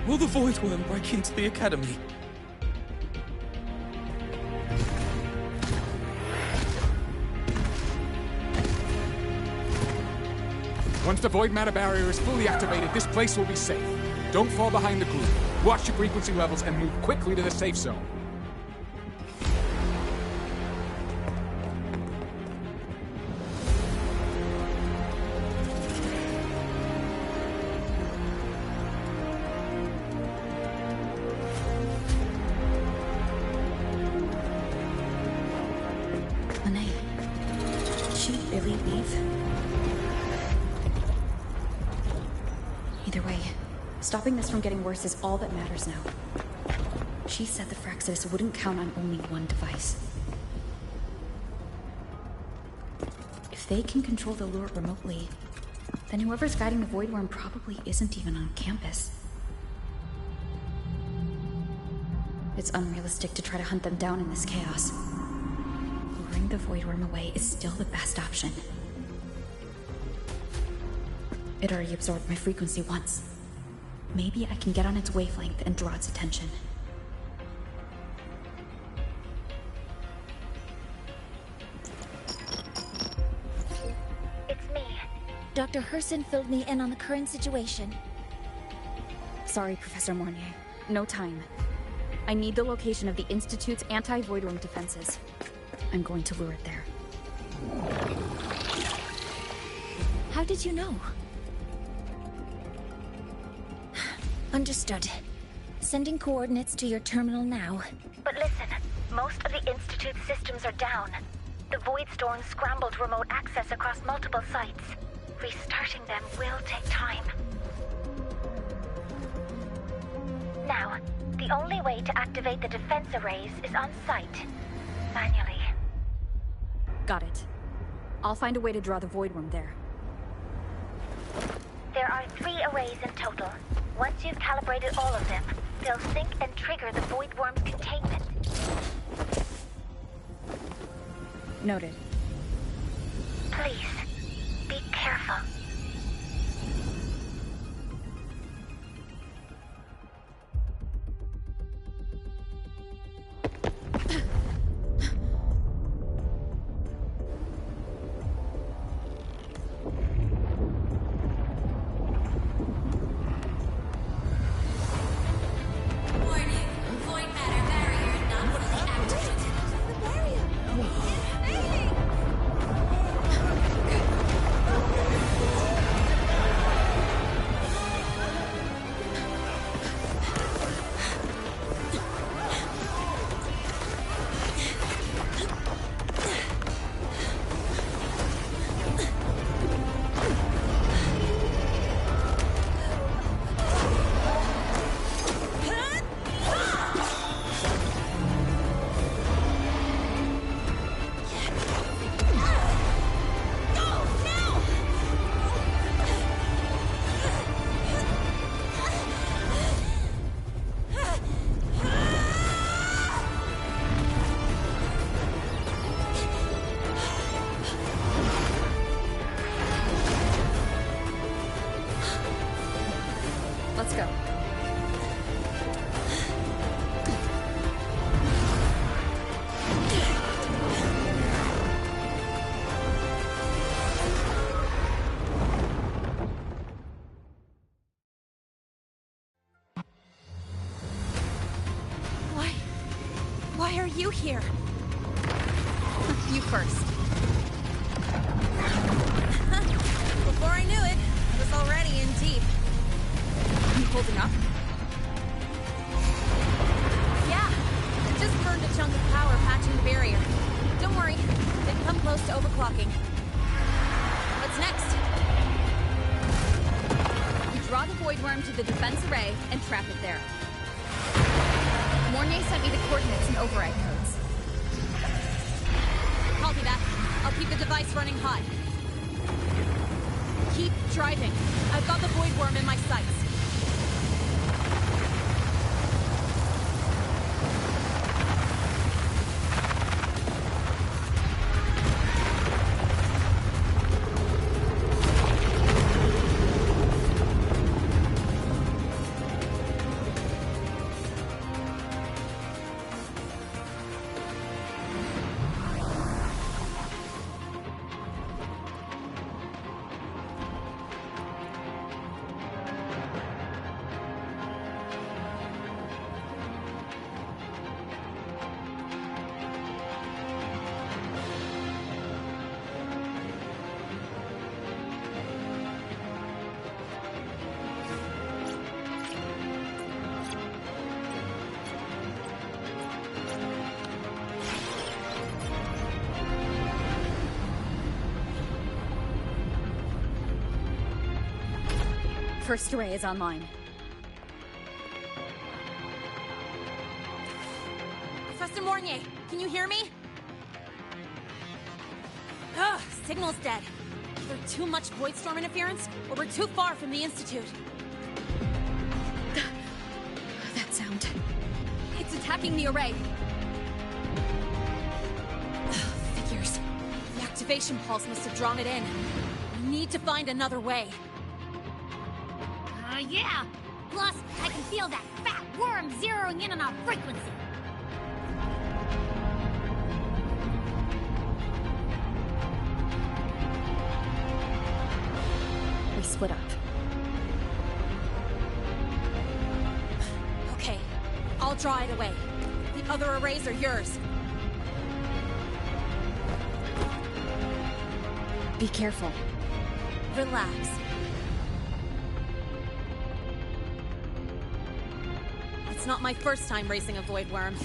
Will the Void Worm break into the Academy? Once the void matter barrier is fully activated, this place will be safe. Don't fall behind the group. Watch your frequency levels and move quickly to the safe zone. Lene, did she really leave? Either way, stopping this from getting worse is all that matters now. She said the Fraxis wouldn't count on only one device. If they can control the lure remotely, then whoever's guiding the Void Worm probably isn't even on campus. It's unrealistic to try to hunt them down in this chaos. Luring the Void Worm away is still the best option. It already absorbed my frequency once. Maybe I can get on its wavelength and draw its attention. It's me. Dr. Herson filled me in on the current situation. Sorry, Professor Mornier. No time. I need the location of the Institute's anti-Void Worm defenses. I'm going to lure it there. How did you know? Understood. Sending coordinates to your terminal now. But listen, most of the Institute's systems are down. The Void Storm scrambled remote access across multiple sites. Restarting them will take time. Now, the only way to activate the defense arrays is on site. Manually. Got it. I'll find a way to draw the Void Worm there. There are 3 arrays in total. Once you've calibrated all of them, they'll sync and trigger the Void Worm's containment. Noted. Please, be careful. Let's go. Why are you here? You first. Before I knew it, I was already in deep. You holding up? Yeah, just burned a chunk of power patching the barrier. Don't worry, they've come close to overclocking. What's next? You draw the Void Worm to the defense array and trap it there. Mornier sent me the coordinates and override codes. Copy that. I'll keep the device running hot. Keep driving. I've got the Void Worm in my sights. first array is online. Professor Mornier, can you hear me? Ugh, signal's dead. Either too much Voidstorm interference, or we're too far from the Institute. That sound. It's attacking the array. Figures. The activation pulse must have drawn it in. We need to find another way. Yeah! Plus, I can feel that fat worm zeroing in on our frequency. We split up. Okay, I'll draw it away. The other arrays are yours. Be careful. Relax. It's not my first time racing a void worm.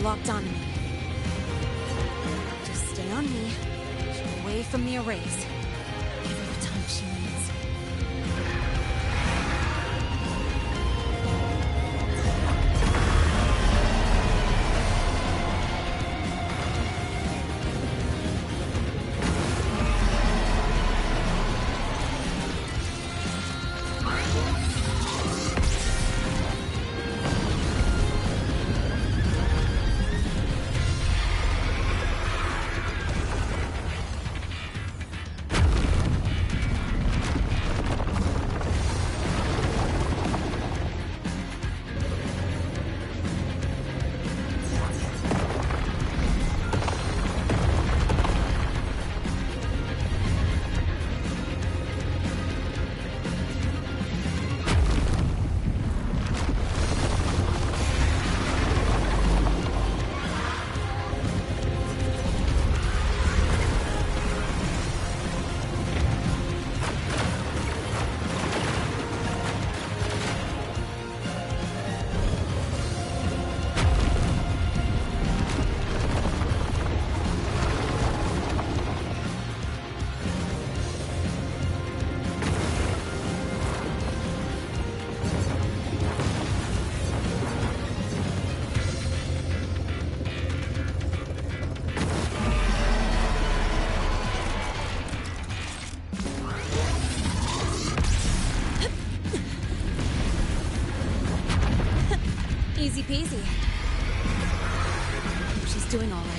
Locked on me. Just stay on me. Keep away from the arrays. Give her the time she needs. Easy peasy. She's doing all right.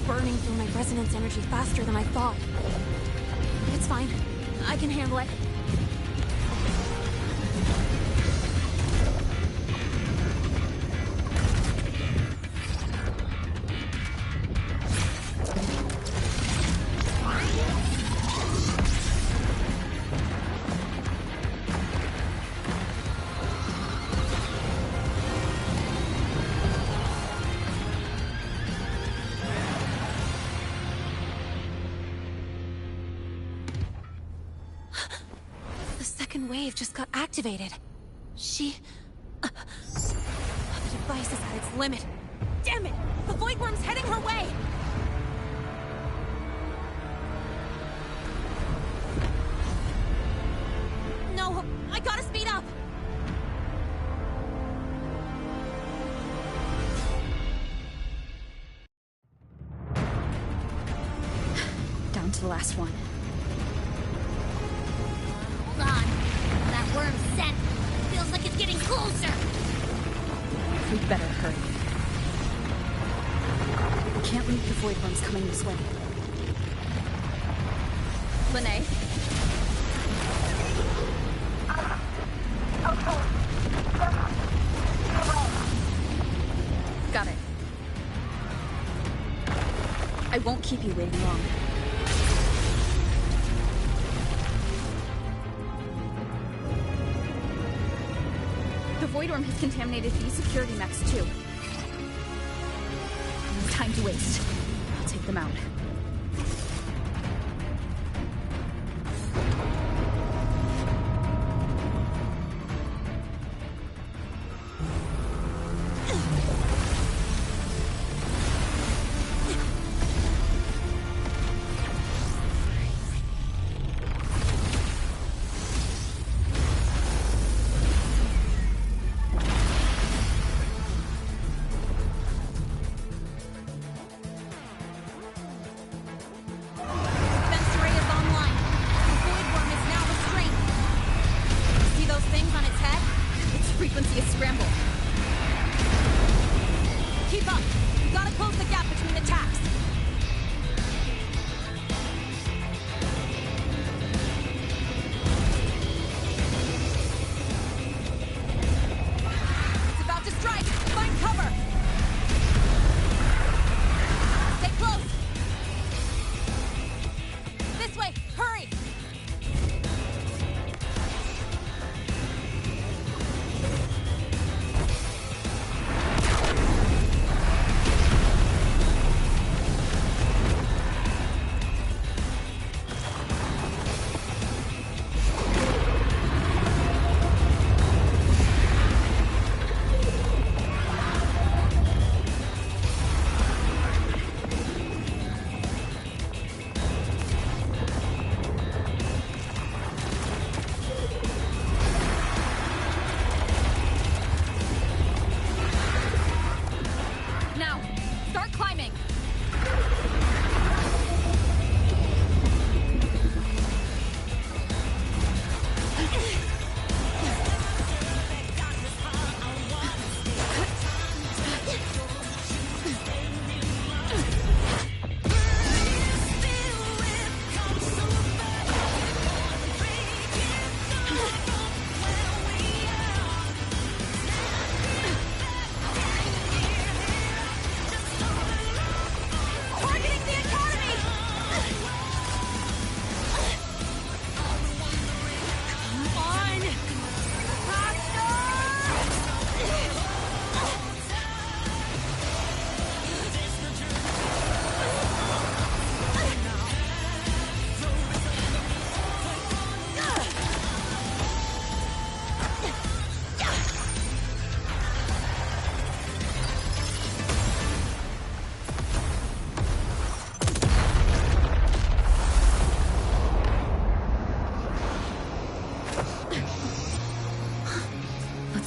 burning through my resonance energy faster than I thought. It's fine. I can handle it. Wave just got activated. The device is at its limit. Damn it! The Void Worm's heading her way! No, I gotta speed up! Down to the last one. Hold on. That worm's scent feels like it's getting closer. We'd better hurry. We can't leave the Void Worms coming this way. Lene? Got it. I won't keep you waiting long. The Void Worm has contaminated these security mechs too. No time to waste. I'll take them out.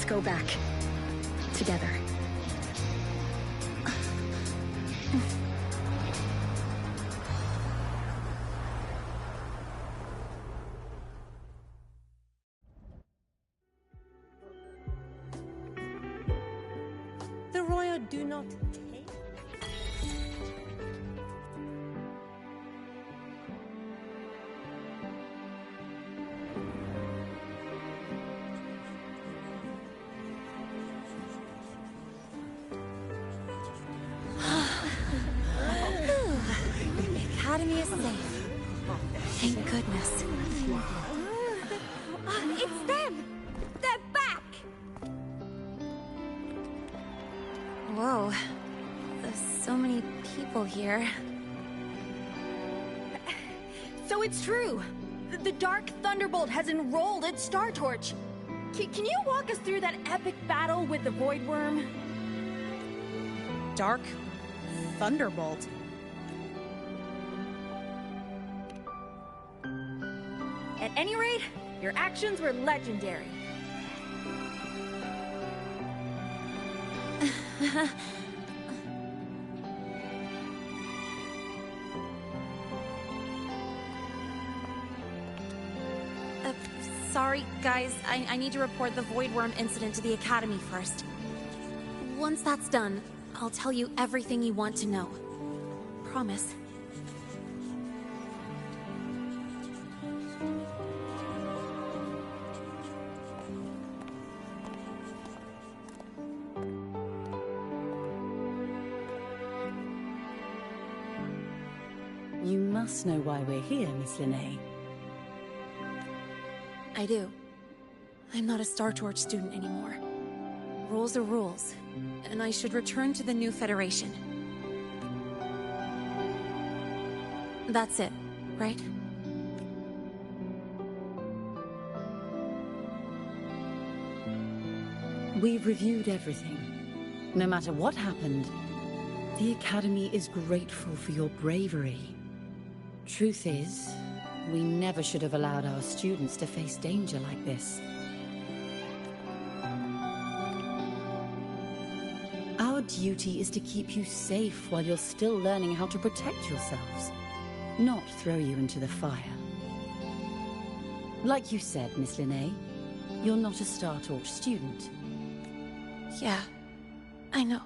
Go back. Together. The royal do not take. Academy is safe. Thank goodness. It's them! They're back! Whoa. There's so many people here. So it's true! The Dark Thunderbolt has enrolled at Star Torch! Can you walk us through that epic battle with the Void Worm? Dark Thunderbolt. At any rate, your actions were legendary. Sorry, guys. I need to report the Void Worm incident to the Academy first. Once that's done, I'll tell you everything you want to know. Promise. You must know why we're here, Miss Linnae. I do. I'm not a Star Torch student anymore. Rules are rules, and I should return to the new Federation. That's it, right? We've reviewed everything. No matter what happened, the Academy is grateful for your bravery. Truth is, we never should have allowed our students to face danger like this. Our duty is to keep you safe while you're still learning how to protect yourselves, not throw you into the fire. Like you said, Miss Linnae, you're not a Star Torch student. Yeah, I know.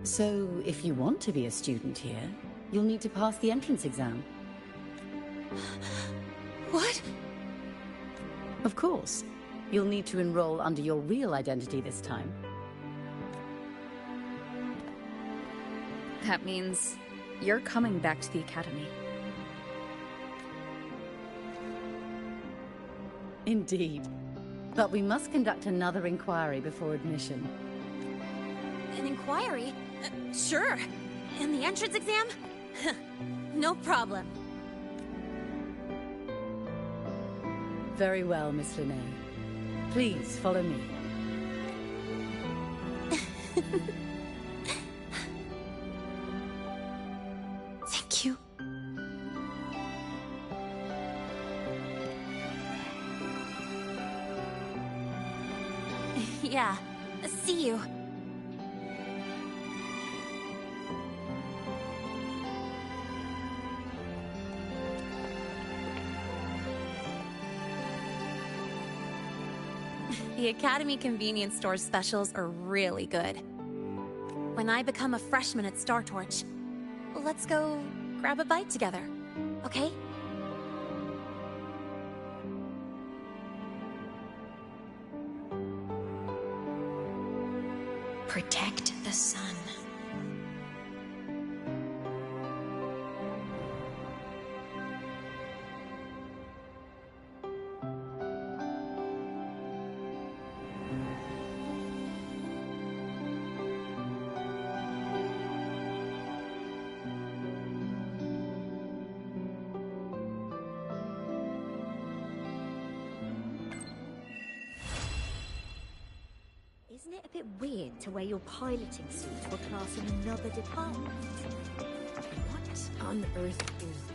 So, if you want to be a student here, you'll need to pass the entrance exam. What? Of course. You'll need to enroll under your real identity this time. That means you're coming back to the Academy. Indeed. But we must conduct another inquiry before admission. An inquiry? Sure. And the entrance exam? No problem. Very well, Miss Linnae. Please follow me. Thank you. Yeah. See you. The Academy convenience store specials are really good. When I become a freshman at Star Torch, let's go grab a bite together, okay? Protect the sun. Isn't it a bit weird to wear your piloting suit to a class in another department? What on earth is this?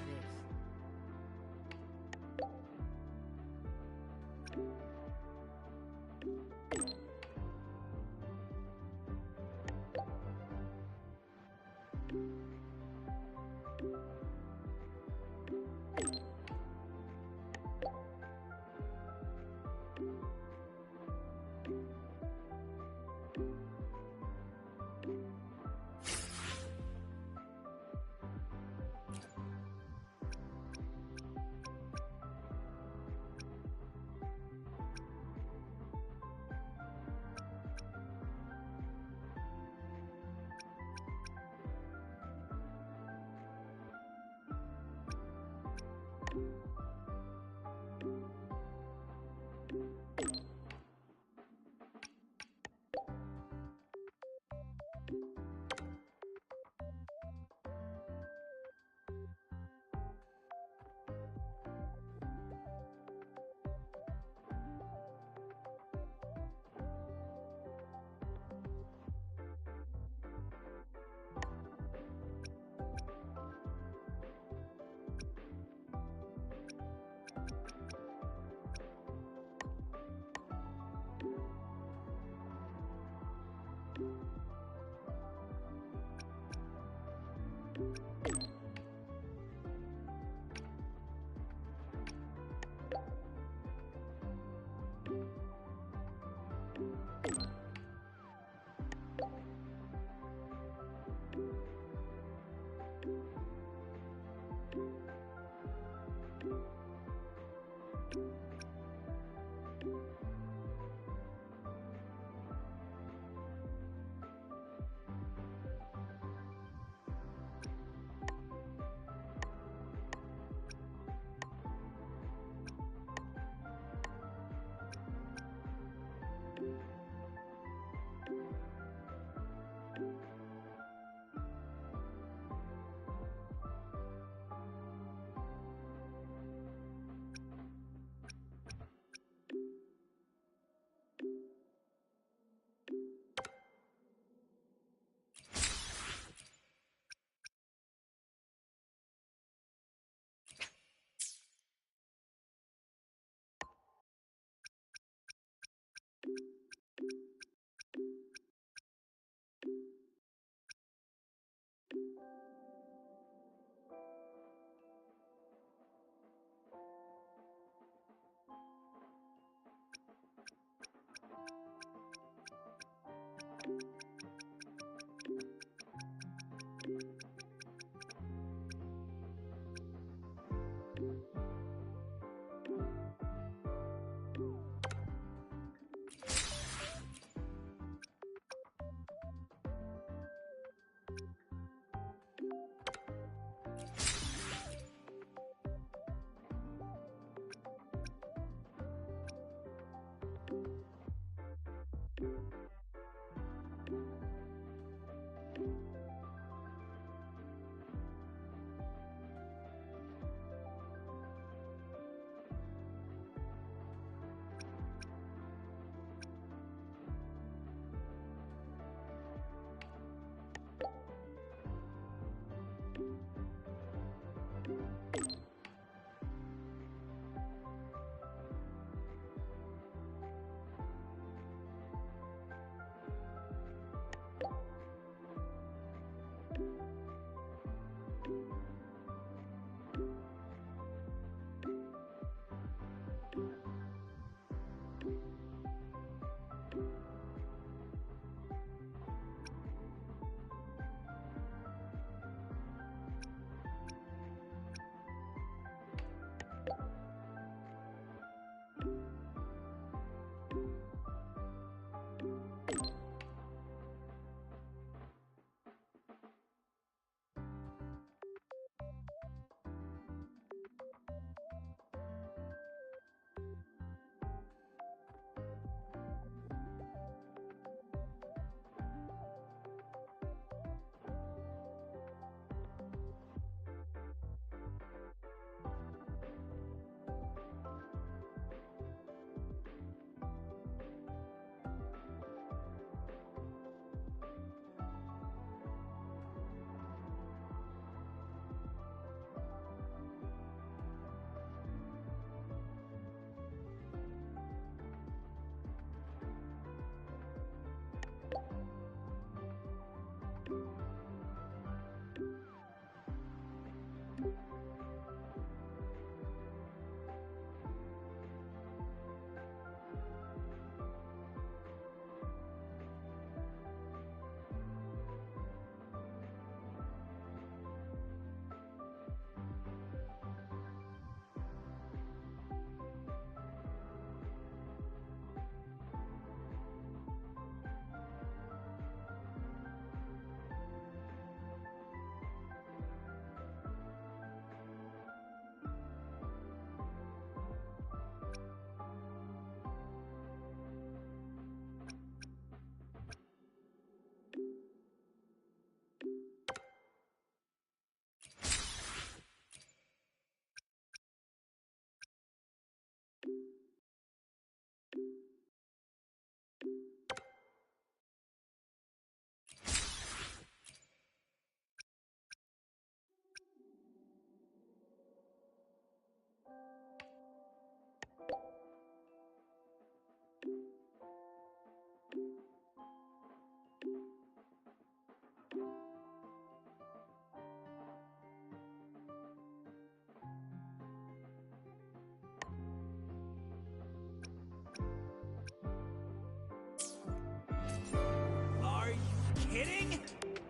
kidding?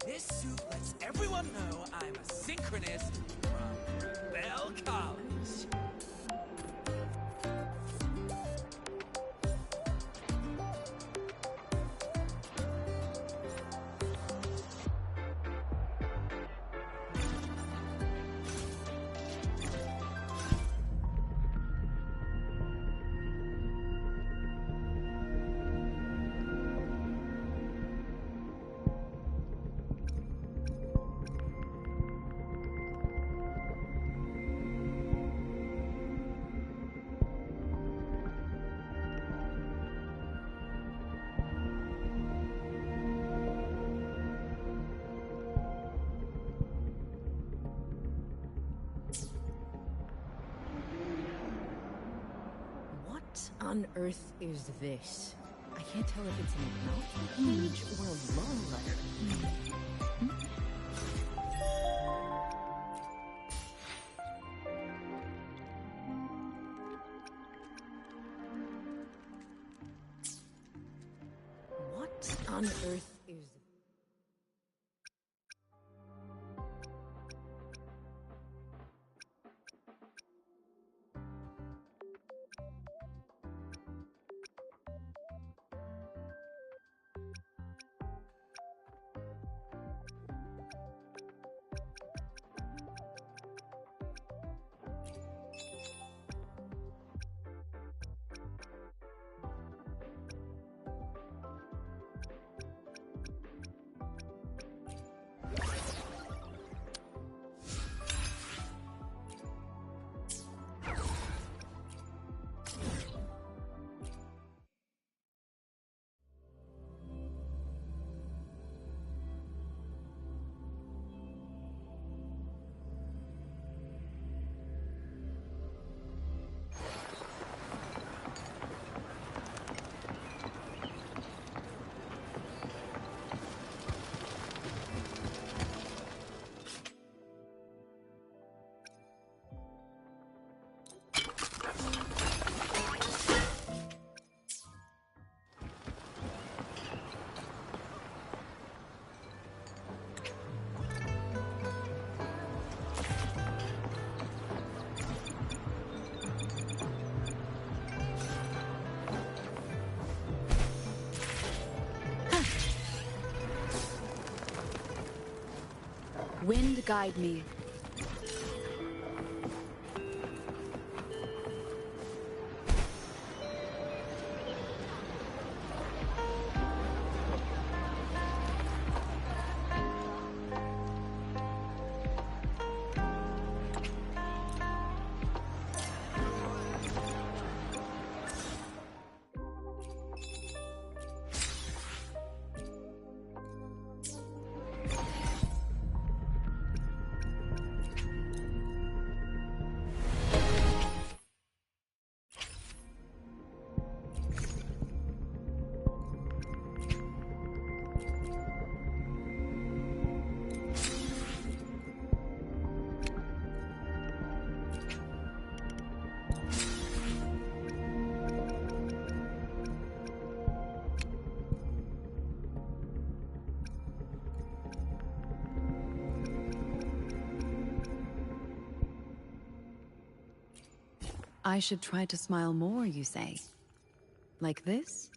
This suit lets everyone know I'm a synchronist from Bell College. What on earth is this? I can't tell if it's an acknowledgement page or a love letter. What on earth is... Wind guide me. I should try to smile more, you say? Like this?